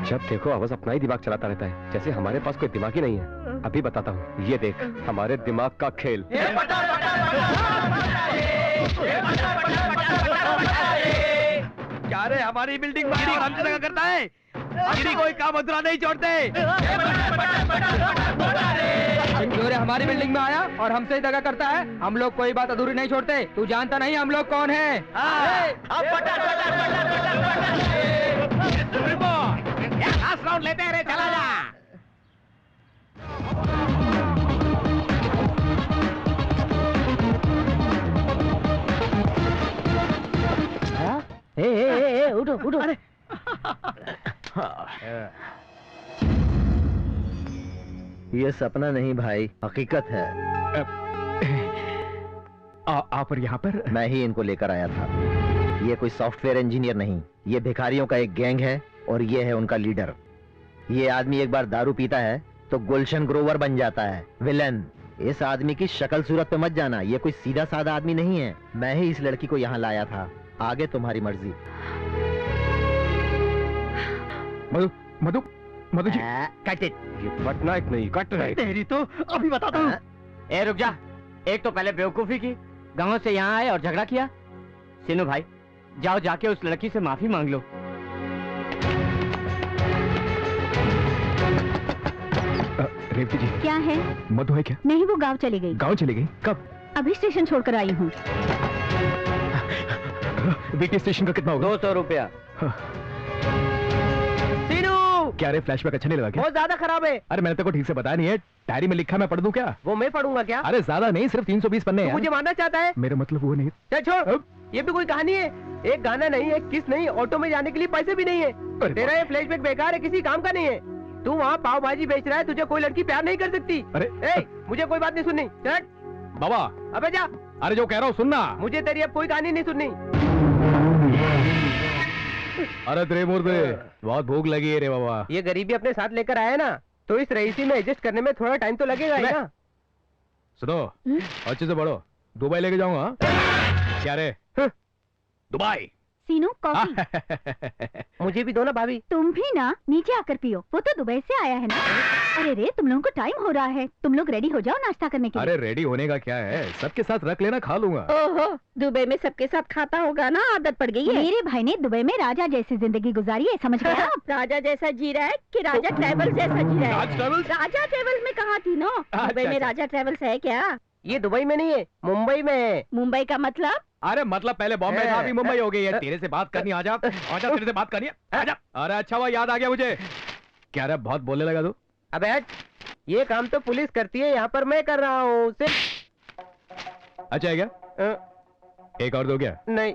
Speaker 11: जब देखो आवाज अपना ही दिमाग चलाता रहता है, जैसे हमारे पास कोई दिमाग ही नहीं है। अभी बताता हूँ, ये देख हमारे दिमाग का खेल।
Speaker 10: क्या रे, हमारी बिल्डिंग हम जगह करता है, कोई काम अधूरा नहीं छोड़ते।
Speaker 2: हमारी बिल्डिंग में आया और हमसे ही दगा करता है। हम लोग कोई बात अधूरी नहीं छोड़ते। तू जानता नहीं हम लोग कौन है?
Speaker 10: राउंड लेते हैं, चला जा।
Speaker 4: उठो। अरे
Speaker 1: ये सपना नहीं भाई, हकीकत है।
Speaker 10: आप और यहाँ पर?
Speaker 1: मैं ही इनको लेकर आया था। ये कोई सॉफ्टवेयर इंजीनियर नहीं, ये भिखारियों का एक गैंग है और ये है उनका लीडर। ये आदमी एक बार दारू पीता है तो गुलशन ग्रोवर बन जाता है, विलन। इस आदमी की शक्ल सूरत पे मत जाना, ये कोई सीधा साधा आदमी नहीं है। मैं ही इस लड़की को यहाँ लाया था, आगे तुम्हारी मर्जी।
Speaker 10: Madhu ji,
Speaker 4: cut it.
Speaker 11: ये पटनायक नहीं, कट रहे।
Speaker 2: तेरी तो अभी बताता हूँ।
Speaker 4: ए रुक जा, एक तो पहले बेवकूफी की, गांव से यहाँ आए और झगड़ा किया। सीनू भाई, जाओ जाके उस लड़की से माफी मांग लो।
Speaker 10: रेवती जी,
Speaker 5: क्या है?
Speaker 10: मधु है क्या?
Speaker 5: नहीं, वो गांव चली गई।
Speaker 10: गांव चली गई? कब?
Speaker 5: अभी स्टेशन छोड़कर आई हूँ।
Speaker 10: वीटी स्टेशन का कितना होगा?
Speaker 9: 200 रुपया।
Speaker 10: क्या रे, फ्लैशबैक अच्छा नहीं लगा क्या?
Speaker 9: बहुत ज्यादा खराब है।
Speaker 10: अरे मैंने तेरे को ठीक से बताया नहीं है, डायरी में लिखा, मैं पढ़ दूं क्या?
Speaker 9: वो मैं पढ़ूंगा क्या?
Speaker 10: अरे ज्यादा नहीं, सिर्फ 320 पन्ने हैं।
Speaker 9: मुझे मारना चाहता है?
Speaker 10: मेरा मतलब वो नहीं।
Speaker 9: चल छोड़, ये भी कोई कहानी है? एक गाना नहीं, एक किस नहीं, ऑटो में जाने के लिए पैसे भी नहीं है। तेरा ये फ्लैशबैक बेकार है, किसी काम का नहीं है। तू वहाँ पाव भाजी बेच रहा है, तुझे कोई लड़की प्यार नहीं कर सकती।
Speaker 10: अरे
Speaker 9: मुझे कोई बात नहीं सुननी। चल
Speaker 10: बाबा।
Speaker 9: अबे जा।
Speaker 10: अरे जो कह रहा हूँ सुनना।
Speaker 9: मुझे तेरी अब कोई कहानी नहीं सुननी।
Speaker 10: अरे त्रिमूर्ति, बहुत भूख लगी है रे बाबा।
Speaker 9: ये गरीबी अपने साथ लेकर आया ना, तो इस रईसी में एडजस्ट करने में थोड़ा टाइम तो लगेगा ही ना।
Speaker 10: सुनो, अच्छे से पढ़ो। दुबई लेके जाऊंगा। क्या रे? दुबई।
Speaker 5: सीनू, कॉफी।
Speaker 9: मुझे भी दो ना भाभी।
Speaker 5: तुम भी ना नीचे आकर पियो, वो तो दुबई से आया है ना। अरे रे, तुम लोगों को टाइम हो रहा है, तुम लोग रेडी हो जाओ नाश्ता करने के लिए।
Speaker 10: अरे रेडी होने का क्या है, सबके साथ रख लेना, खा लूंगा।
Speaker 6: ओहो, दुबई में सबके साथ खाता होगा ना, आदत पड़ गई है।
Speaker 5: मेरे भाई ने दुबई में राजा जैसी जिंदगी गुजारी है, समझ गया?
Speaker 6: राजा जैसा जी रहा है कि राजा ट्रेवल जैसा जी रहा है? राजा ट्रेवल में कहा थी नो, दुबई में राजा ट्रेवल्स है क्या?
Speaker 9: ये दुबई में नहीं है, मुंबई में है।
Speaker 6: मुंबई का मतलब?
Speaker 10: अरे मतलब पहले बॉम्बे था, अभी मुंबई हो गई है। तेरे से बात करनी, आजा आजा, तेरे से बात करनी है, आजा। अरे अच्छा हुआ याद आ गया मुझे। क्या रे, बहुत बोलने लगा तू?
Speaker 9: अबे ये काम तो पुलिस करती है, यहाँ पर मैं कर रहा हूँ सिर्फ।
Speaker 10: अच्छा है क्या? एक और दो क्या?
Speaker 9: नहीं।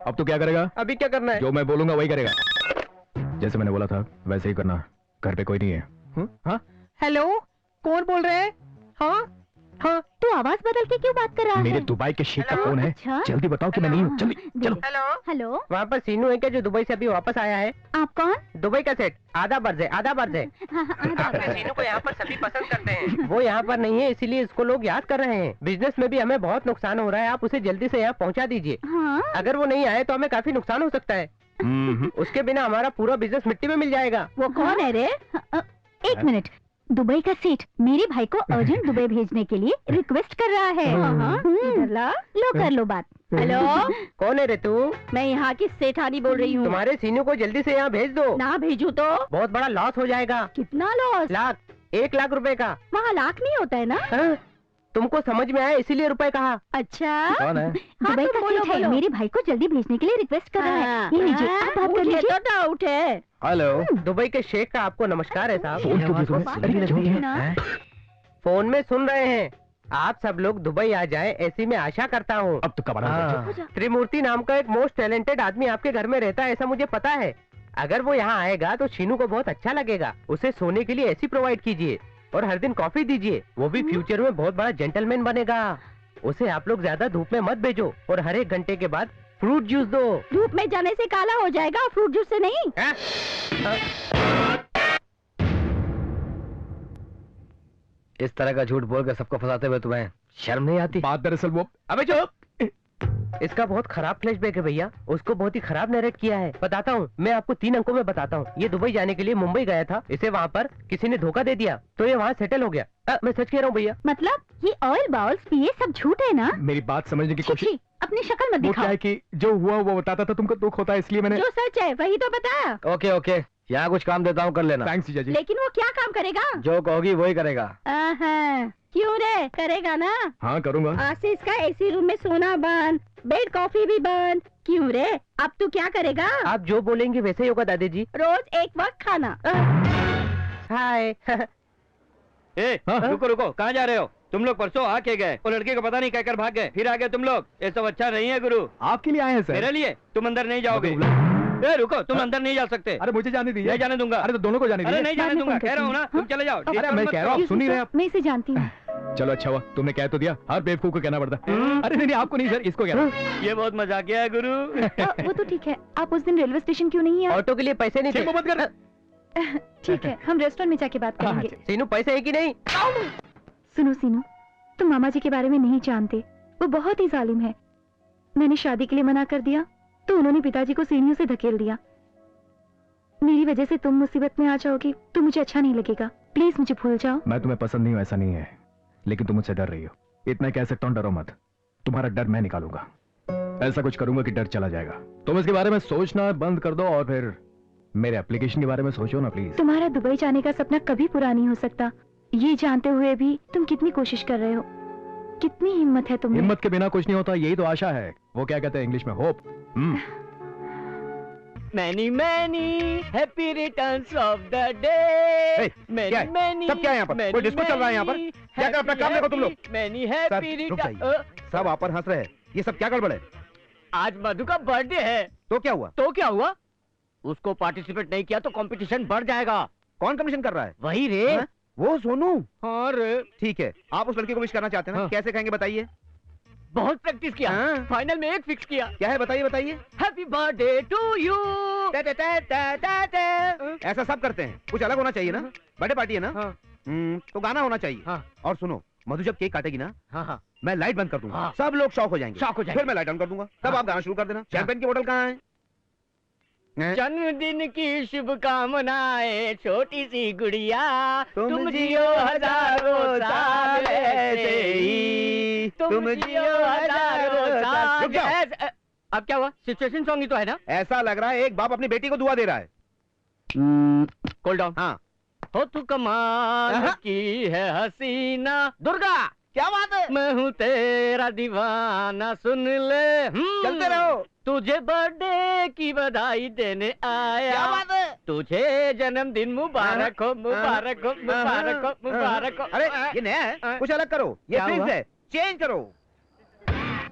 Speaker 10: अब तू क्या करेगा?
Speaker 9: अभी क्या करना है?
Speaker 10: जो मैं बोलूंगा वही करेगा। जैसे मैंने बोला था वैसे ही करना। घर पे कोई नहीं है। हाँ?
Speaker 9: हेलो, कौन बोल रहे हैं? हाँ हाँ।
Speaker 5: तू आवाज बदल के क्यों बात कर रहा है?
Speaker 10: मेरे दुबई के शेख का फोन है।
Speaker 5: अच्छा?
Speaker 10: जल्दी बताओ कि मैं नहीं हूँ, जल्दी चलो।
Speaker 5: हेलो।
Speaker 9: वहाँ पर सीनू है क्या, जो दुबई से अभी वापस आया है?
Speaker 5: आप कौन?
Speaker 9: दुबई का सेट, आधा बर्ज है, आधा बर्ज है। अपने सीनू को यहाँ पर सभी पसंद करते हैं। वो यहाँ पर नहीं है, इसीलिए इसको लोग याद कर रहे हैं। बिजनेस में भी हमें बहुत नुकसान हो रहा है, आप उसे जल्दी से यहाँ पहुँचा दीजिए। अगर वो नहीं आए तो हमें काफी नुकसान हो सकता है। उसके बिना हमारा पूरा बिजनेस मिट्टी में मिल जाएगा।
Speaker 5: वो कौन है रे? एक मिनट, दुबई का सेठ मेरे भाई को अर्जेंट दुबई भेजने के लिए रिक्वेस्ट कर रहा है।
Speaker 6: इधर ला,
Speaker 5: लो कर लो बात।
Speaker 6: हेलो,
Speaker 9: कौन है रे तू?
Speaker 6: मैं यहाँ की सेठानी बोल रही हूँ।
Speaker 9: तुम्हारे सीनू को जल्दी से यहाँ भेज दो।
Speaker 6: ना भेजू तो
Speaker 9: बहुत बड़ा लॉस हो जाएगा।
Speaker 6: कितना लॉस?
Speaker 9: लाख, 1 लाख रुपए का।
Speaker 6: वहाँ लाख नहीं होता है ना?
Speaker 9: तुमको समझ में आया इसीलिए रुपए कहा।
Speaker 6: अच्छा,
Speaker 10: कौन है?
Speaker 5: दुबई का सेठ है, मेरे भाई को जल्दी भेजने के लिए रिक्वेस्ट कर रहा है। ये लीजिए, आप बात कर लीजिए।
Speaker 6: तो डाउट है।
Speaker 10: हेलो,
Speaker 9: दुबई के शेख का आपको नमस्कार है साहब।
Speaker 10: फोन
Speaker 9: फोन में सुन रहे हैं। आप सब लोग दुबई आ जाए ऐसी मैं आशा करता हूँ।
Speaker 10: अब तो कब?
Speaker 9: त्रिमूर्ति नाम का एक मोस्ट टैलेंटेड आदमी आपके घर में रहता है, ऐसा मुझे पता है। अगर वो यहाँ आएगा तो शीनू को बहुत अच्छा लगेगा। उसे सोने के लिए एसी प्रोवाइड कीजिए और हर दिन कॉफी दीजिए। वो भी फ्यूचर में बहुत बड़ा जेंटलमैन बनेगा। उसे आप लोग ज्यादा धूप में मत भेजो और हर 1 घंटे के बाद फ्रूट जूस दो।
Speaker 6: धूप में जाने से काला हो जाएगा, फ्रूट जूस से नहीं।
Speaker 2: इस तरह का झूठ बोल कर सबको फंसाते हुए तुम्हें शर्म नहीं आती?
Speaker 10: बात दरअसल वो।
Speaker 9: अबे चुप। इसका बहुत खराब फ्लैशबैक है भैया, उसको बहुत ही खराब नरेट किया है। बताता हूँ, मैं आपको 3 अंकों में बताता हूँ। ये दुबई जाने के लिए मुंबई गया था, इसे वहाँ पर किसी ने धोखा दे दिया तो ये वहाँ सेटल हो गया। मैं सच कह रहा हूँ भैया।
Speaker 5: मतलब ये ऑयल बाउल्स पिए सब झूठ है ना?
Speaker 10: मेरी बात समझने की कोशिश।
Speaker 5: अपनी शक्ल मत
Speaker 10: वो क्या
Speaker 5: दिखाओ।
Speaker 10: है कि जो हुआ वो बताता था, तुमको दुख होता है इसलिए मैंने।
Speaker 6: जो सच है वही तो बताया।
Speaker 2: ओके ओके, यहाँ कुछ काम देता हूँ, कर लेना।
Speaker 10: थैंक्स जीजा जी।
Speaker 6: लेकिन वो क्या काम करेगा?
Speaker 2: जो कहोगी वही करेगा।
Speaker 6: क्यों रे, करेगा ना?
Speaker 10: हाँ करूँगा।
Speaker 6: आज से इसका एसी रूम में सोना बंद, बेड कॉफी भी बंद। क्यों रे, अब तू क्या करेगा?
Speaker 9: आप जो बोलेंगे वैसे ही होगा दादी जी।
Speaker 6: रोज एक वक्त खाना।
Speaker 9: हाय।
Speaker 4: रुको रुको, कहाँ जा रहे हो? तुम लोग परसों आके गए, वो लड़के को पता नहीं कहकर भाग गए, फिर आ गए तुम लोग। ये सब अच्छा नहीं है गुरु।
Speaker 10: आपके लिए आए हैं सर।
Speaker 4: मेरे लिए? तुम अंदर नहीं जाओगे। रुको, तुम अंदर नहीं जा सकते।
Speaker 10: अरे मुझे जाने दीजिए।
Speaker 4: नहीं जाने दूंगा।
Speaker 10: अरे तो दोनों को जाने दीजिए।
Speaker 4: अरे नहीं जाने दूंगा, कह रहा हूँ ना, तुम चले जाओ।
Speaker 10: अरे मैं कह रहा हूँ, सुन ही रहे आप।
Speaker 5: मैं इसे जानती हूँ।
Speaker 10: चलो अच्छा हुआ, तुमने कह तो दिया, हर बेवकूफ को कहना पड़ता। अरे नहीं आपको नहीं सर, इसको कह रहा।
Speaker 4: ये बहुत मजाकिया है गुरु।
Speaker 5: वो तो ठीक है, आप उस दिन रेलवे स्टेशन क्यों नहीं आए?
Speaker 9: ऑटो के लिए पैसे नहीं थे।
Speaker 10: मत कर।
Speaker 5: ठीक है, हम रेस्टोरेंट में जाके बात करेंगे।
Speaker 9: सीनू पैसे है कि नहीं?
Speaker 5: सुनो सीनू, तुम मामा जी के बारे में नहीं जानते, वो बहुत ही जालिम है। मैंने शादी के लिए मना कर दिया तो उन्होंने पिताजी को सीढ़ियों से धकेल दिया। मेरी वजह से तुम मुसीबत में आ जाओगी तो मुझे अच्छा नहीं लगेगा। प्लीज मुझे भूल जाओ।
Speaker 10: मैं तुम्हें पसंद नहीं हूँ ऐसा नहीं है, लेकिन तुम मुझसे डर रही हो। इतना कह सकता हूँ, डरो मत। तुम्हारा डर मैं निकालूंगा। ऐसा कुछ करूंगा कि डर चला जाएगा। तुम इसके बारे में सोचना बंद कर दो और फिर मेरे एप्लीकेशन के बारे में सोचो ना प्लीज।
Speaker 5: तुम्हारा दुबई जाने का सपना कभी पूरा नहीं हो सकता, ये जानते हुए भी तुम कितनी कोशिश कर रहे हो, कितनी हिम्मत है तुम्हें।
Speaker 10: हिम्मत के बिना कुछ नहीं होता, यही तो आशा है। वो क्या कहते हैं इंग्लिश में, hope.
Speaker 4: Many many happy returns of the day.
Speaker 3: क्या है? सब क्या है यहाँ पर? कोई डिस्को चल रहा है यहाँ पर? क्या कर अपना काम देखो तुम लोग।
Speaker 4: Many happy return.
Speaker 3: सब आप पर हंस रहे हैं, ये सब क्या गड़बड़ है?
Speaker 4: आज मधु का बर्थडे है।
Speaker 3: तो क्या हुआ?
Speaker 4: तो क्या हुआ? उसको पार्टिसिपेट नहीं किया तो कंपटीशन बढ़ जाएगा।
Speaker 3: कौन कमीशन कर रहा है?
Speaker 4: वही रे।
Speaker 3: हा? वो सोनू।
Speaker 4: हाँ रे।
Speaker 3: ठीक है, आप उस लड़के को विश करना चाहते हैं ना? कैसे कहेंगे बताइए?
Speaker 4: बहुत प्रैक्टिस किया। फाइनल में एक फिक्स किया।
Speaker 3: क्या है बताइए बताइए।
Speaker 4: Happy birthday to you.
Speaker 3: ऐसा सब करते हैं, कुछ अलग होना चाहिए ना। बर्थडे पार्टी है ना, तो गाना होना चाहिए। और सुनो, मधु जब केक काटेगी ना, मैं लाइट बंद कर दूंगा, सब लोग शॉक हो जाएंगे। फिर मैं लाइट ऑन कर दूंगा, तब आप गाना शुरू कर देना। शैंपेन की बोतल कहाँ है?
Speaker 4: जन्मदिन की शुभकामनाएं छोटी सी गुड़िया, तुम जियो हजारों साल ऐसे ही, तुम जियो हजारों साल। अब क्या हुआ? सिचुएशन सॉन्ग ही तो है ना।
Speaker 3: ऐसा लग रहा है एक बाप अपनी बेटी को दुआ दे रहा है।
Speaker 4: Cool down.
Speaker 3: हाँ,
Speaker 4: हो तू कमाल की है हसीना। दुर्गा,
Speaker 3: क्या बात है?
Speaker 4: मैं हूँ तेरा दीवाना, सुन ले।
Speaker 3: चलते रहो।
Speaker 4: तुझे बर्थडे की बधाई देने आया।
Speaker 3: क्या बात है?
Speaker 4: तुझे जन्मदिन मुबारक हो, मुबारक हो, मुबारक हो, मुबारक हो।
Speaker 3: अरे ये नया है, कुछ अलग करो। ये फिक्स है, चेंज करो।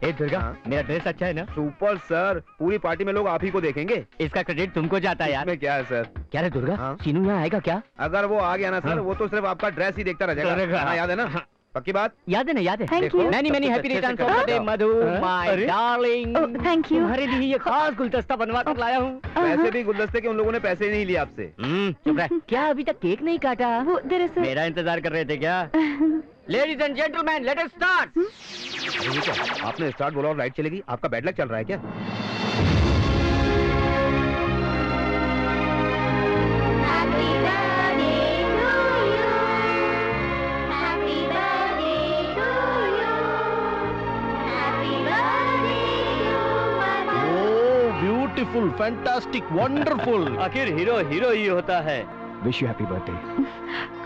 Speaker 4: ए दुर्गा, मेरा ड्रेस अच्छा है ना?
Speaker 3: सुपर सर, पूरी पार्टी में लोग आप ही को देखेंगे।
Speaker 4: इसका क्रेडिट तुमको जाता है यार।
Speaker 3: इसमें क्या है सर?
Speaker 4: क्या रे दुर्गा, सीनू यहाँ आएगा क्या?
Speaker 3: अगर वो आ गया ना सर, वो तो सिर्फ आपका ड्रेस ही देखता रह जाएगा। याद है ना? पक्की बात?
Speaker 4: याद है ना? याद है।
Speaker 5: Thank you.
Speaker 4: Many many happy returns of the day Madhu my darling.
Speaker 5: Thank you.
Speaker 4: तुम्हारे लिए ये खास गुलदस्ता बनवा कर लाया हूँ।
Speaker 3: वैसे भी गुलदस्ते के उन लोगों ने पैसे ही नहीं लिए आपसे।
Speaker 4: चुप रह। क्या अभी तक केक नहीं काटा?
Speaker 5: वो दरअसल
Speaker 4: मेरा इंतजार कर रहे थे क्या? Ladies and gentleman, let us start.
Speaker 3: आपने स्टार्ट बोला और लाइट चलेगी? आपका बैड लक चल रहा है क्या?
Speaker 12: Beautiful, fantastic, wonderful.
Speaker 4: आखिर हीरो हीरो ही होता है।
Speaker 10: Wish you happy birthday.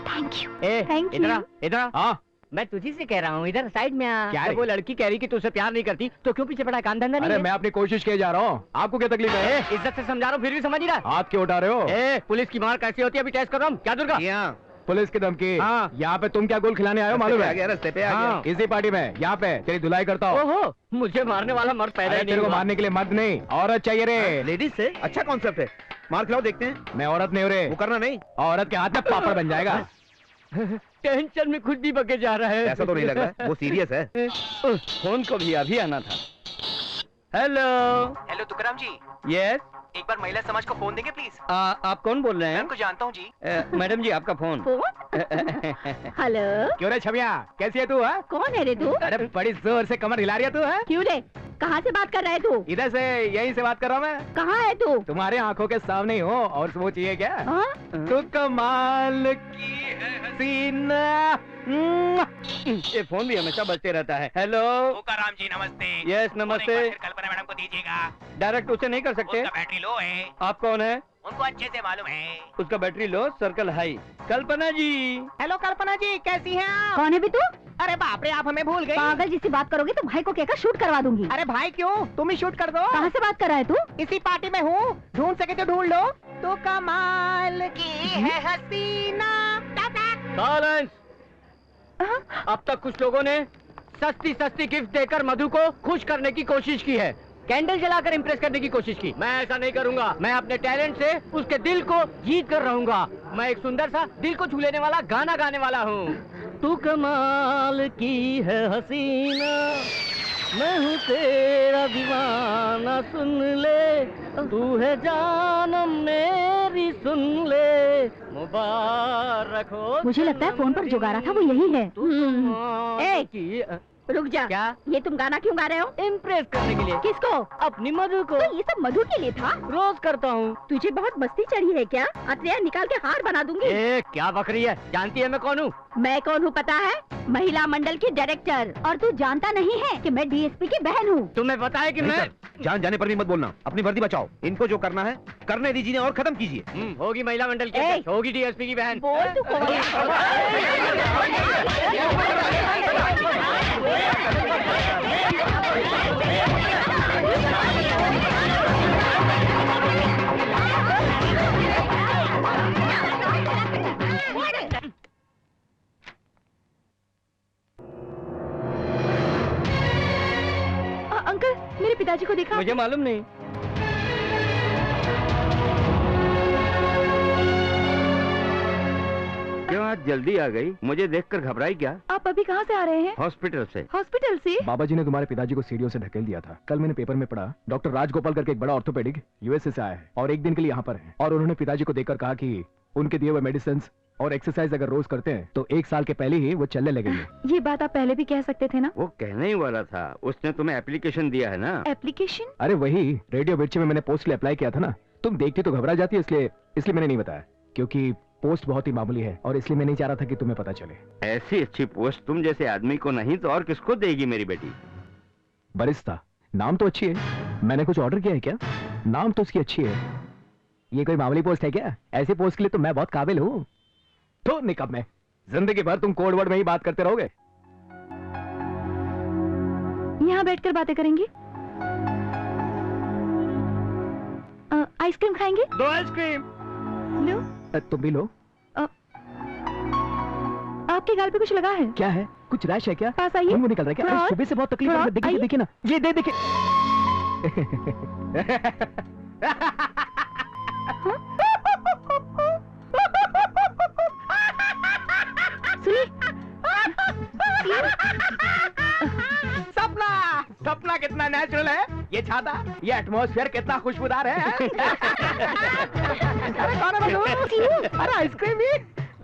Speaker 5: Thank you.
Speaker 4: Thank you. इधर हाँ, मैं तुझी से कह रहा हूँ, इधर साइड में आ।
Speaker 10: क्या
Speaker 4: जब वो लड़की कह रही कि तुझसे प्यार नहीं करती तो क्यों पीछे पड़ा? काम धंधा नहीं
Speaker 10: अरे
Speaker 4: है?
Speaker 10: मैं अपनी कोशिश किए जा रहा हूँ, आपको क्या तकलीफ है?
Speaker 4: इज्जत से समझा रहा हूँ, फिर भी समझ नहीं रहा।
Speaker 10: हाथ क्यों उठा रहे हो?
Speaker 4: पुलिस की मार कैसी होती है अभी टेस्ट कर रहा हूँ। क्या दुर्गा?
Speaker 10: पुलिस की धमकी?
Speaker 4: हाँ।
Speaker 10: यहाँ पे तुम क्या गोल खिलाने आए हो मालूम है?
Speaker 3: रस्ते पे आ
Speaker 10: हाँ, इसी पार्टी में यहाँ पे तेरी धुलाई करता हूँ।
Speaker 4: ओहो, मुझे मारने वाला मर्द पैदा ही नहीं
Speaker 10: तेरे को
Speaker 4: हुआ।
Speaker 10: मारने के लिए मर्द नहीं, औरत चाहिए रे।
Speaker 3: लेडीज से अच्छा कॉन्सेप्ट है, मार खिलाओ देखते हैं।
Speaker 10: मैं औरत नहीं हूँ रे।
Speaker 3: वो करना नहीं,
Speaker 10: औरत के हाथ में पापड़ बन जाएगा।
Speaker 4: टेंशन में खुद भी बके जा रहा है।
Speaker 3: ऐसा तो नहीं लग रहा है, वो सीरियस है।
Speaker 4: फोन को भी अभी आना था। हेलो
Speaker 13: हेलो तुकाराम जी।
Speaker 4: यस,
Speaker 13: एक बार महिला समाज को फोन देंगे प्लीज।
Speaker 4: आप कौन बोल रहे हैं?
Speaker 13: मैं उनको जानता हूँ जी।
Speaker 4: मैडम जी आपका फोन।
Speaker 6: हेलो,
Speaker 10: क्यों रे छमिया, कैसी है तू? है
Speaker 6: कौन है रे तू?
Speaker 10: अरे बड़ी जोर से कमर हिला रही है तू। है
Speaker 6: क्यों रे? कहाँ से बात कर रहा है तू?
Speaker 10: इधर से, यहीं से बात कर रहा हूँ मैं।
Speaker 6: कहाँ है तू?
Speaker 10: तुम्हारे आंखों के सामने ही हो, और वो चाहिए क्या? तो कमाल की है हसीना।
Speaker 4: ये फोन भी हमेशा बजते रहता है। हेलो
Speaker 13: तुकाराम जी नमस्ते।
Speaker 4: यस नमस्ते।
Speaker 13: कल्पना मैडम को दीजिएगा।
Speaker 4: डायरेक्ट उसे नहीं कर सकते।
Speaker 13: उसका बैटरी लो है।
Speaker 4: आप कौन है?
Speaker 13: उनको अच्छे से मालूम है।
Speaker 4: उसका बैटरी लो, सर्कल हाई। कल्पना जी।
Speaker 9: हेलो कल्पना जी, कैसी हैं आप?
Speaker 5: कौन है भी तू?
Speaker 9: अरे बाप रे, आप हमें भूल गई।
Speaker 5: पागल जिससे बात करोगे तो भाई को कहकर शूट करवा दूंगी।
Speaker 9: अरे भाई क्यों, तुम ही शूट कर दो।
Speaker 5: कहाँ से बात कर रहा है तू?
Speaker 9: इसी पार्टी में हूँ, ढूंढ सके तो ढूंढ लो। तो कमाल की है हसीना।
Speaker 4: साइलेंस। अब तक कुछ लोगों ने सस्ती सस्ती गिफ्ट देकर मधु को खुश करने की कोशिश की है, कैंडल जलाकर इम्प्रेस करने की कोशिश की। मैं ऐसा नहीं करूंगा। मैं अपने टैलेंट से उसके दिल को जीत कर रहूंगा। मैं एक सुंदर सा दिल को छू लेने वाला गाना गाने वाला हूँ। तू कमाल की है हसीना, मैं हूँ तेरा दीवाना, सुन ले, तू है जानम मेरी, सुन ले, मुबारक हो।
Speaker 5: मुझे लगता है फोन पर जो गा रहा था वो यही है।
Speaker 6: रुक जा।
Speaker 4: क्या?
Speaker 6: ये तुम गाना क्यों गा रहे हो?
Speaker 4: इम्प्रेस करने के लिए।
Speaker 6: किसको?
Speaker 4: अपनी मधु को।
Speaker 6: तो ये सब मधु के लिए था?
Speaker 4: रोज करता हूँ।
Speaker 6: तुझे बहुत मस्ती चढ़ी है क्या? अतरिया निकाल के हार बना दूंगी।
Speaker 4: ए, क्या बकरी है? जानती है मैं कौन हूँ?
Speaker 6: मैं कौन हूँ पता है? महिला मंडल की डायरेक्टर। और तू जानता नहीं है कि मैं डीएसपी की बहन हूँ।
Speaker 4: तुम्हें पता है कि
Speaker 3: नहीं
Speaker 4: मैं
Speaker 3: सर, जान जाने पर भी मत बोलना। अपनी वर्दी बचाओ। इनको जो करना है करने दीजिए और खत्म कीजिए।
Speaker 4: होगी महिला मंडल की अध्यक्ष, होगी डीएसपी की बहन।
Speaker 6: बोल तू कौन
Speaker 5: अंकल, मेरे पिताजी को देखा?
Speaker 4: मुझे मालूम नहीं।
Speaker 14: क्यों आज जल्दी आ गई? मुझे देखकर घबराई क्या?
Speaker 5: आप अभी कहाँ से आ रहे हैं?
Speaker 14: हॉस्पिटल से।
Speaker 5: हॉस्पिटल से?
Speaker 10: बाबा जी ने तुम्हारे पिताजी को सीढ़ियों से ढकेल दिया था। कल मैंने पेपर में पढ़ा, डॉक्टर राजगोपाल करके एक बड़ा ऑर्थोपेडिक यूएसए से आया है और एक दिन के लिए यहाँ पर है। और उन्होंने पिताजी को देखकर कहा कि उनके दिए हुए मेडिसिन और एक्सरसाइज अगर रोज करते हैं तो 1 साल के पहले ही वो चलने लगेंगे।
Speaker 5: ये बात आप पहले भी कह सकते थे ना?
Speaker 14: वो कहने ही वाला था। उसने तुम्हें एप्लीकेशन दिया है ना?
Speaker 5: एप्लीकेशन?
Speaker 10: अरे वही, रेडियो मिर्ची में मैंने पोस्ट के लिए अप्लाई किया था ना। तुम देखती तो घबरा जाती, इसलिए मैंने नहीं बताया, क्योंकि पोस्ट बहुत ही मामूली है और इसलिए मैं नहीं चाह रहा था कि तुम्हें पता चले।
Speaker 14: ऐसी अच्छी पोस्ट तुम जैसे आदमी को नहीं तो और किसको देगी मेरी बेटी?
Speaker 10: बरिस्ता, नाम तो अच्छी है। मैंने कुछ ऑर्डर किया है क्या? नाम तो उसकी अच्छी है। ये कोई मामूली पोस्ट है क्या? ऐसी पोस्ट के लिए तो मैं बहुत काबिल हूँ। तो निकब में जिंदगी भर तुम कोड वर्ड में ही बात करते रहोगे।
Speaker 5: यहाँ बैठकर बातें करेंगे? आइसक्रीम खाएंगे?
Speaker 4: 2 आइसक्रीम।
Speaker 5: लो।
Speaker 10: तुम भी लो।
Speaker 5: आपके गाल पे कुछ लगा है?
Speaker 10: क्या है? कुछ रैश है क्या?
Speaker 5: पास आइए।
Speaker 10: खून निकल रहा है क्या? सुबह से बहुत तकलीफ है। देखिए देखिए ना, ये देखिए।
Speaker 2: सपना कितना नेचुरल है। ये छाता, ये एटमॉस्फेयर कितना खुशबूदार है। अरे आइसक्रीम भी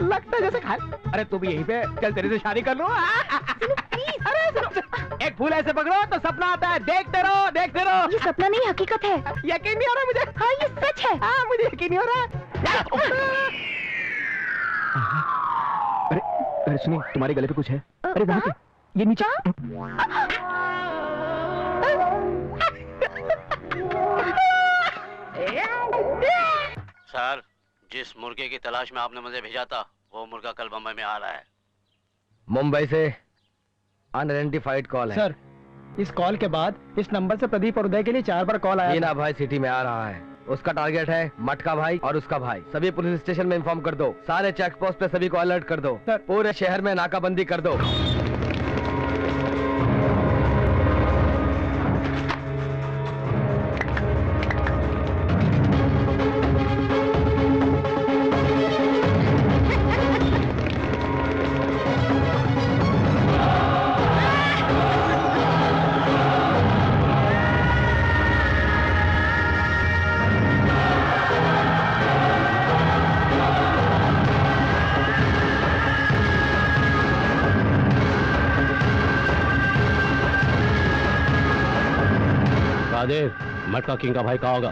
Speaker 2: लगता है जैसे खा। अरे तू भी यहीं पे, चल तेरे से शादी कर लो। अरे सुनो, एक फूल ऐसे पकड़ो तो सपना आता है। देखते रहो देखते रहो।
Speaker 5: ये सपना नहीं, हकीकत है।
Speaker 2: यकीन नहीं हो रहा मुझे।
Speaker 5: हाँ, ये सच है।
Speaker 2: हाँ, मुझे यकीन नहीं हो रहा।
Speaker 10: अरे सुनिए, तुम्हारे गले पे कुछ है। अरे वहाँ पे, ये नीचे।
Speaker 15: सर, जिस मुर्गे की तलाश में आपने मुझे भेजा था, वो मुर्गा कल बम्बई में आ रहा है।
Speaker 2: मुंबई से अनआइडेंटिफाइड कॉल है।
Speaker 9: सर, इस कॉल के बाद इस नंबर से प्रदीप और उदय के लिए 4 बार कॉल आया।
Speaker 2: मीना भाई सिटी में आ रहा है। उसका टारगेट है मटका भाई और उसका भाई। सभी पुलिस स्टेशन में इन्फॉर्म कर दो। सारे चेक पोस्ट पे सभी को अलर्ट कर दो। पूरे शहर में नाकाबंदी कर दो।
Speaker 15: मटका किंग का भाई कहाँ होगा?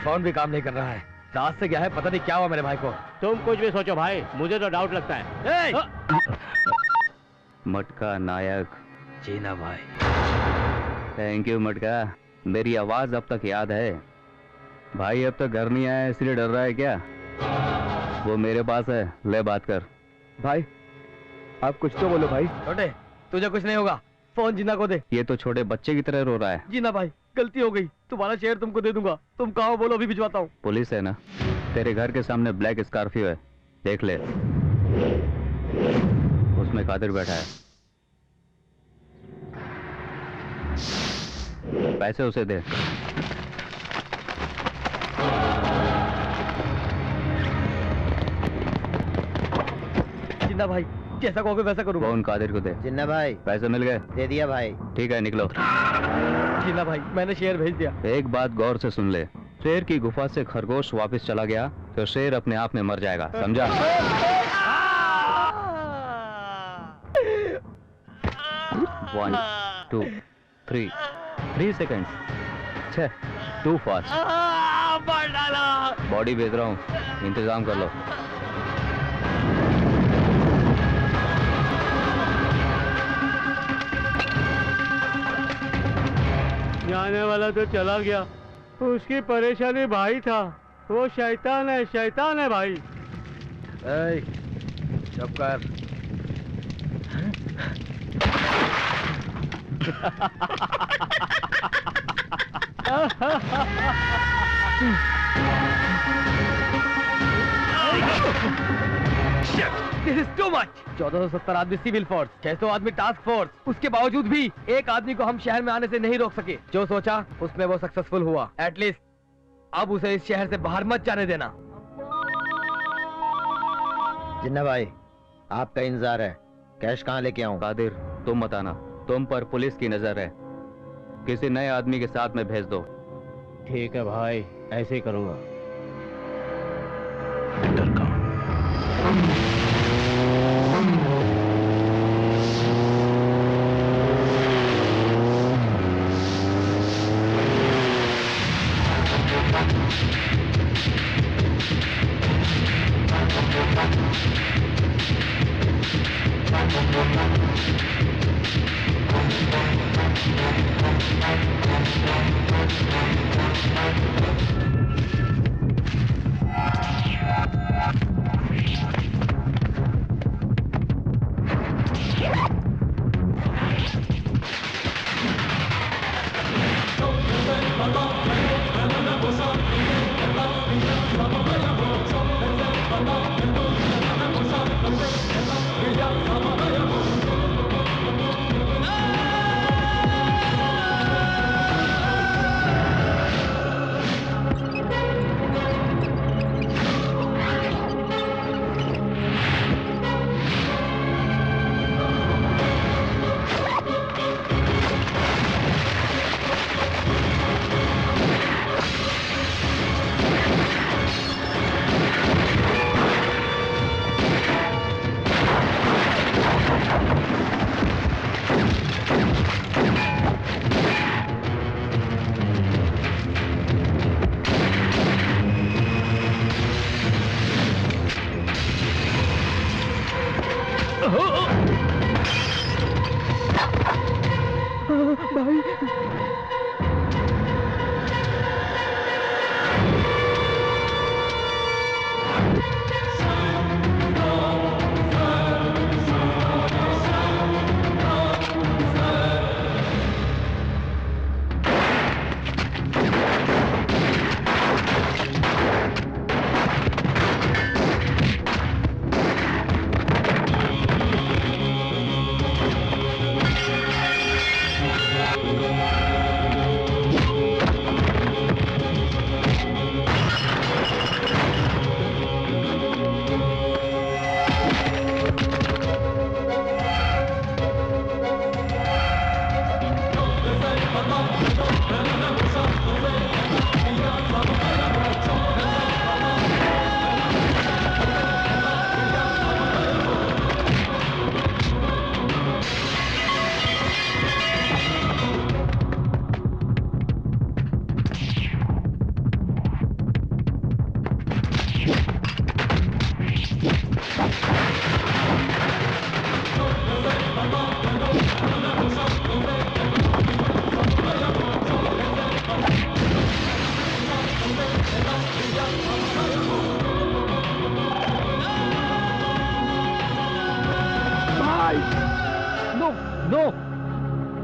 Speaker 2: फोन भी काम नहीं कर रहा है। रात से गया है, पता नहीं क्या हुआ मेरे भाई को।
Speaker 15: तुम कुछ भी सोचो भाई, मुझे तो डाउट लगता है।
Speaker 14: मटका नायक
Speaker 2: जीना भाई।
Speaker 14: थैंक यू मटका, मेरी आवाज अब तक याद है। भाई अब तक घर नहीं आया इसलिए डर रहा है क्या? वो मेरे पास है, ले बात कर।
Speaker 2: भाई
Speaker 11: आप कुछ तो बोलो भाई।
Speaker 2: छोटे, तुझे कुछ नहीं होगा, फोन जिन्ना को दे।
Speaker 14: ये तो छोटे बच्चे की तरह रो रहा है।
Speaker 2: जिन्ना भाई, गलती हो गई, तुम्हारा शेयर तुमको दे दूंगा, तुम कहाँ हो बोलो, अभी भिजवाता हूँ।
Speaker 14: पुलिस है ना, तेरे घर के सामने ब्लैक स्कॉर्पियो है, देख ले, उसमें कादिर बैठा है। पैसे उसे दे।
Speaker 2: जिन्ना भाई, जैसा कहोगे वैसा करूंगा।
Speaker 14: फोन कादिर को दे।
Speaker 1: जिन्ना भाई,
Speaker 14: पैसे मिल गए?
Speaker 1: दे दिया भाई।
Speaker 14: ठीक है, निकलो।
Speaker 2: जिन्ना भाई, मैंने शेर भेज दिया।
Speaker 14: एक बात गौर से सुन ले, शेर की गुफा से खरगोश वापस चला गया तो शेर अपने आप में मर जाएगा, समझा? 1 2 3 3 सेकेंड्स। छह, टू फास्ट। बॉडी भेज रहा हूँ, इंतजाम कर लो।
Speaker 16: जाने वाला तो चला गया, उसकी परेशानी भाई था, वो शैतान है भाई।
Speaker 2: चुप कर। This is too much. 1470 आदमी सिविल फोर्स, 600 आदमी टास्क फोर्स, उसके बावजूद भी एक आदमी को हम शहर में आने से नहीं रोक सके। जो सोचा उसमें वो सक्सेसफुल हुआ। एटलीस्ट अब उसे इस शहर से बाहर मत जाने देना।
Speaker 1: जिन्ना भाई, आपका इंतजार है, कैश कहाँ लेके आऊं?
Speaker 14: कादिर, तुम बताना, तुम पर पुलिस की नजर है, किसी नए आदमी के साथ में भेज दो।
Speaker 16: ठीक है भाई, ऐसे ही करूंगा।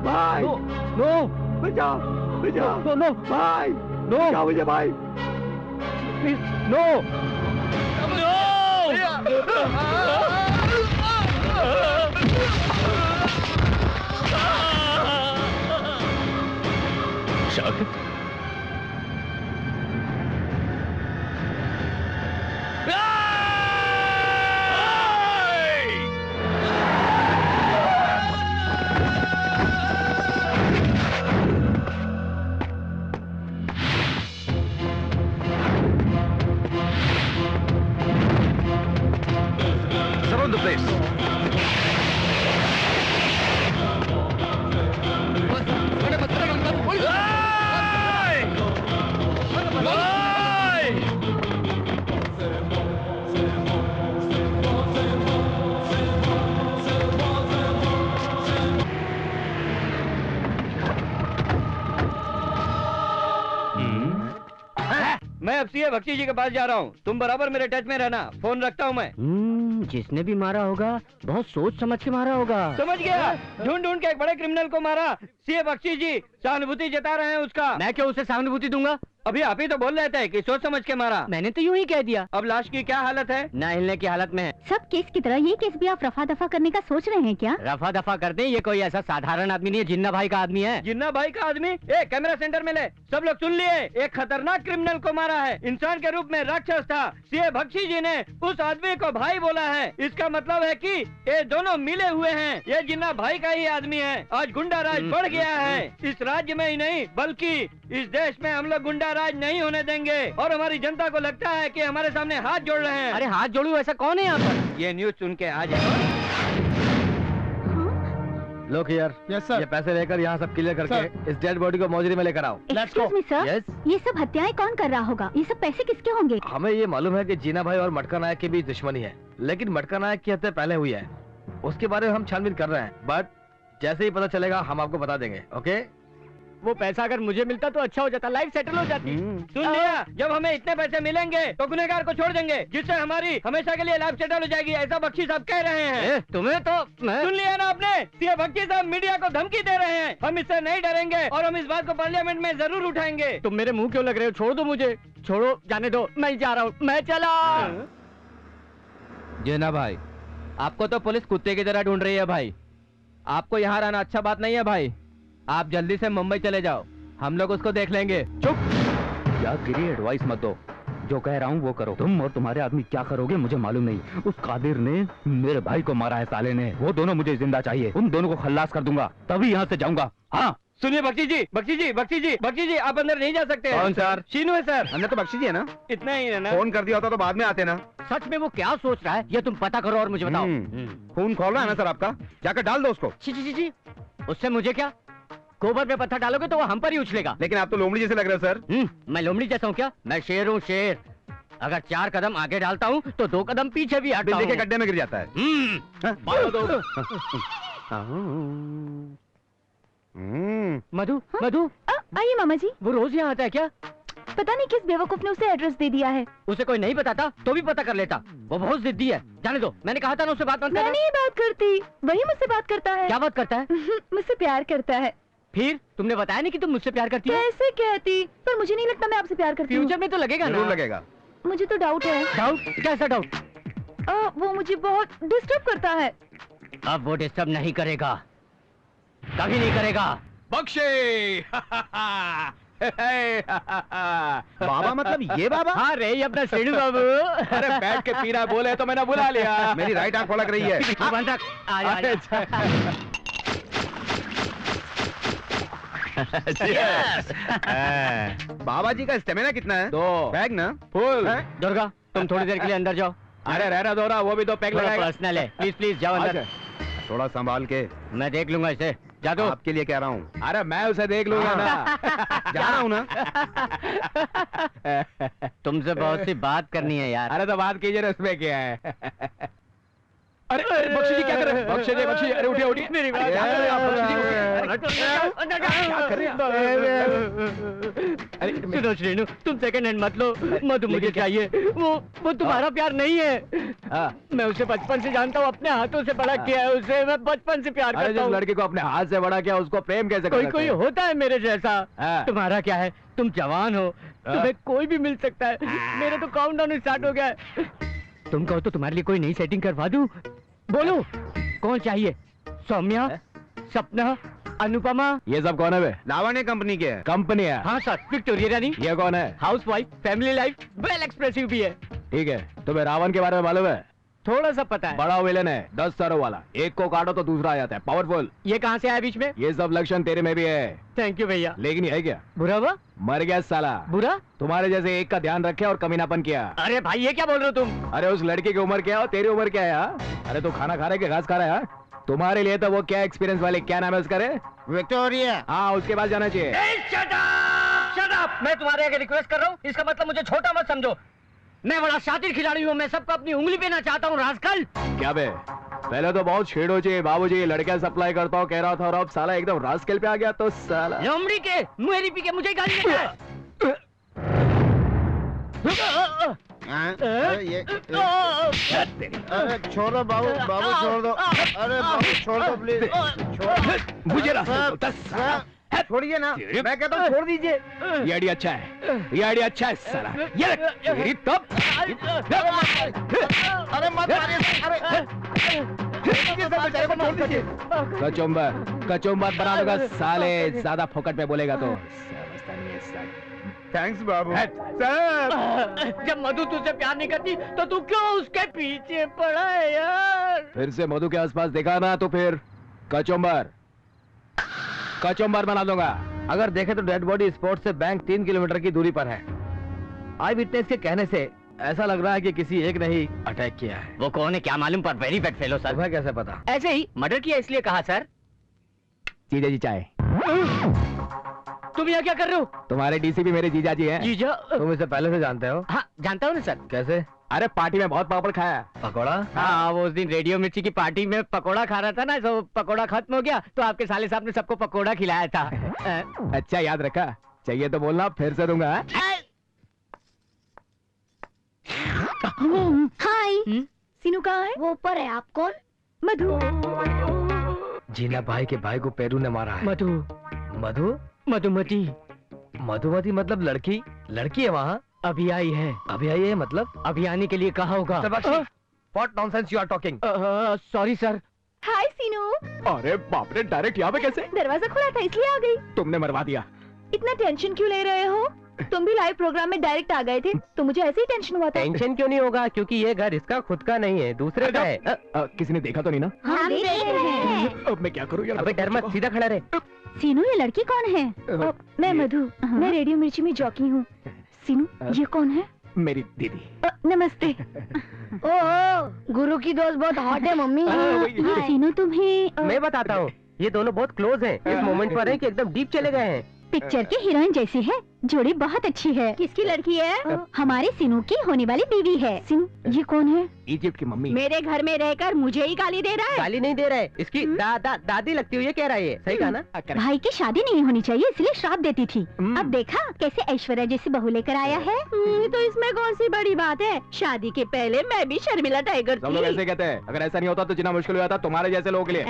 Speaker 16: भाई
Speaker 2: नो
Speaker 16: बचाओ बचाओ
Speaker 2: नो
Speaker 16: भाई
Speaker 2: नो
Speaker 16: बचाओ मुझे भाई
Speaker 2: please no
Speaker 10: Shahid
Speaker 3: Surround the place.
Speaker 4: मैं अब सीए बख्शी जी के पास जा रहा हूँ, तुम बराबर मेरे टच में रहना, फोन रखता हूँ मैं।
Speaker 17: जिसने भी मारा होगा बहुत सोच समझ के मारा होगा।
Speaker 4: समझ गया, ढूंढ ढूंढ के एक बड़े क्रिमिनल को मारा। सीए बख्शी जी सहानुभूति जता रहे हैं उसका।
Speaker 17: मैं क्यों उसे सहानुभूति दूंगा?
Speaker 4: अभी आप ही तो बोल रहे थे कि सोच समझ के मारा।
Speaker 17: मैंने तो यूं ही कह दिया।
Speaker 4: अब लाश की क्या हालत है?
Speaker 17: न हिलने की हालत में है।
Speaker 6: सब केस की तरह ये केस भी आप रफा दफा करने का सोच रहे हैं क्या?
Speaker 17: रफा दफा कर दें, ये कोई ऐसा साधारण आदमी नहीं है, जिन्ना भाई का आदमी है।
Speaker 4: जिन्ना भाई का आदमी? ए कैमरा सेंटर में ले, सब लोग सुन लिए, एक खतरनाक क्रिमिनल को मारा है, इंसान के रूप में राक्षस था। सीए बख्शी जी ने उस आदमी को भाई बोला है, इसका मतलब है कि ये दोनों मिले हुए हैं। ये जिन्ना भाई का ही आदमी है। आज गुंडा राज बढ़ गया है, इस राज्य में ही नहीं बल्कि इस देश में हम लोग गुंडा राज नहीं होने देंगे। और हमारी जनता को लगता है कि हमारे सामने हाथ जोड़ रहे हैं।
Speaker 17: अरे हाथ जोड़ू, ऐसा कौन है यहाँ पर?
Speaker 4: ये न्यूज सुन के आ जाए।
Speaker 2: लोग यार, ये पैसे लेकर यहाँ सब क्लियर करके इस डेड बॉडी को मौजरी में लेकर आओ।
Speaker 6: Excuse me, sir. ये सब हत्याएं कौन कर रहा होगा? ये सब पैसे किसके होंगे?
Speaker 2: हमें ये मालूम है कि जीना भाई और मटका नायक के बीच दुश्मनी है, लेकिन मटका नायक की हत्या पहले हुई है, उसके बारे में हम छानबीन कर रहे हैं। बट जैसे ही पता चलेगा हम आपको बता देंगे। ओके?
Speaker 17: वो पैसा अगर मुझे मिलता तो अच्छा हो जाता, लाइफ सेटल हो जाती।
Speaker 4: सुन लिया, जब हमें इतने पैसे मिलेंगे तो गुनहगार को छोड़ देंगे, जिससे हमारी हमेशा के लिए लाइफ सेटल हो जाएगी, ऐसा बख्शी साहब कह रहे हैं।
Speaker 17: तुम्हें तो
Speaker 4: सुन लिया ना आपने? सीए बख्शी साहब मीडिया को धमकी दे रहे हैं। हम इससे नहीं डरेंगे और हम इस बात को पार्लियामेंट में जरूर उठाएंगे।
Speaker 17: तुम मेरे मुंह क्यों लग रहे हो? छोड़ दो मुझे, छोड़ो, जाने दो, मैं जा रहा हूँ, मैं चला।
Speaker 2: जीना भाई, आपको तो पुलिस कुत्ते की तरह ढूंढ रही है भाई। आपको यहाँ रहना अच्छा बात नहीं है भाई। आप जल्दी से मुंबई चले जाओ, हम लोग उसको देख लेंगे।
Speaker 14: चुप! यार गिरी एडवाइस मत दो, जो कह रहा हूँ वो करो। तुम और तुम्हारे आदमी क्या करोगे मुझे मालूम नहीं। उस कादिर ने मेरे भाई को मारा है साले ने, वो दोनों मुझे जिंदा चाहिए। उन दोनों को खल्लास कर दूंगा, तभी यहाँ से जाऊंगा। हाँ
Speaker 4: सुनिए बख्शी जी, बख्शी जी, बख्शी जी, बख्शी जी, आप अंदर नहीं जा सकते।
Speaker 3: कौन सर?
Speaker 4: शीनू है सर।
Speaker 3: अंदर तो बख्शी जी है ना?
Speaker 4: इतना ही है ना?
Speaker 3: फोन कर दिया होता तो बाद में आते ना।
Speaker 17: सच में वो क्या सोच रहा है ये तुम पता करो और मुझे बताओ।
Speaker 3: खून खोल रहा है ना सर आपका, जाकर डाल दो उसको।
Speaker 17: जी, उससे मुझे क्या? गोबर पे पत्थर डालोगे तो वो हम पर ही उछलेगा।
Speaker 3: लेकिन आप तो लोमड़ी जैसे लग रहे हो सर।
Speaker 17: मैं लोमड़ी जैसा हूँ क्या? मैं शेर हूँ, शेर। अगर 4 कदम आगे डालता हूँ तो 2 कदम पीछे भी हटता हूँ।
Speaker 3: के गड्ढे में गिर जाता है।
Speaker 17: मधु, मधु,
Speaker 5: आइए मामा जी।
Speaker 17: वो रोज यहाँ आता है क्या?
Speaker 5: पता नहीं किस बेवकूफ ने उसे एड्रेस दे दिया है।
Speaker 17: उसे कोई नहीं बताता तो भी पता कर लेता। वो बहुत जिद्दी है, जाने दो। मैंने कहा था ना उससे बात मत करना।
Speaker 5: मैं नहीं बात करती, वही मुझसे बात करता है।
Speaker 17: क्या बात करता है?
Speaker 5: मुझसे प्यार करता है।
Speaker 17: फिर तुमने बताया नहीं कि तुम मुझसे प्यार करती हो?
Speaker 5: कैसे कहती, पर मुझे नहीं लगता मैं आपसे प्यार करती हूँ।
Speaker 17: फ्यूचर में तो लगेगा ना?
Speaker 3: लगेगा।
Speaker 5: मुझे तो डाउट है।
Speaker 17: डाउट? कैसा डाउट?
Speaker 5: वो मुझे बहुत डिस्टर्ब करता है।
Speaker 17: अब वो डिस्टर्ब नहीं करेगा, कभी नहीं करेगा।
Speaker 10: बख्शी!
Speaker 3: बाबा मतलब ये बाबा?
Speaker 17: हाँ रे, अपना सेठू बाबू।
Speaker 10: अरे बैठ के पीना बोले तो मैंने बुला लिया।
Speaker 3: मेरी राइट आंख फड़क रही है।
Speaker 17: बंद रख।
Speaker 3: बाबा जी का स्टेमिना कितना है?
Speaker 10: 2
Speaker 3: बैग ना?
Speaker 10: फुल।
Speaker 17: दुर्गा, तुम थोड़ी देर के लिए अंदर जाओ।
Speaker 10: अरे रहना दो रहा, वो भी 2 पैक लगाएगा।
Speaker 17: पर्सनल है, प्लीज जाओ अंदर।
Speaker 3: थोड़ा संभाल के।
Speaker 17: मैं देख लूंगा इसे, जा दो।
Speaker 3: आपके लिए कह रहा हूँ।
Speaker 10: अरे मैं उसे देख लूंगा ना।
Speaker 3: जा रहा हूँ ना।
Speaker 17: तुमसे बहुत सी बात करनी है यार।
Speaker 10: अरे तो बात कीजिए ना, उसमें क्या है? अरे बख्शी जी क्या कर रहे हैं? बख्शी जी, अरे उठिए उठिए।
Speaker 17: मेरी बात।
Speaker 10: अरे क्या कर रहे हैं?
Speaker 4: सुनो श्रीनु, तुम सेकंड हैंड मत लो, मधु मुझे चाहिए। वो तुम्हारा प्यार नहीं है। मैं उसे बचपन से जानता हूँ, अपने हाथों से बड़ा किया है उसे, मैं बचपन से प्यार करता हूँ।
Speaker 10: जिस लड़के को अपने हाथ से बड़ा किया उसको प्रेम कैसे कर सकते
Speaker 4: कोई
Speaker 10: हैं?
Speaker 4: होता है मेरे जैसा। तुम्हारा क्या है, तुम जवान हो, तुम्हें कोई भी मिल सकता है। मेरा तो काउंटडाउन स्टार्ट हो गया है। तुम कहो तो तुम्हारे लिए कोई नई सेटिंग करवा दूं? बोलो कौन चाहिए? सौम्या, सपना, अनुपमा।
Speaker 10: ये सब कौन है बे?
Speaker 3: लावण्य कंपनी के है।
Speaker 10: कंपनी है?
Speaker 4: हाँ सर। विक्टोरिया रानी।
Speaker 10: ये कौन है?
Speaker 4: House wife, family life, well expressive भी है।
Speaker 10: ठीक है, तुम्हें रावण के बारे में मालूम है?
Speaker 4: थोड़ा सा पता है।
Speaker 10: बड़ा विलन है, 10 सरों वाला, एक को काटो तो दूसरा आ जाता है, पावरफुल।
Speaker 4: ये कहाँ से आया बीच में?
Speaker 10: ये सब लक्षण तेरे में भी है।
Speaker 4: थैंक यू भैया।
Speaker 10: लेकिन है क्या?
Speaker 4: बुरा हुआ?
Speaker 10: मर गया साला।
Speaker 4: बुरा?
Speaker 10: तुम्हारे जैसे एक का ध्यान रखे और कमीनापन किया।
Speaker 4: अरे भाई ये क्या बोल रहे हो तुम?
Speaker 10: अरे उस लड़की की उम्र क्या है और तेरी उम्र क्या है? हाँ? अरे तू खाना खा रहा है कि घास खा रहा है? तुम्हारे लिए तो वो क्या एक्सपीरियंस वाले, क्या नाम है उसका रे?
Speaker 3: विक्टोरिया।
Speaker 10: हाँ, उसके पास जाना चाहिए।
Speaker 4: Shut up! मैं तुम्हारे आगे रिक्वेस्ट कर रहा हूँ, इसका मतलब मुझे छोटा मत समझो। मैं बड़ा शातिर खिलाड़ी हूँ, मैं सबको अपनी उंगली पे ना चाहता हूँ रास्कल।
Speaker 10: क्या बे? पहले तो बहुत छेड़ो जी बाबूजी, लड़कियां सप्लाई करता हूँ कह रहा था, और अब साला एकदम रास्कल पे आ गया तो साला।
Speaker 4: लोमड़ी के मुहरी पी के मुझे गाली देता है।
Speaker 3: अरे छोड़ो बाबू, बाबू छोड़ दो। अरे बाबू छोड़ दो प्लीज।
Speaker 10: मुझे रास्ता
Speaker 3: छोड़िए ना, मैं कहता हूँ छोड़ दीजिए।
Speaker 10: ये आइडिया अच्छा है, ये आइडिया अच्छा है साला। ये तेरी तब।
Speaker 3: अरे मत मारिए, अरे
Speaker 10: कचुम्बर बना दूंगा साले, ज्यादा फोकट में बोलेगा तो।
Speaker 3: थैंक्स बाबू।
Speaker 4: जब मधु तुझसे प्यार नहीं करती तो तू क्यों उसके पीछे पड़ा है यार?
Speaker 10: फिर से मधु के आसपास देखा ना तो फिर कचुम्बर बना दूंगा।
Speaker 2: अगर देखे तो डेड बॉडी स्पॉट से बैंक 3 किलोमीटर की दूरी पर है। आई विटनेस के कहने से ऐसा लग रहा है कि किसी एक ने ही अटैक किया है।
Speaker 4: वो कौन है क्या मालूम, पर वेरी बैड फेलो सर।
Speaker 2: तुम्हें कैसे पता?
Speaker 4: ऐसे ही मर्डर किया इसलिए कहा सर।
Speaker 10: जीजा जी चाय।
Speaker 4: तुम यहाँ क्या कर रहे हो?
Speaker 10: तुम्हारे डीसी भी मेरे जीजा जी हैं।
Speaker 4: जीजा?
Speaker 2: तुम इसे पहले से जानते हो?
Speaker 4: हाँ जानता हूँ ना सर।
Speaker 2: कैसे?
Speaker 10: अरे पार्टी में बहुत पापड़ खाया।
Speaker 2: पकोड़ा?
Speaker 4: हाँ, वो उस दिन रेडियो मिर्ची की पार्टी में पकोड़ा खा रहा था ना, तो पकोड़ा खत्म हो गया तो आपके साले साहब ने सबको पकोड़ा खिलाया था।
Speaker 10: अच्छा याद रखा, चाहिए तो बोलना, फिर से दूंगा।
Speaker 5: हाय, सीनू कहाँ है?
Speaker 6: वो ऊपर है। आप कौन?
Speaker 5: मधु।
Speaker 2: जीना भाई के भाई को पेरू ने मारा है।
Speaker 4: मधु?
Speaker 2: मधु?
Speaker 4: मधुमती।
Speaker 2: मधुमती मतलब लड़की? लड़की है वहाँ?
Speaker 4: अभी आई है।
Speaker 2: अभी आई है मतलब?
Speaker 4: अभी आने के लिए कहा होगा।
Speaker 2: What nonsense you are talking?
Speaker 4: Sorry sir.
Speaker 5: Hi Seenu.
Speaker 10: अरे बाप रे, डायरेक्ट यहाँ पे कैसे?
Speaker 5: दरवाजा खुला था इसलिए आ गई।
Speaker 10: तुमने मरवा दिया।
Speaker 5: इतना टेंशन क्यों ले रहे हो? तुम भी लाइव प्रोग्राम में डायरेक्ट आ गए थे तो मुझे ऐसे ही टेंशन हुआ था।
Speaker 9: टेंशन क्यों नहीं होगा, क्योंकि ये घर इसका खुद का नहीं है, दूसरे का है।
Speaker 10: किसी ने देखा तो नहीं ना?
Speaker 5: हम देख रहे हैं।
Speaker 10: अब मैं क्या करूँ यार?
Speaker 9: अबे डर मत, सीधा खड़ा रहे।
Speaker 5: सीनू, ये लड़की कौन है? मैं मधु, मैं रेडियो मिर्ची में जॉकी हूँ। सीनू, ये कौन है?
Speaker 10: मेरी दीदी।
Speaker 5: नमस्ते।
Speaker 6: ओह, गुरु की दोस्त बहुत हॉट है मम्मी।
Speaker 5: ये सीनू तुम्हें
Speaker 9: मैं बताता हूँ, ये दोनों बहुत क्लोज हैं। इस मोमेंट पर है कि एकदम डीप चले गए हैं।
Speaker 5: पिक्चर के हीरोइन जैसी है, जोड़ी बहुत अच्छी है। किसकी लड़की है? हमारे सीनू की होने वाली बीवी है। सीनू, ये कौन है?
Speaker 10: इजिप्ट की मम्मी।
Speaker 6: मेरे घर में रहकर मुझे ही गाली दे रहा है।
Speaker 9: गाली नहीं दे रहा है, इसकी दादी लगती हुई है, कह रहा है। ये सही कहा ना?
Speaker 5: भाई की शादी नहीं होनी चाहिए इसलिए श्राप देती थी। अब देखा कैसे ऐश्वर्या जैसी बहू लेकर आया है।
Speaker 6: तो इसमें कौन सी बड़ी बात है? शादी के पहले मैं भी शर्मिला टाइगर
Speaker 10: सब लोग
Speaker 6: थी।
Speaker 10: ऐसे कहते हैं, अगर ऐसा नहीं होता तो जितना मुश्किल हो जाता तुम्हारे जैसे लोगों के लिए।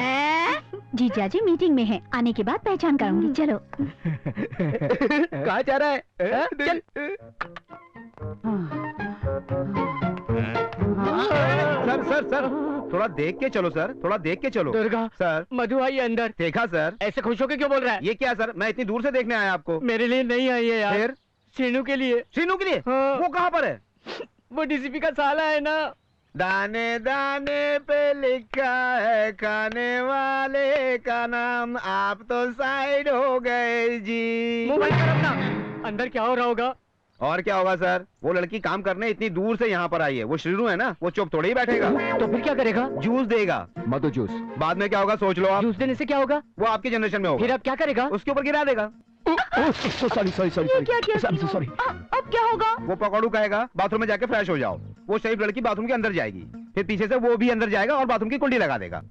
Speaker 5: जीजा जी मीटिंग में है, आने के बाद पहचान कराऊंगी। चलो।
Speaker 9: कहाँ जा रहा है? चल।
Speaker 3: सर थोड़ा देख के चलो सर, थोड़ा देख के चलो।
Speaker 4: दुर्गा
Speaker 3: सर,
Speaker 4: मधु आई अंदर।
Speaker 3: देखा सर?
Speaker 4: ऐसे खुश होकर क्यों बोल रहा है?
Speaker 3: ये क्या सर, मैं इतनी दूर से देखने आया आपको।
Speaker 4: मेरे लिए नहीं आई है यार।
Speaker 3: फिर?
Speaker 4: सीनू के लिए।
Speaker 3: सीनू के लिए?
Speaker 4: हाँ।
Speaker 3: वो कहाँ पर है?
Speaker 4: वो डीसीपी का साला है ना।
Speaker 3: दाने दाने पे लिखा है खाने वाले का नाम, आप तो साइड हो गए जी।
Speaker 4: मुंह बंद कर अपना। अंदर क्या हो रहा होगा?
Speaker 3: और क्या होगा सर, वो लड़की काम करने इतनी दूर से यहाँ पर आई है। वो श्रीनु है ना, वो चुप थोड़ी ही बैठेगा।
Speaker 4: तो फिर क्या करेगा?
Speaker 3: जूस देगा।
Speaker 10: मधु जूस।
Speaker 3: बाद में क्या होगा सोच लो आप।
Speaker 4: जूस देने से क्या होगा?
Speaker 3: वो आपकी जनरेशन में होगा।
Speaker 4: फिर अब क्या करेगा?
Speaker 3: उसके ऊपर गिरा देगा।
Speaker 10: सॉरी
Speaker 5: क्या किया?
Speaker 10: सॉरी।
Speaker 5: अब क्या होगा?
Speaker 3: वो पकौड़ू कहेगा बाथरूम में जाके फ्रेश हो जाओ। वो शरीफ लड़की बाथरूम के अंदर जाएगी, फिर पीछे से वो भी अंदर जाएगा और बाथरूम की कुंडी लगा देगा।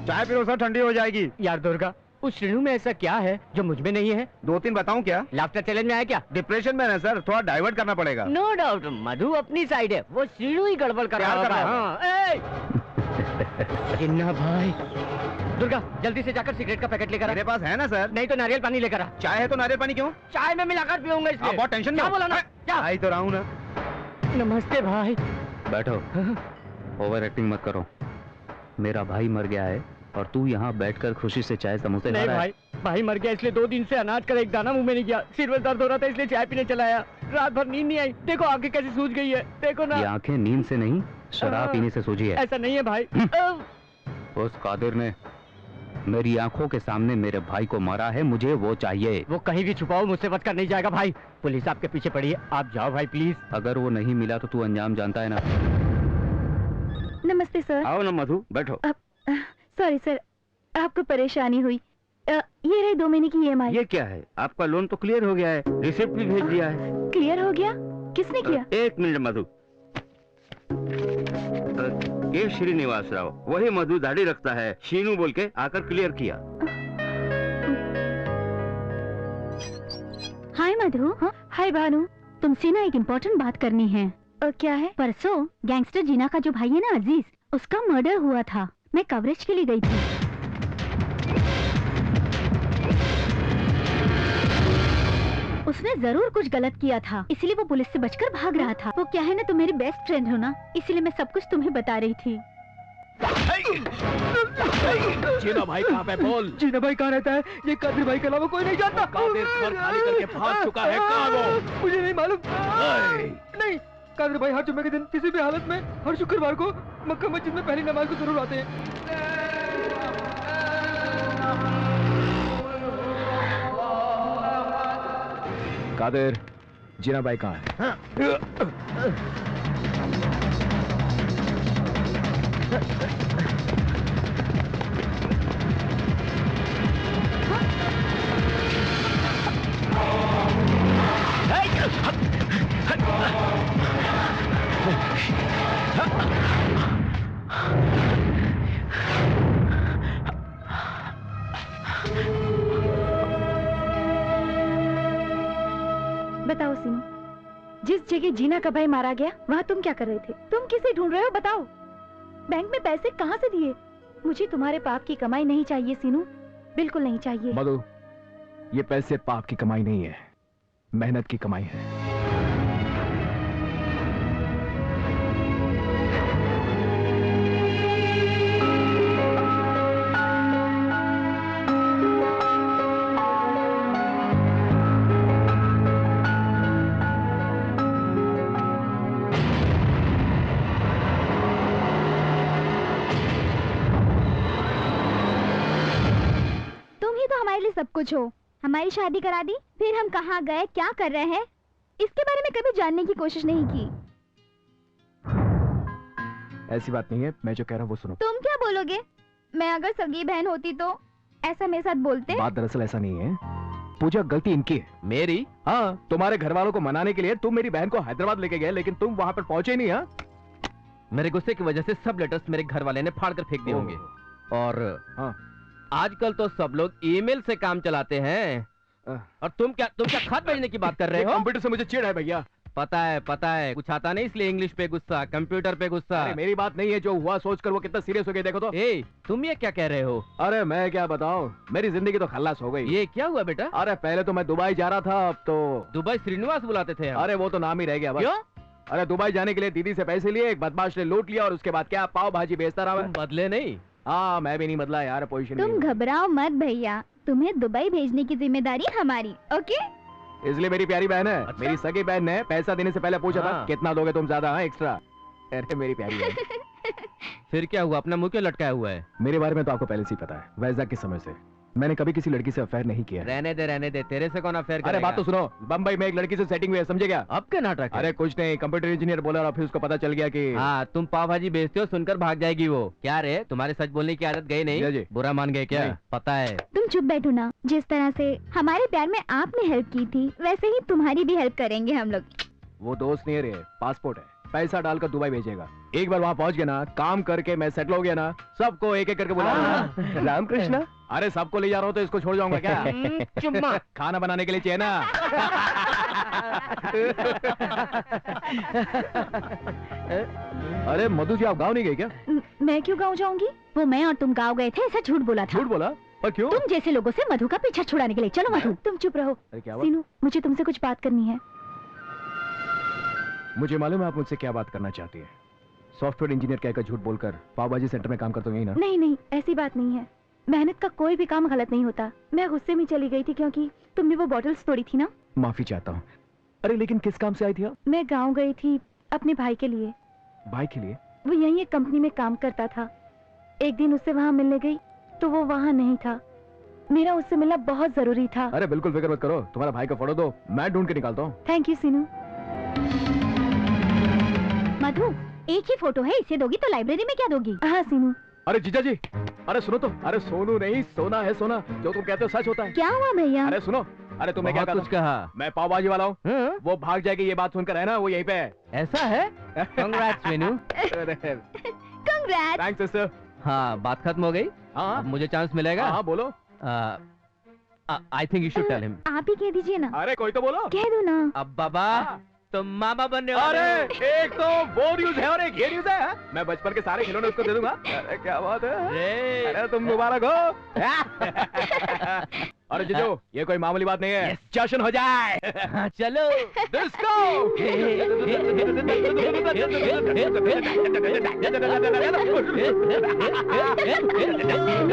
Speaker 3: चाय पिलो सर, ठंडी हो जाएगी।
Speaker 4: यार दुर्गा, उस श्रीनु में ऐसा क्या है जो मुझ में नहीं है?
Speaker 3: 2-3 बताऊं क्या?
Speaker 4: लाफ्टर चैलेंज में आया क्या?
Speaker 3: डिप्रेशन में है सर, थोड़ा डाइवर्ट करना पड़ेगा।
Speaker 4: नो डाउट, मधु अपनी साइड है, वो श्रीनु ही गड़बड़ कर रहा है। जिन्ना भाई, दुर्गा जल्दी से जाकर सिगरेट का पैकेट लेकर आ।
Speaker 3: मेरे पास है ना सर।
Speaker 4: नहीं तो नारियल पानी लेकर आ।
Speaker 3: चाय है तो नारियल पानी क्यों?
Speaker 4: चाय में मिलाकर पीऊंगा इसलिए।
Speaker 3: बहुत टेंशन में
Speaker 4: क्या बोला ना?
Speaker 3: आ ही तो रहा हूँ ना।
Speaker 4: नमस्ते भाई।
Speaker 14: बैठो, ओवर एक्टिंग मत करो। मेरा भाई मर गया है और तू यहाँ बैठकर खुशी से चाय समोसे खा
Speaker 4: नहीं
Speaker 14: रहा है।
Speaker 4: भाई मर गया इसलिए 2 दिन से अनाज का एक दाना मुंह में नहीं गया। सिर में दर्द हो रहा था इसलिए चाय पीने चला आया। रात भर नींद नहीं आई, देखो आंखें कैसी सूज गई है, देखो ना।
Speaker 14: ये आंखें नींद से नहीं, शराब पीने से सूजी है।
Speaker 4: ऐसा नहीं है भाई।
Speaker 14: उस कादिर ने मेरी आंखों के सामने मेरे भाई को मारा है, मुझे वो चाहिए।
Speaker 4: वो कहीं भी छुपाओ, मुझसे बचकर नहीं जाएगा भाई। पुलिस आपके पीछे पड़ी है, आप जाओ भाई प्लीज।
Speaker 14: अगर वो नहीं मिला तो तू अंजाम जानता है ना।
Speaker 5: नमस्ते सर।
Speaker 14: आओ ना मधु, बैठो।
Speaker 5: सॉरी सर, आपको परेशानी हुई। ये रही 2 महीने की EMI।
Speaker 18: ये क्या है? आपका लोन तो क्लियर हो गया है, रिसिप्ट भी भेज दिया है।
Speaker 5: क्लियर हो गया? किसने किया?
Speaker 18: 1 मिनट मधु। ये श्रीनिवास राव, वही मधु दाढ़ी रखता है, शीनू बोल के आकर क्लियर किया।
Speaker 5: हाय मधु। हाय भानु, तुमसे ना एक इम्पोर्टेंट बात करनी है। क्या है? परसों गैंगस्टर जीना का जो भाई है ना अजीज, उसका मर्डर हुआ था। मैं कवरेज के लिए गई थी। उसने जरूर कुछ गलत किया था, इसलिए वो पुलिस से बचकर भाग रहा था। वो क्या है ना, तुम मेरी बेस्ट फ्रेंड हो ना, इसलिए मैं सब कुछ तुम्हें बता रही थी।
Speaker 10: जीना भाई कहाँ पे? बोल।
Speaker 2: जीना भाई कहाँ रहता है? ये कादिर भाई के अलावा कोई नहीं जानता।
Speaker 10: कादिर घर खाली करके भाग चुका है, कहाँ वो?
Speaker 2: मुझे नहीं मालूम। नहीं, कादिर भाई हर जुम्मे के दिन किसी भी हालत में हर शुक्रवार को मक्का मस्जिद में पहली नमाज को जरूर आते हैं।
Speaker 10: कादिर, जीना भाई कहाँ है?
Speaker 5: बताओ सीनू, जिस जगह जीना का भाई मारा गया वहाँ तुम क्या कर रहे थे? तुम किसे ढूंढ रहे हो बताओ? बैंक में पैसे कहाँ से दिए? मुझे तुम्हारे पाप की कमाई नहीं चाहिए सीनू, बिल्कुल नहीं चाहिए।
Speaker 10: मधु, ये पैसे पाप की कमाई नहीं है, मेहनत की कमाई है।
Speaker 5: सब कुछ हो, हमारी शादी करा दी, फिर हम कहाँ गए, क्या कर रहे हैं, इसके बारे में कभी जानने की कोशिश नहीं की।
Speaker 10: ऐसी बात नहीं है, मैं जो कह रहा हूँ वो सुनो।
Speaker 5: तुम क्या बोलोगे? मैं अगर सगी बहन होती तो ऐसा मेरे साथ बोलते?
Speaker 10: बात दरअसल ऐसा नहीं है पूजा, गलती इनकी है।
Speaker 2: मेरी?
Speaker 10: हाँ, तुम्हारे घर वालों को मनाने के लिए तुम मेरी बहन को हैदराबाद लेके गए, लेकिन तुम वहाँ पर पहुंचे नहीं। हाँ,
Speaker 2: मेरे गुस्से की वजह से सब लेटर्स मेरे घर वाले ने फाड़ कर फेंक दिए होंगे। और हाँ, आजकल तो सब लोग ईमेल से काम चलाते हैं। और तुम क्या खत भेजने की बात कर रहे हो?
Speaker 10: कंप्यूटर से मुझे चिढ़ है भैया।
Speaker 2: पता है, कुछ आता नहीं इसलिए इंग्लिश पे गुस्सा, कंप्यूटर पे गुस्सा।
Speaker 10: अरे मेरी बात नहीं है, जो हुआ सोचकर वो कितना सीरियस हो गया देखो तो।
Speaker 2: ए, तुम ये क्या कह रहे हो?
Speaker 10: अरे मैं क्या बताऊं, मेरी जिंदगी तो खल्लास हो गई।
Speaker 2: ये क्या हुआ बेटा?
Speaker 10: अरे पहले तो मैं दुबई जा रहा था, अब तो
Speaker 2: दुबई श्रीनिवास बुलाते थे।
Speaker 10: अरे वो तो नाम ही रह गया बस।
Speaker 2: क्यों?
Speaker 10: अरे दुबई जाने के लिए दीदी से पैसे लिए, एक बदमाश ने लूट लिया और उसके बाद क्या पाव भाजी बेचता रहा।
Speaker 2: बदले नहीं?
Speaker 10: हाँ, मैं भी नहीं बदला यार, पोजीशन।
Speaker 5: तुम घबराओ मत भैया, तुम्हें दुबई भेजने की जिम्मेदारी हमारी, ओके?
Speaker 10: इसलिए मेरी प्यारी बहन है। अच्छा? मेरी सगी बहन ने पैसा देने से पहले पूछा था कितना दोगे तुम ज्यादा एक्स्ट्रा। अरे मेरी प्यारी बहन।
Speaker 2: फिर क्या हुआ? अपना मुंह क्यों लटकाया हुआ है?
Speaker 10: मेरे बारे में तो आपको पहले से ही पता है, वैजाग के समय से मैंने कभी किसी लड़की से अफेयर नहीं किया।
Speaker 2: रहने दे, तेरे से कौन अफेयर करेगा?
Speaker 10: अरे बात तो सुनो, बम्बई में एक लड़की से सेटिंग हुई है, समझे क्या?
Speaker 2: अब क्या नाटक है?
Speaker 10: अरे कुछ नहीं, कंप्यूटर इंजीनियर बोला और फिर उसको पता चल गया कि
Speaker 2: हाँ, तुम पाव भाजी बेचते हो, सुनकर भाग जाएगी वो। क्या रे, तुम्हारे सच बोलने की आदत गई नहीं? बुरा मान गए क्या? पता है।
Speaker 5: तुम चुप बैठो ना, जिस तरह से हमारे प्यार में आपने हेल्प की थी वैसे ही तुम्हारी भी हेल्प करेंगे हम लोग।
Speaker 10: वो दोस्त नहीं है रे, पासपोर्ट है। पैसा डालकर दुबई भेजेगा। एक बार वहाँ पहुँच गया ना, काम करके मैं सेटल हो गया ना, सबको एक एक करके बुला
Speaker 9: रामकृष्ण,
Speaker 10: अरे सबको ले जा रहा हूँ तो इसको छोड़ जाऊंगा क्या?
Speaker 4: चुम्मा
Speaker 10: खाना बनाने के लिए चाहिए ना। अरे मधु जी, आप गाँव नहीं गए क्या?
Speaker 5: मैं क्यों गाँव जाऊंगी? वो मैं और तुम गाँव गए थे, ऐसा झूठ बोला था।
Speaker 10: झूठ बोला? पर क्यों?
Speaker 5: तुम जैसे लोगों से मधु का पीछा छुड़ाने के लिए। चलो मधु, तुम चुप रहो।
Speaker 10: क्या हुआ?
Speaker 5: सीनू, मुझे तुमसे कुछ बात करनी है।
Speaker 10: मुझे मालूम है आप मुझसे क्या बात करना चाहती है। सॉफ्टवेयर इंजीनियर कहकर झूठ बोलकर पावभाजी सेंटर में काम करते हो यही ना?
Speaker 5: नहीं नहीं, ऐसी बात नहीं है। मेहनत का कोई भी काम गलत नहीं होता। मैं गुस्से में चली गई थी क्योंकि तुमने वो बॉटल्स तोड़ी थी ना।
Speaker 10: माफी चाहता हूँ। अरे लेकिन किस काम से आई थी आप?
Speaker 5: मैं गाँव गई थी अपने भाई के लिए।
Speaker 10: भाई के लिए?
Speaker 5: वो यहीं एक कंपनी में काम करता था। एक दिन उससे वहाँ मिलने गई तो वो वहाँ नहीं था। मेरा उससे मिलना बहुत जरूरी था।
Speaker 10: अरे बिल्कुल फिक्र मत करो, तुम्हारा भाई का फोटो दो, मैं ढूंढ के निकालता हूँ।
Speaker 5: थैंक यू सीनू। मधु, एक ही फोटो है, इसे दोगी तो लाइब्रेरी में क्या दोगी? हाँ सीनू।
Speaker 10: अरे जीजा जी, अरे सुनो तो। अरे सोनू नहीं, सोना है सोना। जो तुम कहते हो सच होता है।
Speaker 5: क्या हुआ भैया?
Speaker 10: अरे सुनो, अरे तुमने क्या कुछ कहा? मैं पाव भाजी वाला हूँ। वो भाग जाएगी ये बात सुनकर, है ना? वो यहीं पे है।
Speaker 2: ऐसा है? Congrats Meenu.
Speaker 5: Congrats.
Speaker 10: Thanks sister.
Speaker 2: हाँ, बात खत्म हो गई।
Speaker 10: हाँ,
Speaker 2: अब मुझे चांस मिलेगा।
Speaker 10: हाँ बोलो।
Speaker 2: I think you should tell him.
Speaker 5: आप ही कह दीजिए ना।
Speaker 10: अरे कोई तो बोलो।
Speaker 5: कह दो ना।
Speaker 2: अब बाबा तुम मामा बनने वाले
Speaker 10: अरे
Speaker 2: हो।
Speaker 10: एक तो वो न्यूज है और एक ये न्यूज है। मैं बचपन के सारे खिलौने उसको दे दूंगा। अरे क्या बात है। अरे तुम मुबारक हो। अरे जीजू, ये कोई मामूली बात नहीं है। जश्न हो जाए।
Speaker 2: चलो
Speaker 10: डिस्को।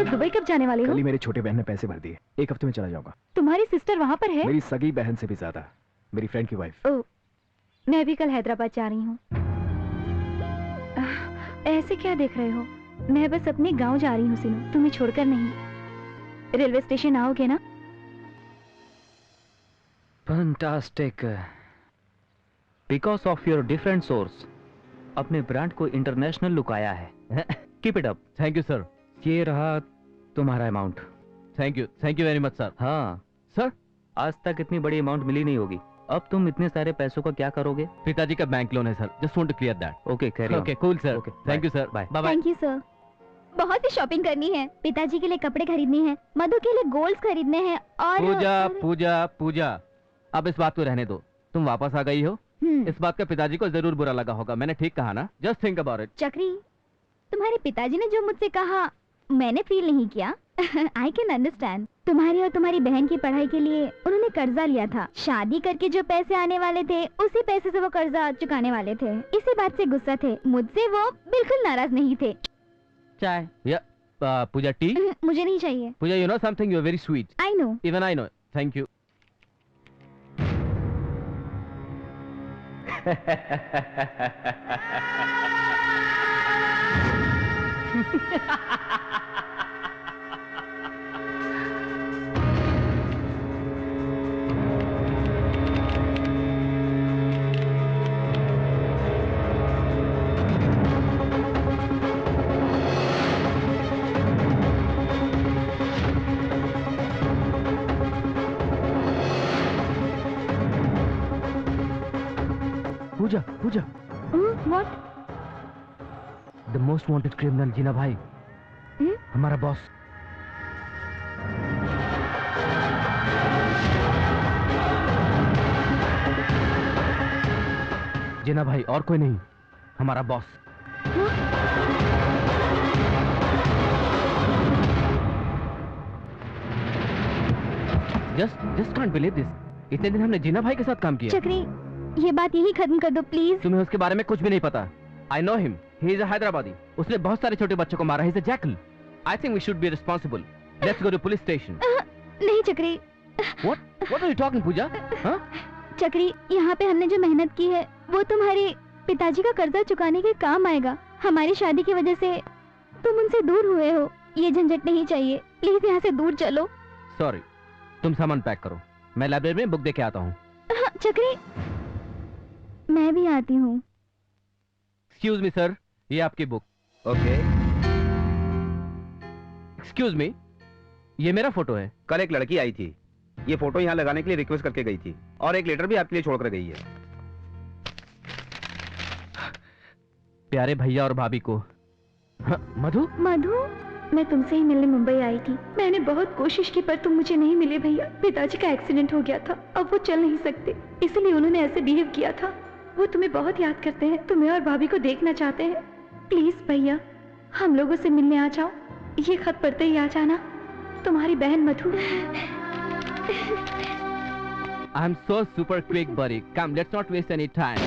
Speaker 5: दुबई कब जाने वाले हो?
Speaker 10: कल ही मेरी छोटी बहन ने पैसे भर दिए, एक हफ्ते में चला जाऊंगा।
Speaker 5: तुम्हारी सिस्टर वहाँ पर है?
Speaker 10: मेरी सगी बहन से भी ज्यादा, मेरी फ्रेंड की वाइफ।
Speaker 5: ओह, मैं भी कल हैदराबाद जा रही हूँ। ऐसे क्या देख रहे हो? मैं बस अपने गांव जा रही हूँ सीनू, तुम्हें छोड़कर नहीं। रेलवे स्टेशन आओगे ना?
Speaker 14: Fantastic. Because of your different source अपने ब्रांड को इंटरनेशनल लुक आया है। Keep it up.
Speaker 2: Thank you sir.
Speaker 14: ये रहा तुम्हारा amount.
Speaker 2: Thank you very much sir.
Speaker 14: हाँ
Speaker 2: सर,
Speaker 14: आज तक इतनी बड़ी अमाउंट मिली नहीं होगी। अब तुम इतने सारे पैसों का क्या करोगे?
Speaker 2: पिताजी का बैंक लोन है sir, just want to clear that.
Speaker 14: Okay, carry on.
Speaker 2: Okay, cool sir. Thank you sir.
Speaker 14: Bye
Speaker 2: bye.
Speaker 5: Thank you sir. बहुत सी शॉपिंग करनी है। पिताजी के लिए कपड़े खरीदने हैं, मधु के लिए गोल्ड्स खरीदने हैं और
Speaker 2: पूजा, अब इस बात को रहने दो। तुम वापस आ गई हो, इस बात का पिताजी को जरूर बुरा लगा होगा। मैंने ठीक कहा ना? Just think about it.
Speaker 5: चक्री, तुम्हारे पिताजी ने जो मुझसे कहा मैंने फील नहीं किया। I can understand. तुम्हारी और तुम्हारी बहन की पढ़ाई के लिए उन्होंने कर्जा लिया था। शादी करके जो पैसे आने वाले थे उसी पैसे से वो कर्जा चुकाने वाले थे। इसी बात से गुस्सा थे। मुझसे वो बिल्कुल नाराज नहीं थे।
Speaker 2: चाय या पूजा टी?
Speaker 5: मुझे नहीं चाहिए।
Speaker 2: Pooja, you know something, you are very sweet.
Speaker 5: I know.
Speaker 2: Even I know. Thank you. Pooja,
Speaker 5: what?
Speaker 2: The most wanted criminal Jeena भाई, हमारा बॉस। जीना भाई, और कोई नहीं, हमारा boss. Just can't believe this. इतने दिन हमने जीना भाई के साथ काम किया।
Speaker 5: चक्री, ये बात यही खत्म कर दो प्लीज।
Speaker 2: तुम्हें उसके बारे में कुछ भी नहीं पता। I know him, he is a Hyderabadi. उसने बहुत सारे छोटे बच्चों को मारा। He is a jackal. I think we should be responsible. Let's go to police station.
Speaker 5: नहीं Chakri.
Speaker 2: What are you talking, पूजा? हाँ?
Speaker 5: चक्री, यहाँ पे हमने जो मेहनत की है वो तुम्हारे पिताजी का कर्जा चुकाने के काम आएगा। हमारी शादी की वजह से तुम उनसे दूर हुए हो। ये झंझट नहीं चाहिए। प्लीज यहाँ से दूर चलो।
Speaker 2: सॉरी, तुम सामान पैक करो, मैं लाइब्रेरी में बुक दे के आता हूँ।
Speaker 5: चक्री, मैं भी आती हूँ।
Speaker 2: एक्सक्यूज मी सर, ये आपकी बुक।
Speaker 3: ओके।
Speaker 2: एक्सक्यूज मी, ये मेरा फोटो है।
Speaker 3: कल एक लड़की आई थी, ये फोटो यहाँ लगाने के लिए रिक्वेस्ट करके गई थी और एक लेटर भी आपके लिए छोड़कर गई है।
Speaker 2: प्यारे भैया और भाभी को। हाँ, मधु
Speaker 5: मधु, मैं तुमसे ही मिलने मुंबई आई थी। मैंने बहुत कोशिश की पर तुम मुझे नहीं मिले भैया। पिताजी का एक्सीडेंट हो गया था, अब वो चल नहीं सकते, इसलिए उन्होंने ऐसे बिहेव किया था। वो तुम्हें बहुत याद करते हैं, तुम्हें और भाभी को देखना चाहते हैं। प्लीज भैया, हम लोगों से मिलने आ जाओ। ये खत पढ़ते ही आ जाना। तुम्हारी बहन मधु।
Speaker 2: I'm so super quick, buddy. Come, let's not waste any time.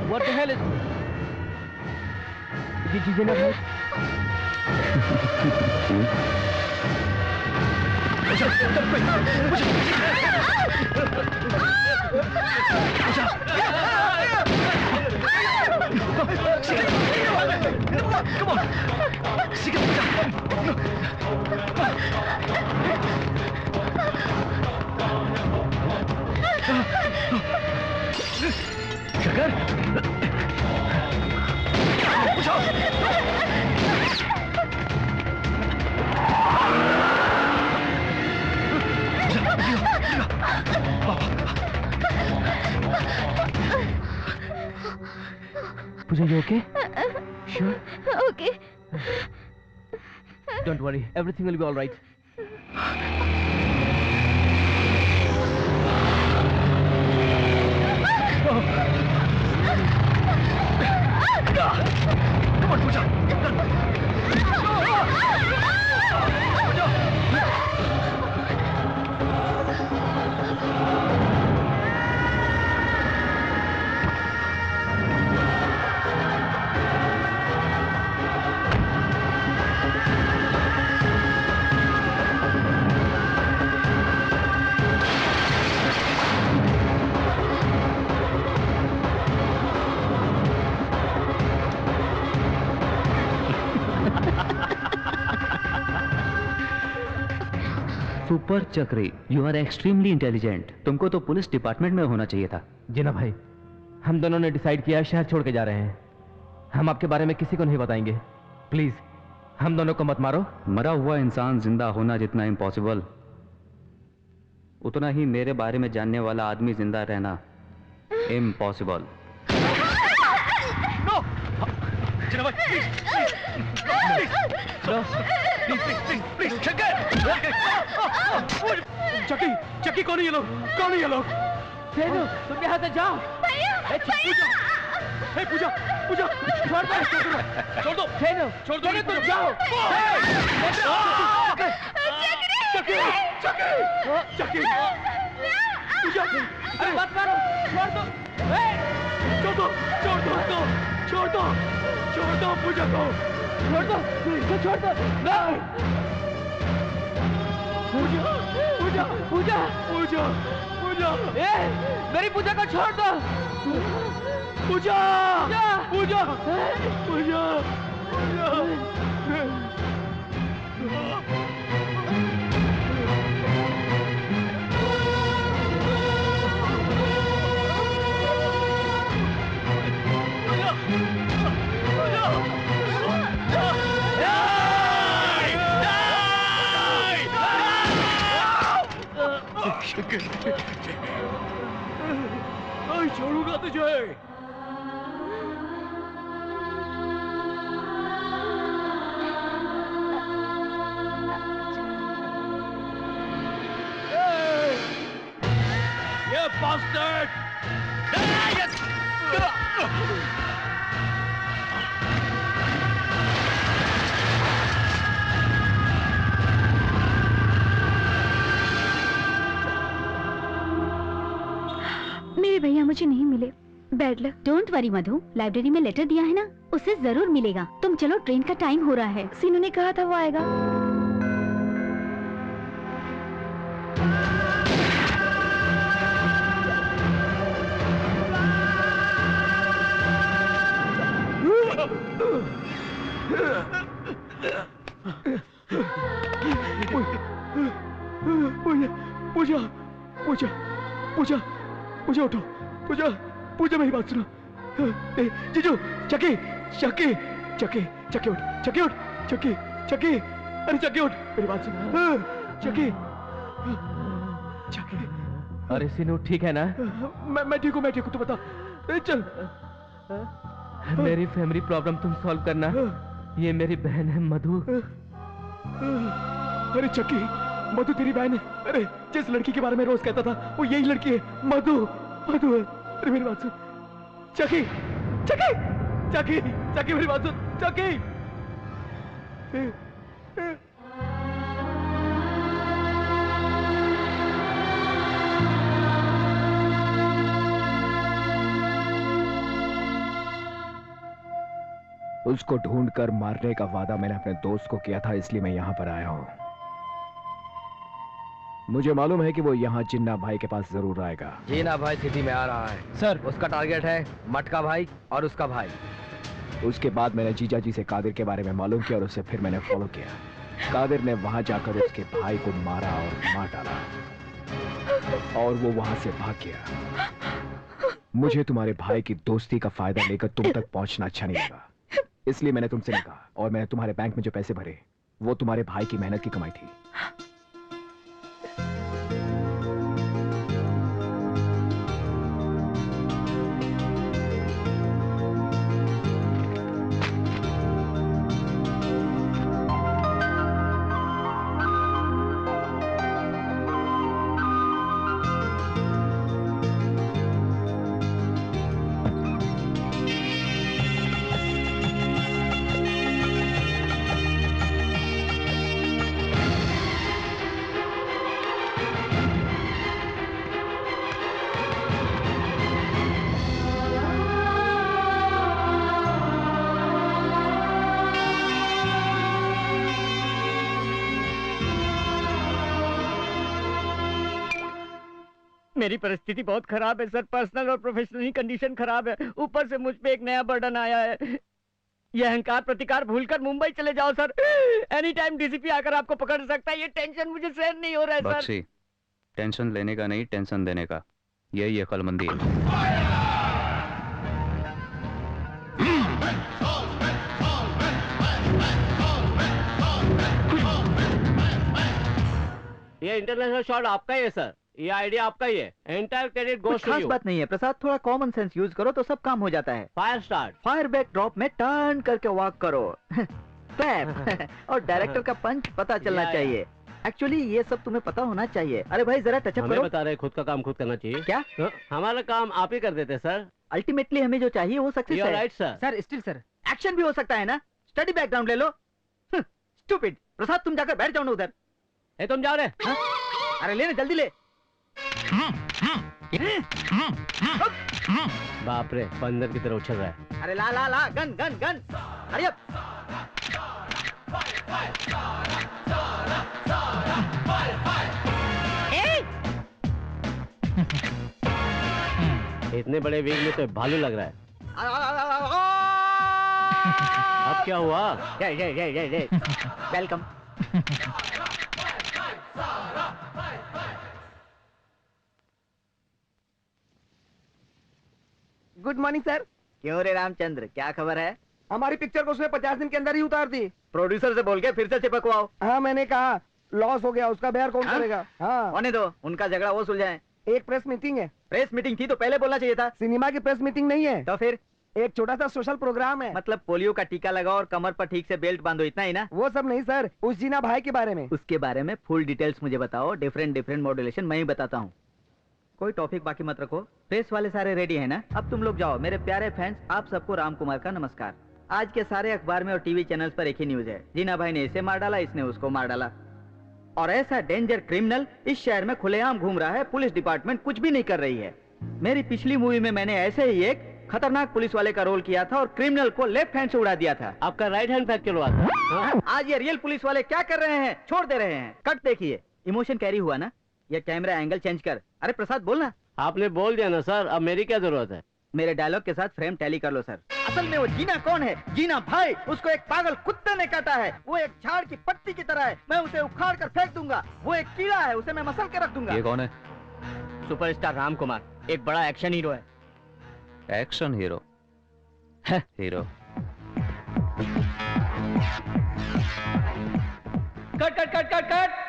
Speaker 2: What the hell is? Did you know?
Speaker 19: Come on.
Speaker 2: Shankar, Pooja, you okay? Sure?
Speaker 5: Okay.
Speaker 2: Don't worry, everything will be all right.
Speaker 19: Come on, Pooja.
Speaker 14: Super चक्री, you are extremely intelligent. तुमको तो police department में होना चाहिए था।
Speaker 2: जिना भाई, हम दोनों ने डिसाइड किया शहर छोड़ के जा रहे हैं। हम आपके बारे में किसी को नहीं बताएंगे। प्लीज हम दोनों को मत मारो।
Speaker 14: मरा हुआ इंसान जिंदा होना जितना इम्पॉसिबल, उतना ही मेरे बारे में जानने वाला आदमी जिंदा रहना इम्पॉसिबल।
Speaker 19: No! जिना भाई, प्लीज, शंकर! चक्की कौन है ये लोग? कौन है ये लोग?
Speaker 2: तुम यहाँ से जाओ।
Speaker 19: पूजा, छोड़ दो, तुम जाओ। चक्की,
Speaker 2: अरे मत मारो,
Speaker 19: छोड़ दो पूजा को,
Speaker 2: छोड़ दो, नहीं। पूजा, मेरी पूजा को छोड़ दो।
Speaker 19: पूजा। छोड़ूंगा तुझे। ये bastard!
Speaker 5: मेरे भैया मुझे नहीं मिले। Bad luck.
Speaker 6: Don't worry Madhu, library में लेटर दिया है ना, उसे जरूर मिलेगा। तुम चलो, ट्रेन का टाइम हो रहा है।
Speaker 5: सीनू ने कहा था वो आएगा। पूजा उठो। पूजा मेरी बात सुनो। जीजू, चक्की अरे चक्की उठ, मेरी बात सुनो। चक्की।
Speaker 2: अरे सीनू ठीक है ना?
Speaker 19: मैं ठीक हूँ, तू बता। चल
Speaker 9: मेरी फैमिली प्रॉब्लम तुम सॉल्व करना। ये मेरी बहन है मधु।
Speaker 10: अरे चक्की, मधु तेरी बहन है। अरे जिस लड़की के बारे में रोज कहता था वो यही लड़की है, मधु। मधु है। अरे मेरी बात सुन चक्की, चक्की, चक्की, चक्की मेरी बात सुन चक्की। उसको ढूंढकर मारने का वादा मैंने अपने दोस्त को किया था, इसलिए मैं यहां पर आया हूं। मुझे मालूम है कि वो यहाँ जिन्ना भाई के पास जरूर आएगा।
Speaker 2: जीना भाई सिटी में आ रहा है
Speaker 10: सर।
Speaker 2: उसका टारगेट है मटका भाई और उसका भाई।
Speaker 10: उसके बाद मैंने जीजा जी से कादिर के बारे में मालूम किया और उसे फिर मैंने फॉलो किया। कादिर ने वहां जाकर उसके भाई को मारा और मार डाला और वो वहां से भाग गया। मुझे तुम्हारे भाई की दोस्ती का फायदा लेकर तुम तक पहुंचना अच्छा नहीं लगा, इसलिए मैंने तुमसे नहीं कहा। और मैंने तुम्हारे बैंक में जो पैसे भरे वो तुम्हारे भाई की मेहनत की कमाई थी।
Speaker 4: मेरी परिस्थिति बहुत खराब है सर, पर्सनल और प्रोफेशनल कंडीशन खराब है। ऊपर से मुझ पे एक नया बर्डन आया है। ये अहंकार प्रतिकार भूलकर मुंबई चले जाओ सर। एनी टाइम डीसीपी आकर आपको पकड़ सकता है। ये टेंशन मुझे सहन नहीं हो रहा है सर।
Speaker 14: बख्शी, टेंशन लेने का नहीं, टेंशन देने का, यही अक्लमंदी है।
Speaker 16: ये इंटरनेशनल शॉट आपका ही है सर, ये आइडिया आपका ही है। Entire credit goes to you.
Speaker 1: खास बात नहीं है प्रसाद, थोड़ा कॉमन सेंस यूज करो तो सब काम हो जाता है।
Speaker 16: Fire start,
Speaker 1: fire back drop में टर्न करके वॉक करो। क्लैप और डायरेक्टर का पंच पता चलना चाहिए। एक्चुअली ये सब तुम्हें पता होना चाहिए। अरे भाई जरा टचअप
Speaker 16: हमें
Speaker 1: करो।
Speaker 16: बता रहे खुद का काम खुद करना चाहिए।
Speaker 1: क्या
Speaker 16: हमारा काम आप ही कर देते सर।
Speaker 1: अल्टीमेटली हमें जो चाहिए वो सक्सेस है।
Speaker 16: Right sir.
Speaker 1: Sir still sir action भी हो सकता है ना। स्टडी बैकग्राउंड ले लो। स्टूपिड। प्रसाद तुम जाकर बैठ जाओ ना उधर।
Speaker 16: तुम जाओ रे।
Speaker 1: अरे ले ना जल्दी ले।
Speaker 16: बाप रे, बंदर की तरह उछल रहा है।
Speaker 1: अरे ला ला ला, गन गन गन। अरे अब
Speaker 16: इतने बड़े वेग में तो भालू लग रहा है। अब क्या हुआ?
Speaker 1: वेलकम।
Speaker 9: Good morning sir.
Speaker 1: क्यों रे रामचंद्र, क्या खबर है?
Speaker 9: हमारी पिक्चर को उसने 50 दिन के अंदर ही उतार दी।
Speaker 1: प्रोड्यूसर से बोल के फिर से चिपकवाओ।
Speaker 9: हाँ मैंने कहा, लॉस हो गया, उसका बेयर कौन करेगा? हाँ
Speaker 1: होने दो, उनका झगड़ा वो सुलझाएं।
Speaker 9: एक प्रेस मीटिंग है।
Speaker 1: प्रेस मीटिंग थी तो पहले बोलना चाहिए था।
Speaker 9: सिनेमा की प्रेस मीटिंग नहीं है
Speaker 1: तो फिर
Speaker 9: एक छोटा सा सोशल प्रोग्राम है।
Speaker 1: मतलब पोलियो का टीका लगाओ और कमर पर ठीक से बेल्ट बांधो, इतना ही ना?
Speaker 9: वो सब नहीं सर, उस जीना भाई के बारे में।
Speaker 1: उसके बारे में फुल डिटेल्स मुझे बताओ। डिफरेंट मॉड्यूलेशन मैं ही बताता हूँ। कोई टॉपिक बाकी मत रखो। प्रेस वाले सारे रेडी है ना? अब तुम लोग जाओ। मेरे प्यारे फैंस, आप सबको राम कुमार का नमस्कार। आज के सारे अखबार में और टीवी चैनल्स पर एक ही न्यूज है। जीना भाई ने इसे मार डाला, इसने उसको मार डाला। और ऐसा डेंजर क्रिमिनल इस शहर में खुलेआम घूम रहा है। पुलिस डिपार्टमेंट कुछ भी नहीं कर रही है। मेरी पिछली मूवी में मैंने ऐसे ही एक खतरनाक पुलिस वाले का रोल किया था और क्रिमिनल को लेफ्ट हैंड से उड़ा दिया था।
Speaker 16: आपका राइट हैंड फ्रैक्चर हुआ था।
Speaker 1: आज ये रियल पुलिस वाले क्या कर रहे हैं? छोड़ दे रहे हैं। कट देखिए, इमोशन कैरी हुआ ना? ये कैमरा एंगल चेंज कर। अरे प्रसाद बोलना।
Speaker 16: आपने बोल दिया ना सर, अब मेरी क्या जरूरत है?
Speaker 1: मेरे डायलॉग के साथ फ्रेम टैली कर लो सर। असल में वो जीना कौन है? जीना भाई। उसको एक पागल कुत्ते ने काटा है। वो एक झाड़ की पत्ती की तरह है। मैं उसे उखाड़ कर फेंक दूंगा। वो एक कीड़ा है, उसे मैं मसल के रख दूंगा।
Speaker 14: ये कौन है?
Speaker 4: सुपरस्टार राम कुमार, एक बड़ा एक्शन हीरो है।
Speaker 14: Action hero? Hero.
Speaker 4: Cut cut cut cut cut.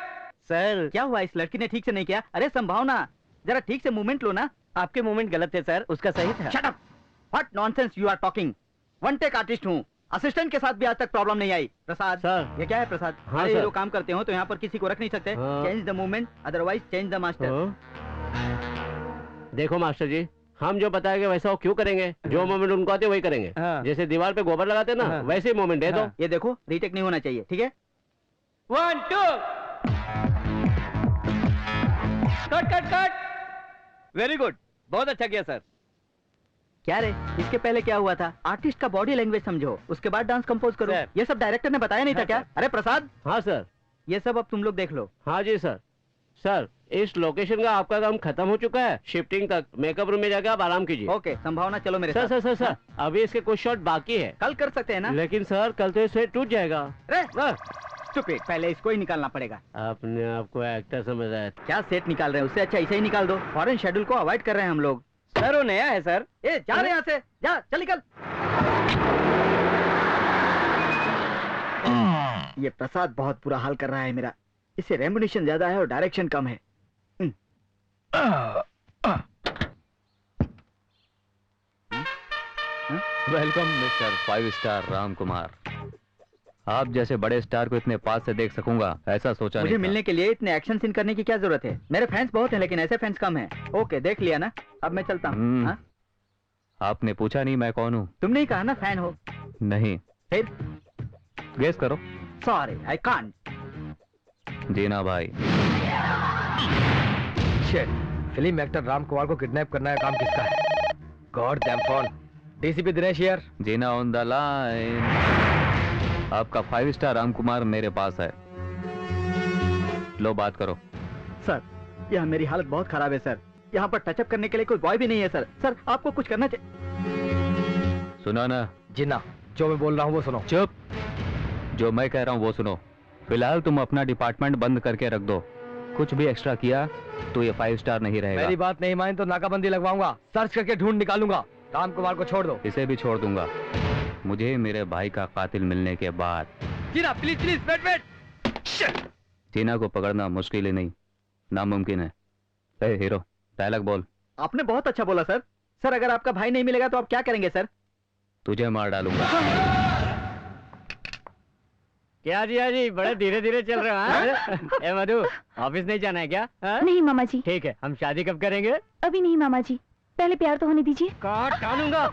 Speaker 1: Sir क्या हुआ? इस लड़की ने ठीक से नहीं किया। अरे संभावना, जरा ठीक से मूवमेंट लो ना।
Speaker 4: आपके मूवमेंट गलत थे सर, उसका सही था।
Speaker 1: Shut up.
Speaker 17: What nonsense you are talking. One take artist हूँ, असिस्टेंट के साथ भी आज तक प्रॉब्लम नहीं आई। प्रसाद
Speaker 16: सर,
Speaker 17: ये क्या है प्रसाद?
Speaker 16: हाँ,
Speaker 17: अरे
Speaker 16: सर।
Speaker 17: ये लोग काम करते हो तो यहाँ पर किसी को रख नहीं सकते।
Speaker 16: हाँ।
Speaker 17: Change the movement otherwise change the master.
Speaker 16: देखो मास्टर जी, हम जो बताएंगे वैसा वो क्यों करेंगे? जो मोमेंट उनको आते वही करेंगे। जैसे दीवार पे गोबर लगाते ना, वैसे ही मोमेंट है। तो
Speaker 17: ये देखो, रीटेक नहीं होना चाहिए, ठीक है?
Speaker 9: 1 2 cut cut cut.
Speaker 17: Very good, बहुत अच्छा किया सर। क्या रे, इसके पहले क्या हुआ था? आर्टिस्ट का बॉडी लैंग्वेज समझो, उसके बाद डांस कंपोज करो। ये सब डायरेक्टर ने बताया नहीं था क्या? अरे प्रसाद।
Speaker 16: हाँ सर।
Speaker 17: ये सब अब तुम लोग देख लो।
Speaker 16: हाँ जी सर। सर, इस लोकेशन का आपका काम खत्म हो चुका है, शिफ्टिंग तक। मेकअप रूम में जाकर आप आराम कीजिए।
Speaker 17: ओके, संभावना चलो मेरे
Speaker 16: सर।
Speaker 17: साथ।
Speaker 16: सर सर सर, अभी इसके कुछ शॉट बाकी है।
Speaker 17: कल कर सकते हैं ना?
Speaker 16: लेकिन सर, कल तो ये सेट टूट जाएगा।
Speaker 17: स्टूपिड, पहले इसको ही निकालना पड़ेगा।
Speaker 16: अपने आप को एक्टर समझ रहा है।
Speaker 17: क्या सेट निकाल रहे हैं? उससे अच्छा इसे ही निकाल दो। फॉरेन शेड्यूल को अवॉइड कर रहे हैं हम लोग।
Speaker 9: सर वो नया है सर।
Speaker 17: ए, जा रहे यहाँ से, जा, चल निकल। ये प्रसाद बहुत बुरा हाल कर रहा है मेरा। इसे रेम्युनेशन ज्यादा है और डायरेक्शन कम है।
Speaker 14: Welcome mister 5 star Ram Kumar. आप जैसे बड़े स्टार को इतने पास से देख सकूंगा ऐसा सोचा
Speaker 17: मुझे
Speaker 14: नहीं था।
Speaker 17: मिलने के लिए इतने एक्शन सीन करने की क्या जरूरत है? मेरे फैंस बहुत हैं लेकिन ऐसे फैंस कम हैं। ओके, देख लिया ना, अब मैं चलता हूँ। हाँ?
Speaker 14: आपने पूछा नहीं मैं कौन हूँ?
Speaker 17: तुमने ही कहा ना फैन हो।
Speaker 14: नहीं।
Speaker 17: फिर?
Speaker 14: गेस करो।
Speaker 17: Sorry, I can't.
Speaker 14: जीना भाई।
Speaker 2: Shit, film actor Ram Kumar को किडनैप करना है काम किसका है? God damn phone. DCP Dinesh here.
Speaker 14: Jeena on the line. आपका 5 स्टार राम कुमार मेरे पास है, लो बात करो।
Speaker 17: सर, यह मेरी हालत बहुत खराब है सर। यहाँ पर टचअप करने के लिए कोई बॉय भी नहीं है सर। सर, आपको कुछ करना चाहिए।
Speaker 14: सुना ना?
Speaker 2: जिन्ना, जो मैं बोल रहा हूँ वो सुनो।
Speaker 14: चुप। जो मैं कह रहा हूँ वो सुनो। फिलहाल तुम अपना डिपार्टमेंट बंद करके रख दो। कुछ भी एक्स्ट्रा किया तो ये 5 स्टार नहीं रहेगा।
Speaker 2: मेरी बात नहीं माने तो नाकाबंदी लगवाऊंगा, सर्च करके ढूंढ निकालूंगा। राम कुमार को छोड़ दो।
Speaker 14: इसे भी छोड़ दूंगा मुझे मेरे भाई का कातिल मिलने के बाद।
Speaker 2: जीना प्लीज प्लीज, वेट वेट।
Speaker 14: जीना को पकड़ना मुश्किल ही नहीं, नामुमकिन है। ए हीरो, डायलॉग बोल।
Speaker 17: आपने बहुत अच्छा बोला सर। सर, अगर आपका भाई नहीं मिलेगा तो आप क्या करेंगे सर?
Speaker 14: तुझे मार डालूंगा।
Speaker 4: क्या जी बड़े धीरे धीरे चल रहे हो? ए मधु, ऑफिस नहीं जाना है क्या?
Speaker 5: नहीं मामा जी।
Speaker 4: ठीक है, हम शादी कब करेंगे?
Speaker 5: अभी नहीं मामा जी, पहले प्यार तो होने दीजिए।
Speaker 4: काट डालूंगा।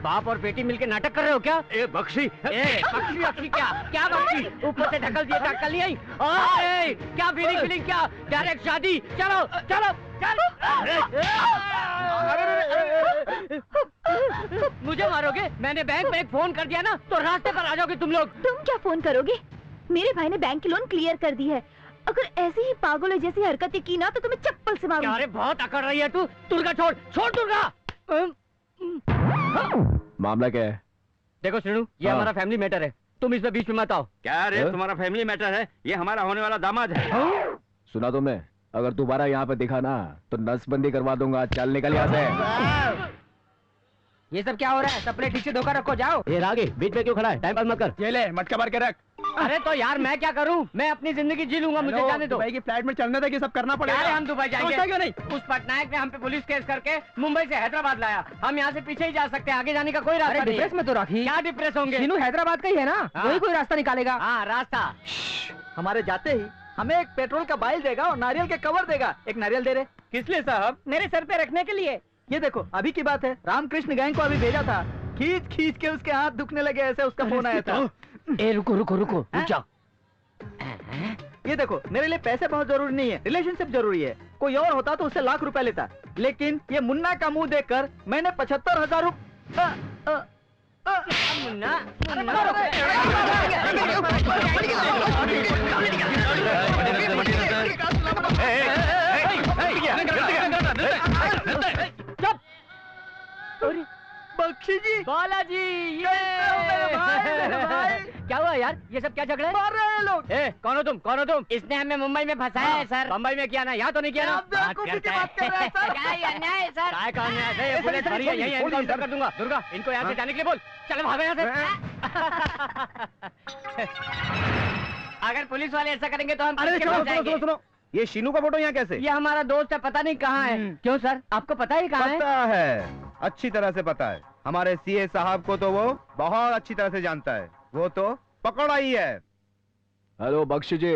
Speaker 4: बाप और बेटी मिलके नाटक कर रहे हो क्या?
Speaker 19: ए बख्शी,
Speaker 4: बख्शी क्या बख्शी? ऊपर से ढकल दिया, ढकल नहीं आई। क्या फीलिंग क्या? डायरेक्ट शादी। चलो चलो चलो। मुझे मारोगे? मैंने बैंक में एक फोन कर दिया ना तो रास्ते पर आ जाओगे तुम लोग।
Speaker 5: तुम क्या फोन करोगे? मेरे भाई ने बैंक की लोन क्लियर कर दी है। अगर ऐसी ही पागलों जैसी हरकतें की ना तो तुम्हें चप्पल से मारूंगी।
Speaker 4: अरे बहुत अकड़ रही है तू। दुर्गा छोड़ दुर्गा।
Speaker 10: मामला क्या है?
Speaker 4: देखो श्रीनू, ये हमारा फैमिली मैटर है, तुम इसमें बीच में मत आओ।
Speaker 18: क्या रे, तुम्हारा फैमिली मैटर है? ये हमारा होने वाला दामाद है।
Speaker 10: सुना तुमने? अगर दोबारा यहाँ पे दिखा ना तो नसबंदी करवा दूंगा। चल निकल यहाँ से।
Speaker 9: ये सब क्या हो रहा है? सपने ठीक से धोखा रखो, जाओ।
Speaker 4: ये आगे बीच में क्यों खड़ा है? टाइम पास मत कर।
Speaker 10: ये ले, मटका मार के रख।
Speaker 4: अरे तो यार मैं क्या करूं? मैं अपनी जिंदगी जी लूंगा, मुझे जाने दो।
Speaker 10: दुबई की फ्लाइट में चलने तक ये सब करना पड़ेगा।
Speaker 4: अरे हम दुबई जाएंगे।
Speaker 10: क्यों नहीं?
Speaker 4: उस पटनायक ने हम पे पुलिस केस करके मुंबई से हैदराबाद लाया। हम यहाँ से पीछे ही जा सकते हैं, आगे जाने का कोई रास्ता नहीं।
Speaker 9: डिप्रेस में तो रखी।
Speaker 4: क्या डिप्रेस होंगे?
Speaker 9: शीनू हैदराबाद का ही है ना, वही कोई रास्ता निकालेगा।
Speaker 4: हाँ, रास्ता।
Speaker 17: हमारे जाते ही हमें एक पेट्रोल का बाइल देगा और नारियल के कवर देगा। एक नारियल दे रहे।
Speaker 9: किस लिए साहब?
Speaker 17: मेरे सर पे रखने के लिए। ये देखो, अभी की बात है, रामकृष्ण गैंग को अभी भेजा था। खींच के उसके हाथ दुखने लगे, ऐसे उसका फोन आया था।
Speaker 4: ए रुको रुक जाओ।
Speaker 17: ये देखो, मेरे लिए पैसे बहुत जरूरी नहीं है, रिलेशनशिप जरूरी है। कोई और होता तो उससे लाख रुपए लेता, लेकिन ये मुन्ना का मुंह देखकर मैंने 75,000
Speaker 4: मुन्ना
Speaker 17: बख्शी जी,
Speaker 4: बालाजी, ये क्या हुआ यार? ये सब क्या झगड़ा है?
Speaker 17: मार रहे हैं लोग।
Speaker 4: कौन हो तुम? इसने हमें मुंबई में फंसाया है सर। मुंबई में किया ना, यहाँ तो नहीं किया ना।
Speaker 17: बात करता है सर।
Speaker 4: क्या अन्याय है सर? क्या अन्याय है? पुलिस भरी है, यहीं एनकाउंटर कर दूंगा। दुर्गा, इनको यहाँ से जाने के लिए बोल। चलो भागो यहाँ से। अगर पुलिस वाले ऐसा करेंगे तो हम
Speaker 3: सुनो, ये शीनू का फोटो यहाँ कैसे?
Speaker 4: ये हमारा दोस्त है, पता नहीं कहाँ है। क्यों सर, आपको पता है कहाँ है?
Speaker 3: पता है, अच्छी तरह से पता है। हमारे सीए साहब को तो वो बहुत अच्छी तरह से जानता है, वो तो पकौड़ा ही है।
Speaker 10: हेलो बख्शी जी,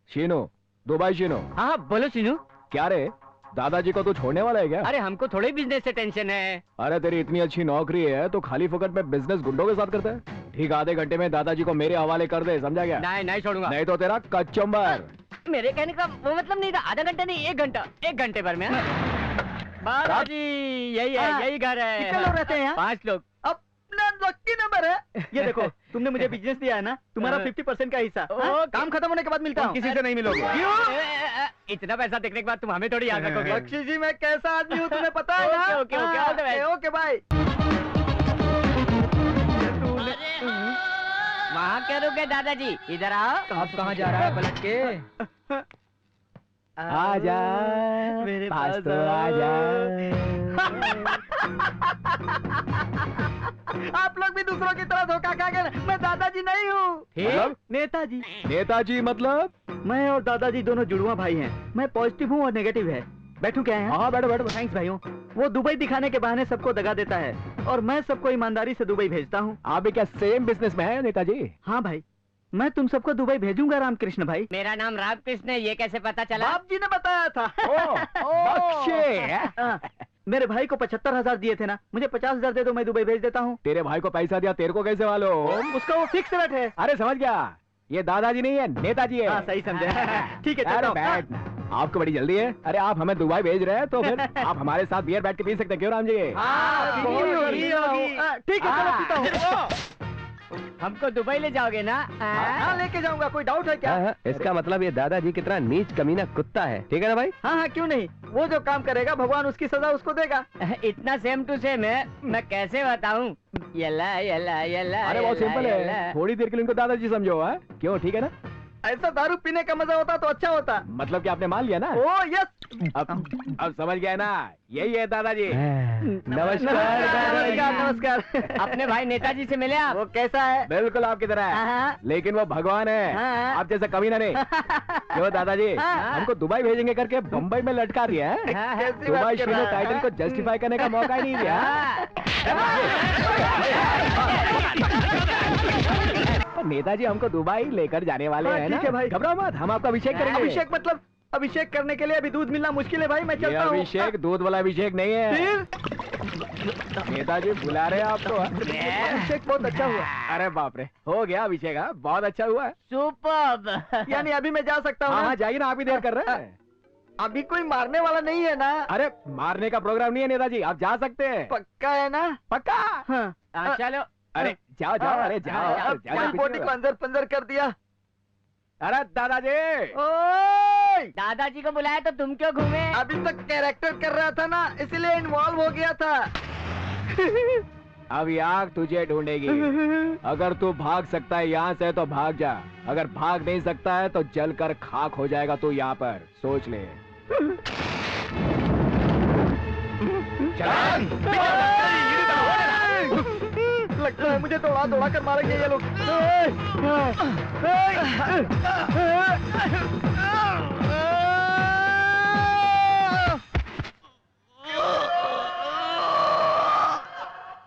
Speaker 10: शीनू, दुबई शीनू।
Speaker 4: हाँ बोलो शीनू।
Speaker 10: क्या रे, दादाजी को तू छोड़ने वाला है क्या?
Speaker 4: अरे हमको थोड़े बिजनेस से टेंशन है।
Speaker 10: अरे तेरी इतनी अच्छी नौकरी है तो खाली फोकट में बिजनेस गुंडों के साथ करता है। ठीक आधे घंटे में दादाजी को मेरे हवाले कर दे, समझा क्या?
Speaker 4: नहीं नहीं छोड़ूंगा।
Speaker 10: नहीं तो तेरा कचुम्बर।
Speaker 4: मेरे कहने का वो मतलब नहीं था, आधा घंटा नहीं 1 घंटा, 1 घंटे भर में। बालाजी यही है, यही घर है।
Speaker 17: कितने लोग रहते हैं यहाँ?
Speaker 4: 5 लोग।
Speaker 17: अपना लकी नंबर है। ये देखो, तुमने मुझे बिजनेस दिया है ना, तुम्हारा 50% का हिस्सा। हाँ? काम खत्म होने के बाद मिलता हूँ।
Speaker 3: किसी से नहीं मिलोगे।
Speaker 17: क्यों?
Speaker 4: इतना पैसा देखने के बाद तुम हमें थोड़ी याद रखोगे।
Speaker 17: बख्शी जी मैं कैसा आदमी हूँ तुम्हें पता है ना?
Speaker 4: Okay okay okay
Speaker 17: okay bye.
Speaker 4: वहाँ क्या रुके दादाजी, इधर आओ।
Speaker 2: आप कहाँ जा रहा है पलट के?
Speaker 10: आजा
Speaker 17: मेरे
Speaker 10: पास
Speaker 17: पास
Speaker 10: तो आजा।
Speaker 17: आप लोग भी दूसरों की तरह धोखा खा गए। मैं दादाजी नहीं हूँ,
Speaker 10: मतलब?
Speaker 17: नेताजी।
Speaker 10: नेताजी मतलब?
Speaker 17: मैं और दादाजी दोनों जुड़वा भाई हैं। मैं पॉजिटिव हूँ और नेगेटिव है। बैठूं क्या है?
Speaker 10: हाँ बैठो बैठो।
Speaker 17: थैंक्स भाइयों। वो दुबई दिखाने के बहाने सबको दगा देता है और मैं सबको ईमानदारी से दुबई भेजता हूँ।
Speaker 10: आप भी क्या सेम बिजनेस में है नेताजी?
Speaker 17: हाँ भाई, मैं तुम सबको दुबई भेजूंगा रामकृष्ण भाई।
Speaker 4: मेरा नाम रामकृष्ण है, ये कैसे पता चला?
Speaker 17: बाप जी ने बताया था।
Speaker 10: बख्शे।
Speaker 17: मेरे भाई को 75,000 दिए थे ना, मुझे 50,000 दे दो, मैं दुबई भेज देता हूँ।
Speaker 10: तेरे भाई को पैसा दिया, तेरे को कैसे मालूम?
Speaker 17: उसका वो फिक्स रेट है।
Speaker 10: अरे समझ गया, ये दादाजी नहीं है, नेताजी है।
Speaker 17: हाँ सही समझे। ठीक है
Speaker 10: अरे
Speaker 17: चलो।
Speaker 10: बैठ, आपको बड़ी जल्दी है। अरे आप हमें दुबई भेज रहे हैं तो फिर आप हमारे साथ बियर बैठ के पी सकते हैं, क्यों राम जी?
Speaker 17: ठीक है चलो पीता हूँ।
Speaker 4: हमको दुबई ले जाओगे ना?
Speaker 17: हाँ लेके जाऊंगा, कोई डाउट है क्या?
Speaker 11: इसका मतलब ये दादाजी कितना नीच कमीना कुत्ता है, ठीक है ना भाई?
Speaker 17: हाँ हाँ क्यों नहीं, वो जो काम करेगा भगवान उसकी सजा उसको देगा।
Speaker 4: इतना सेम टू सेम है, मैं कैसे बताऊं? यला यला यला।
Speaker 10: अरे बहुत सिंपल है, थोड़ी देर के लिए उनको दादाजी समझो। है क्यों? ठीक है ना?
Speaker 17: ऐसा दारू पीने का मजा होता तो अच्छा होता।
Speaker 10: मतलब कि आपने मान लिया ना?
Speaker 17: ओ यस।
Speaker 10: अब समझ गया ना, यही है दादाजी।
Speaker 17: नमस्कार नमस्कार नमस्कार।
Speaker 4: अपने भाई नेताजी से मिले आप?
Speaker 17: वो कैसा है?
Speaker 10: बिल्कुल आपकी तरह है, लेकिन वो भगवान है, आप जैसा कमीना नहीं। क्यों दादाजी, हमको दुबई भेजेंगे करके बम्बई में लटका दिया है। दुबई शीनो टाइटल को जस्टिफाई करने का मौका ही नहीं दिया। नेताजी हमको दुबई लेकर जाने वाले हैं ना?
Speaker 17: ठीक है भाई,
Speaker 10: घबराओ मत, हम आपका अभिषेक करेंगे।
Speaker 17: अभिषेक मतलब? अभिषेक करने के लिए अभी दूध मिलना मुश्किल है भाई, मैं चलता हूँ।
Speaker 10: अभिषेक दूध वाला अभिषेक नहीं है। नेताजी बुला रहे हैं आपको।
Speaker 17: अभिषेक बहुत अच्छा हुआ।
Speaker 10: अरे बाप रे, हो गया अभिषेक। बहुत अच्छा हुआ है।
Speaker 4: सुपर।
Speaker 17: यानी अभी मैं जा सकता हूँ?
Speaker 10: हाँ जाइए ना, आप ही देर कर रहे हैं।
Speaker 17: अभी कोई मारने वाला नहीं है ना?
Speaker 10: अरे मारने का प्रोग्राम नहीं है नेताजी, आप जा सकते हैं।
Speaker 17: पक्का है ना?
Speaker 10: पक्का।
Speaker 17: हाँ
Speaker 4: चलो।
Speaker 10: अरे जाओ जाओ, अरे जाओ।
Speaker 17: बॉडी को अंदर पंदर कर दिया।
Speaker 10: अरे दादाजी।
Speaker 17: ओए!
Speaker 4: दादाजी को बुलाया तो तुम क्यों घूमे?
Speaker 17: अभी तक कैरेक्टर कर रहा था ना, इसलिए इन्वॉल्व हो गया था।
Speaker 10: अब आग तुझे ढूंढेगी। अगर तू भाग सकता है यहाँ से तो भाग जा, अगर भाग नहीं सकता है तो जलकर खाक हो जाएगा तू यहाँ पर, सोच ले।
Speaker 17: लगता है मुझे दौड़ा दौड़ा कर मारेंगे ये लोग।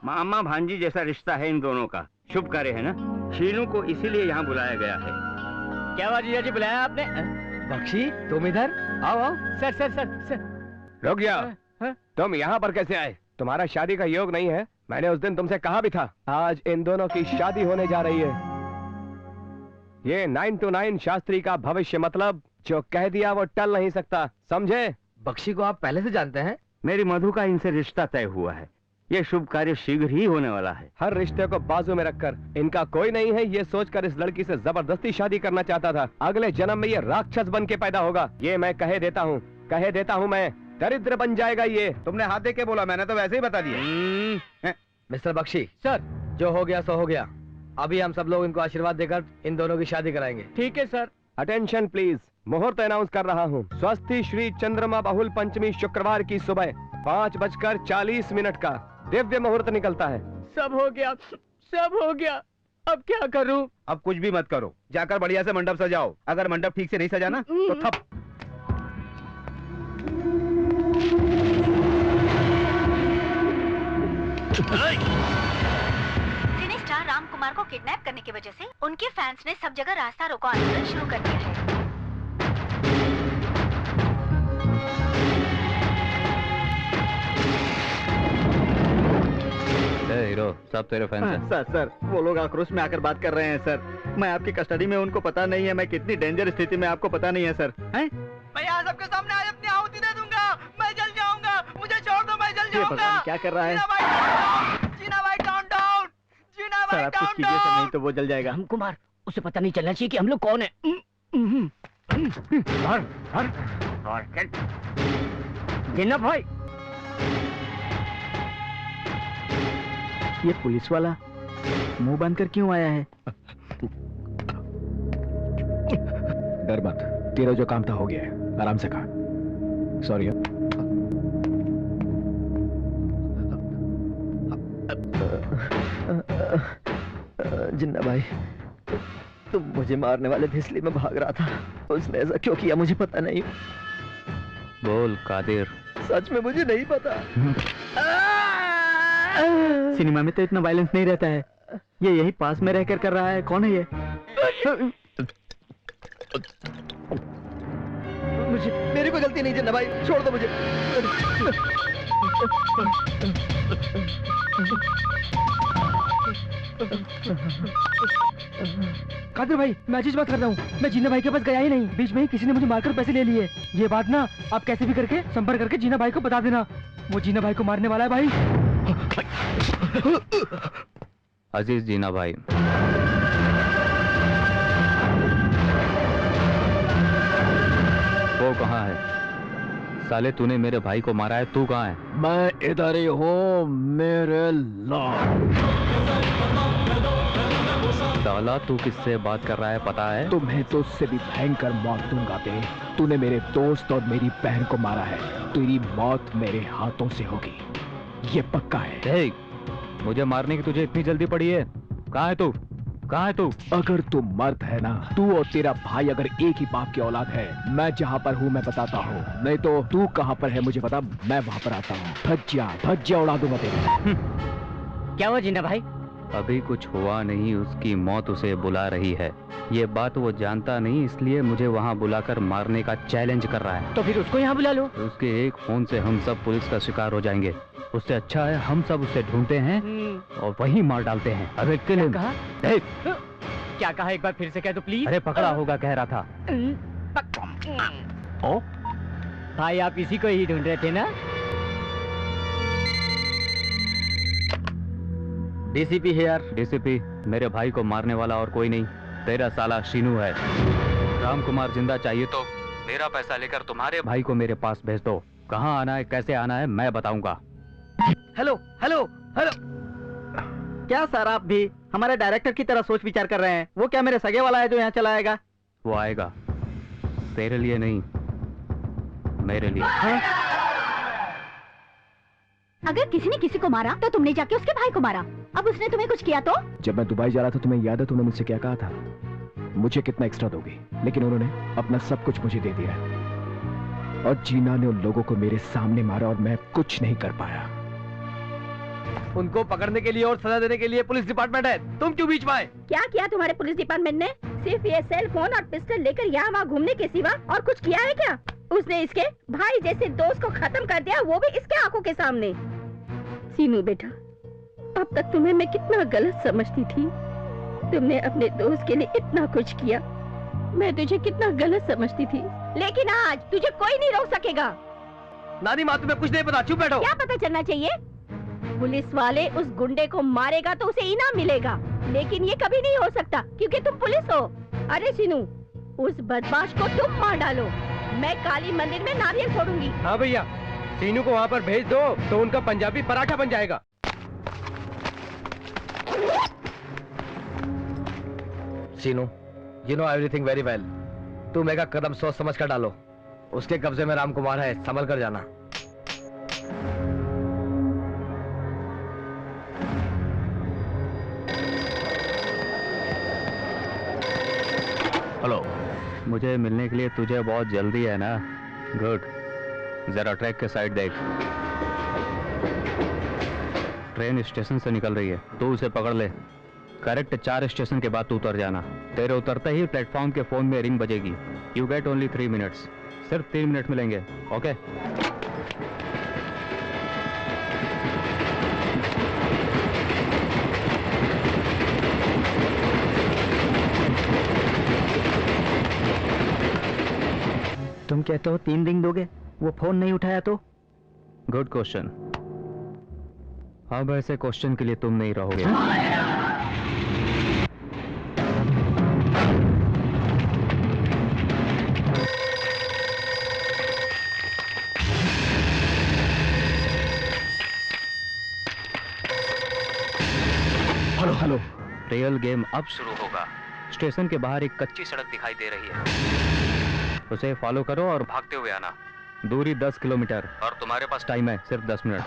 Speaker 18: मामा भांजी जैसा रिश्ता है इन दोनों का, शुभ कार्य है ना। शीनू को इसीलिए यहाँ बुलाया गया है।
Speaker 4: क्या हुआ जीजा जी, बुलाया आपने?
Speaker 2: बख्शी तुम इधर आओ आओ।
Speaker 4: Sir sir sir sir.
Speaker 11: रुक जाओ, तुम यहाँ पर कैसे आए? तुम्हारा शादी का योग नहीं है, मैंने उस दिन तुमसे कहा भी था। आज इन दोनों की शादी होने जा रही है। ये 9 to 9 शास्त्री का भविष्य, मतलब जो कह दिया वो टल नहीं सकता, समझे?
Speaker 2: बख्शी को आप पहले से जानते हैं?
Speaker 18: मेरी मधु का इनसे रिश्ता तय हुआ है, ये शुभ कार्य शीघ्र ही होने वाला है।
Speaker 11: हर रिश्ते को बाजू में रखकर इनका कोई नहीं है, ये सोचकर इस लड़की से जबरदस्ती शादी करना चाहता था। अगले जन्म में ये राक्षस बन के पैदा होगा, ये मैं कह देता हूँ मैं। दरिद्र बन जाएगा ये।
Speaker 3: तुमने हाथ दे के बोला, मैंने तो वैसे ही बता दिया।
Speaker 2: मिस्टर बख्शी सर, जो हो गया सो हो गया। अभी हम सब लोग इनको आशीर्वाद देकर इन दोनों की शादी कराएंगे।
Speaker 4: ठीक है सर।
Speaker 11: अटेंशन प्लीज, मुहूर्त अनाउंस कर रहा हूँ। स्वस्ति श्री चंद्रमा बहुल पंचमी शुक्रवार की सुबह 5:40 का दिव्य मुहूर्त निकलता है।
Speaker 4: सब हो गया, सब हो गया। अब क्या करूं?
Speaker 3: अब कुछ भी मत करो, जाकर बढ़िया से मंडप सजाओ। अगर मंडप ठीक से नहीं सजाना तो थप।
Speaker 19: Hey!
Speaker 8: कुमार को किडनैप करने की वजह से उनके फैंस ने सब जगह रास्ता रोको आंदोलन शुरू कर दिया है।
Speaker 14: हीरो, सब तेरे फैंस हैं।
Speaker 17: सर वो लोग आक्रोश में आकर बात कर रहे हैं सर। मैं आपकी कस्टडी में, उनको पता नहीं है मैं कितनी डेंजर स्थिति में, आपको पता नहीं है सर। हैं?
Speaker 13: मैं यहाँ सबके सामने आज अपनी आहुति दे दूंगा। मैं जल जाऊंगा, मुझे छोड़ दो, मैं जल जाऊंगा।
Speaker 17: क्या कर रहा है?
Speaker 13: जीना भाई डाउन डाउन, जीना
Speaker 17: सर
Speaker 13: भाई
Speaker 17: आप कुछ
Speaker 13: डाउन
Speaker 17: कीजिए सर, नहीं तो वो जल जाएगा।
Speaker 4: राम कुमार, उसे पता नहीं चलना चाहिए कि हम लोग कौन है। जिन्ना भाई,
Speaker 17: ये पुलिस वाला मुंह बंद कर क्यों आया है?
Speaker 10: डर मत, तेरा जो काम था हो गया है, आराम से खा। सॉरी।
Speaker 1: जिन्ना भाई, तुम मुझे मारने वाले थे इसलिए मैं भाग रहा था। उसने ऐसा क्यों किया मुझे पता नहीं।
Speaker 14: बोल कादिर।
Speaker 1: सच में मुझे नहीं पता।
Speaker 17: सिनेमा में तो इतना वायलेंस नहीं रहता है। ये यही पास में रहकर कर रहा है। कौन है ये?
Speaker 1: मेरी कोई गलती नहीं जिन्ना भाई, छोड़ दो मुझे।
Speaker 2: कादिर भाई, मैं अजीज बात कर रहा हूँ। मैं जीना भाई के पास गया ही नहीं, बीच में ही किसी ने मुझे मारकर पैसे ले लिए। ये बात ना आप कैसे भी करके संपर्क करके जीना भाई को बता देना। वो जीना भाई को मारने वाला है भाई।
Speaker 14: अजीज जीना भाई, वो कहाँ है? साले तूने मेरे भाई को मारा है, तू कहाँ है?
Speaker 10: मैं इधर ही हूँ मेरे लॉर्ड।
Speaker 14: साला तू किससे बात कर रहा है पता है?
Speaker 10: तुम्हें तो उससे भी भयंकर मौत दूंगा बे। तूने मेरे दोस्त और मेरी बहन को मारा है, तेरी मौत मेरे हाथों से होगी, ये पक्का है।
Speaker 14: देख, मुझे मारने की तुझे इतनी जल्दी पड़ी है? कहाँ है तू? कहाँ है तू?
Speaker 10: अगर तू मर्द है ना, तू और तेरा भाई अगर एक ही बाप की औलाद है, मैं जहाँ पर हूँ मैं बताता हूँ, नहीं तो तू कहाँ पर है मुझे बता, मैं वहाँ पर आता हूँ। भज्जिया उड़ा दूंगा तेरे।
Speaker 4: क्या हुआ जिन्ना भाई?
Speaker 14: अभी कुछ हुआ नहीं, उसकी मौत उसे बुला रही है। ये बात वो जानता नहीं, इसलिए मुझे वहाँ बुलाकर मारने का चैलेंज कर रहा है।
Speaker 4: तो फिर उसको यहाँ बुला लो।
Speaker 14: उसके एक फोन से हम सब पुलिस का शिकार हो जाएंगे। उससे अच्छा है हम सब उसे ढूंढते हैं और वहीं मार डालते हैं। अरे
Speaker 4: क्या कहा?
Speaker 14: देख,
Speaker 4: क्या कहा एक बार फिर से कह दो प्लीज।
Speaker 14: अरे पकड़ा होगा कह रहा था।
Speaker 4: ओ भाई, आप इसी को ही ढूंढ रहे थे ना?
Speaker 14: DCP here. डीसीपी, मेरे भाई को मारने वाला और कोई नहीं, तेरा साला शीनू है। राम कुमार जिंदा चाहिए तो मेरा पैसा लेकर तुम्हारे भाई को मेरे पास भेज दो। कहाँ आना है, कैसे आना है, मैं बताऊंगा।
Speaker 17: Hello hello hello. क्या सर आप भी हमारे डायरेक्टर की तरह सोच विचार कर रहे हैं? वो क्या मेरे सगे वाला है जो यहाँ चला आएगा?
Speaker 14: वो आएगा, तेरे लिए नहीं, मेरे लिए।
Speaker 17: हाँ?
Speaker 5: अगर किसी ने किसी को मारा तो तुमने जाके उसके भाई को मारा। अब उसने तुम्हें कुछ किया तो?
Speaker 10: जब मैं दुबई जा रहा था तुम्हें याद है तुमने मुझसे क्या कहा था? मुझे कितना एक्स्ट्रा दोगी? लेकिन उन्होंने अपना सब कुछ मुझे दे दिया और जीना ने उन लोगों को मेरे सामने मारा और मैं कुछ नहीं कर पाया।
Speaker 2: उनको पकड़ने के लिए और सजा देने के लिए पुलिस डिपार्टमेंट है, तुम क्यों बीच में आए?
Speaker 6: क्या किया तुम्हारे पुलिस डिपार्टमेंट ने? सिर्फ ये सेल फोन और पिस्टल लेकर यहाँ वहाँ घूमने के सिवा और कुछ किया है क्या? उसने इसके भाई जैसे दोस्त को खत्म कर दिया, वो भी इसके आंखों के सामने। सीनू बेटा, अब तक तुम्हें मैं कितना गलत समझती थी। तुमने अपने दोस्त के लिए इतना कुछ किया, मैं तुझे कितना गलत समझती थी, लेकिन आज तुझे कोई नहीं रोक सकेगा।
Speaker 2: नानी माँ, तुम्हें कुछ नहीं पता, चुप बैठो।
Speaker 6: क्या पता चलना चाहिए? पुलिस वाले उस गुंडे को मारेगा तो उसे इनाम मिलेगा, लेकिन ये कभी नहीं हो सकता क्योंकि तुम पुलिस हो। अरे सीनू, उस बदमाश को तुम मार डालो, मैं काली मंदिर में नारियल फोड़ूंगी।
Speaker 2: हाँ भैया, सीनू को वहाँ पर भेज दो तो उनका पंजाबी पराठा बन जाएगा। सीनू, you know everything very well. तुम एक कदम सोच समझ कर डालो। उसके कब्जे में राम कुमार है, संभल कर जाना।
Speaker 14: हेलो, मुझे मिलने के लिए तुझे बहुत जल्दी है ना? गुड, जरा ट्रैक के साइड देख। ट्रेन स्टेशन से निकल रही है, तू उसे पकड़ ले। करेक्ट 4 स्टेशन के बाद तू उतर जाना। तेरे उतरते ही प्लेटफॉर्म के फोन में रिंग बजेगी। You get only 3 minutes. सिर्फ 3 मिनट मिलेंगे। ओके?
Speaker 17: तुम कहते हो 3 रिंग दोगे, वो फोन नहीं उठाया तो?
Speaker 14: Good question. अब ऐसे क्वेश्चन के लिए तुम नहीं रहोगे। हेलो। रियल गेम अब शुरू होगा। स्टेशन के बाहर एक कच्ची सड़क दिखाई दे रही है, उसे फॉलो करो और भागते हुए आना। दूरी 10 किलोमीटर और तुम्हारे पास टाइम है सिर्फ 10 मिनट।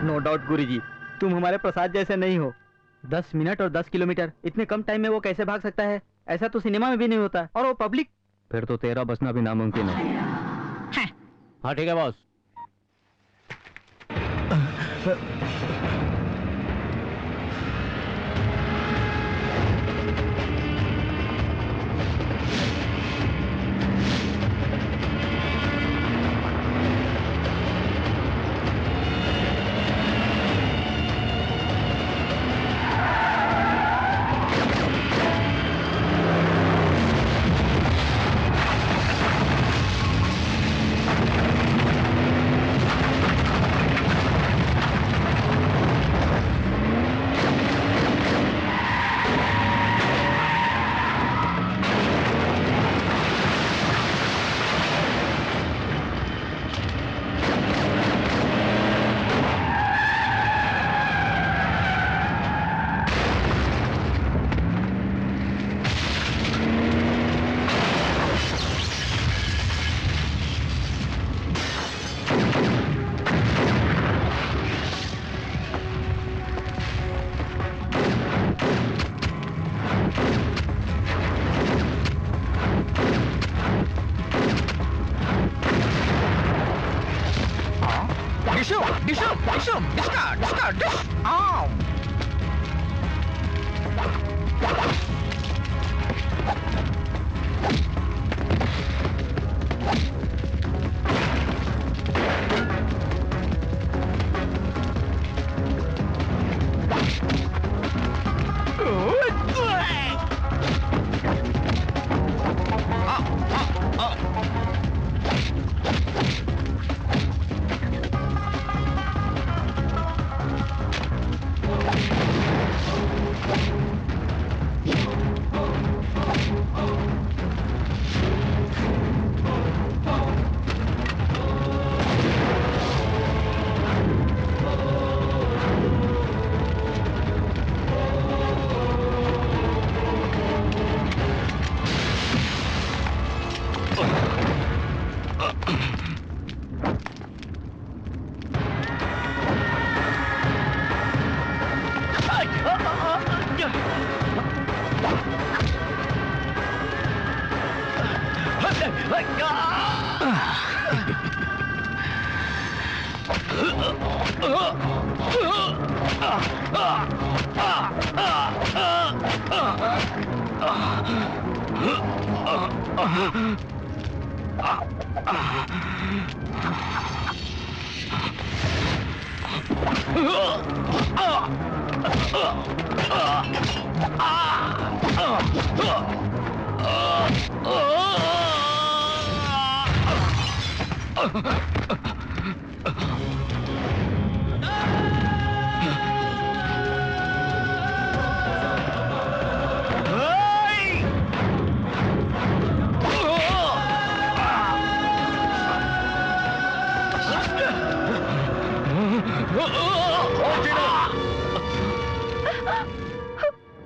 Speaker 17: नो डाउट गुरुजी, तुम हमारे प्रसाद जैसे नहीं हो। 10 मिनट और 10 किलोमीटर, इतने कम टाइम में वो कैसे भाग सकता है? ऐसा तो सिनेमा में भी नहीं होता। और वो पब्लिक।
Speaker 14: फिर तो तेरा बचना भी नामुमकिन है।
Speaker 16: हाँ ठीक है बॉस।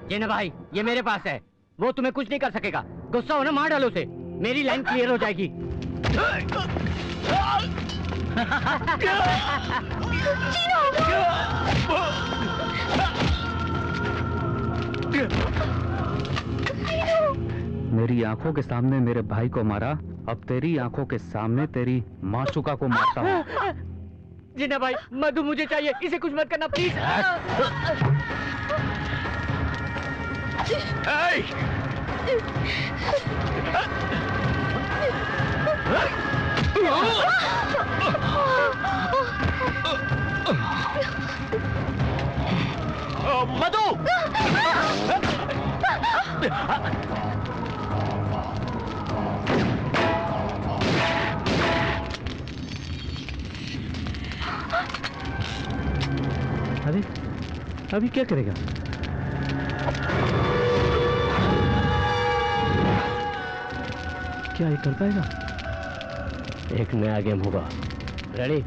Speaker 4: जीना भाई, ये मेरे पास है, वो तुम्हें कुछ नहीं कर सकेगा। गुस्सा हो ना, मार डालो उसे, मेरी लाइन क्लियर हो जाएगी।
Speaker 14: मेरी आंखों के सामने मेरे भाई को मारा, अब तेरी आंखों के सामने तेरी माशुका को मारता हूँ।
Speaker 4: जीना भाई, मधु मुझे चाहिए, इसे कुछ मत करना प्लीज।
Speaker 19: मधु!
Speaker 16: अभी क्या करेगा? क्या ये कर पाएगा? एक नया गेम होगा। Ready?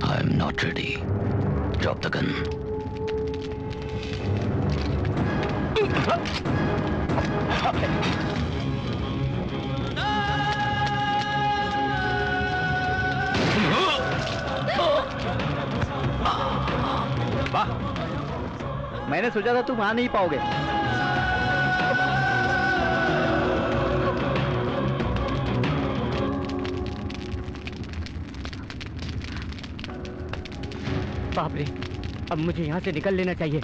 Speaker 14: I am not ready. Drop the gun.
Speaker 17: मैंने सोचा था तुम आ नहीं पाओगे।
Speaker 4: बाप रे, अब मुझे यहाँ से निकल लेना चाहिए।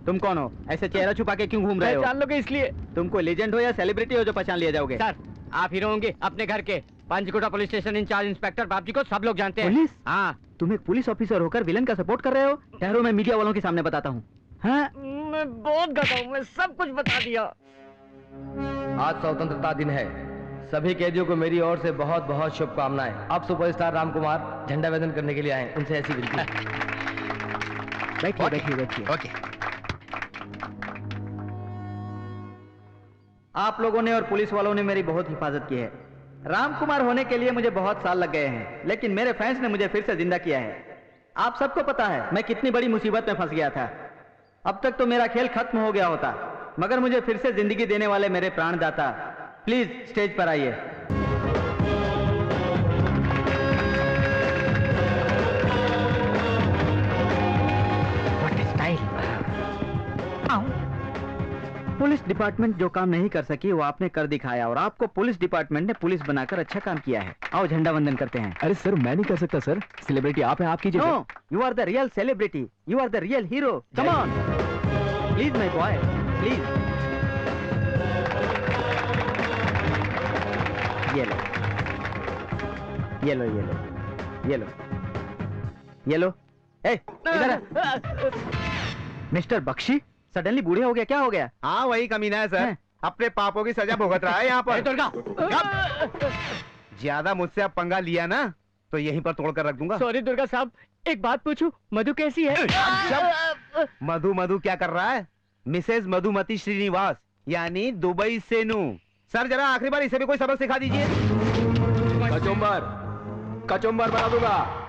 Speaker 17: तुम कौन हो? ऐसे चेहरा छुपा के क्यों घूम रहे हो?
Speaker 4: पहचान लोगे इसलिए।
Speaker 17: तुम कोई लेजेंड हो या सेलिब्रिटी हो जो पहचान लिए जाओगे?
Speaker 4: सर, आप हीरो होंगे अपने घर के। पंचकुटा पुलिस स्टेशन इंचार्ज इंस्पेक्टर बाबजी को सब लोग जानते हैं।
Speaker 17: पुलिस?
Speaker 4: हाँ।
Speaker 17: तुम एक पुलिस ऑफिसर होकर विलन का सपोर्ट कर रहे हो? ठहरो, मैं मीडिया वालों के सामने बताता हूँ। हाँ?
Speaker 4: मैं बहुत गधा हूँ, मैं सब कुछ बता दिया।
Speaker 2: आज स्वतंत्रता दिन है। सभी कैदियों को मेरी ओर से बहुत बहुत शुभकामनाएं। अब सुपरस्टार राम कुमार झंडा वंदन करने के लिए आए, उनसे ऐसी विनती।
Speaker 17: बैठिए बैठिए बैठिए।
Speaker 2: ओके।
Speaker 17: आप लोगों ने और पुलिस वालों ने मेरी बहुत हिफाजत की है। राम कुमार होने के लिए मुझे बहुत साल लग गए हैं, लेकिन मेरे फैंस ने मुझे फिर से जिंदा किया है। आप सबको पता है मैं कितनी बड़ी मुसीबत में फंस गया था। अब तक तो मेरा खेल खत्म हो गया होता, मगर मुझे फिर से जिंदगी देने वाले मेरे प्राणदाता, प्लीज स्टेज पर आइए। पुलिस डिपार्टमेंट जो काम नहीं कर सकी वो आपने कर दिखाया, और आपको पुलिस डिपार्टमेंट ने पुलिस बनाकर अच्छा काम किया है। आओ झंडा वंदन करते हैं।
Speaker 10: अरे सर, मैं नहीं कर सकता सर, सेलिब्रिटी आप हैं, आप कीजिए।
Speaker 17: No, you are the real celebrity, you are the real hero. Come on please my boy, please. ये लो ये लो ये लो ये लो ये लो। ए, इधर मिस्टर बख्शी, सडनली बूढ़े हो गया, क्या हो गया?
Speaker 3: हाँ वही कमीना है सर, अपने पापों की सजा भुगत रहा है यहाँ पर। ज्यादा मुझसे अब पंगा लिया ना तो यहीं पर तोड़कर रख दूंगा।
Speaker 4: सॉरी दुर्गा साहब, एक बात पूछूं, मधु कैसी है?
Speaker 3: मधु मधु क्या कर रहा है? मिसेज मधुमती श्रीनिवास, यानी दुबई से नू। सर जरा आखिरी बार इसे भी कोई सबक सिखा दीजिए।
Speaker 10: कचुम्बर बना दूंगा।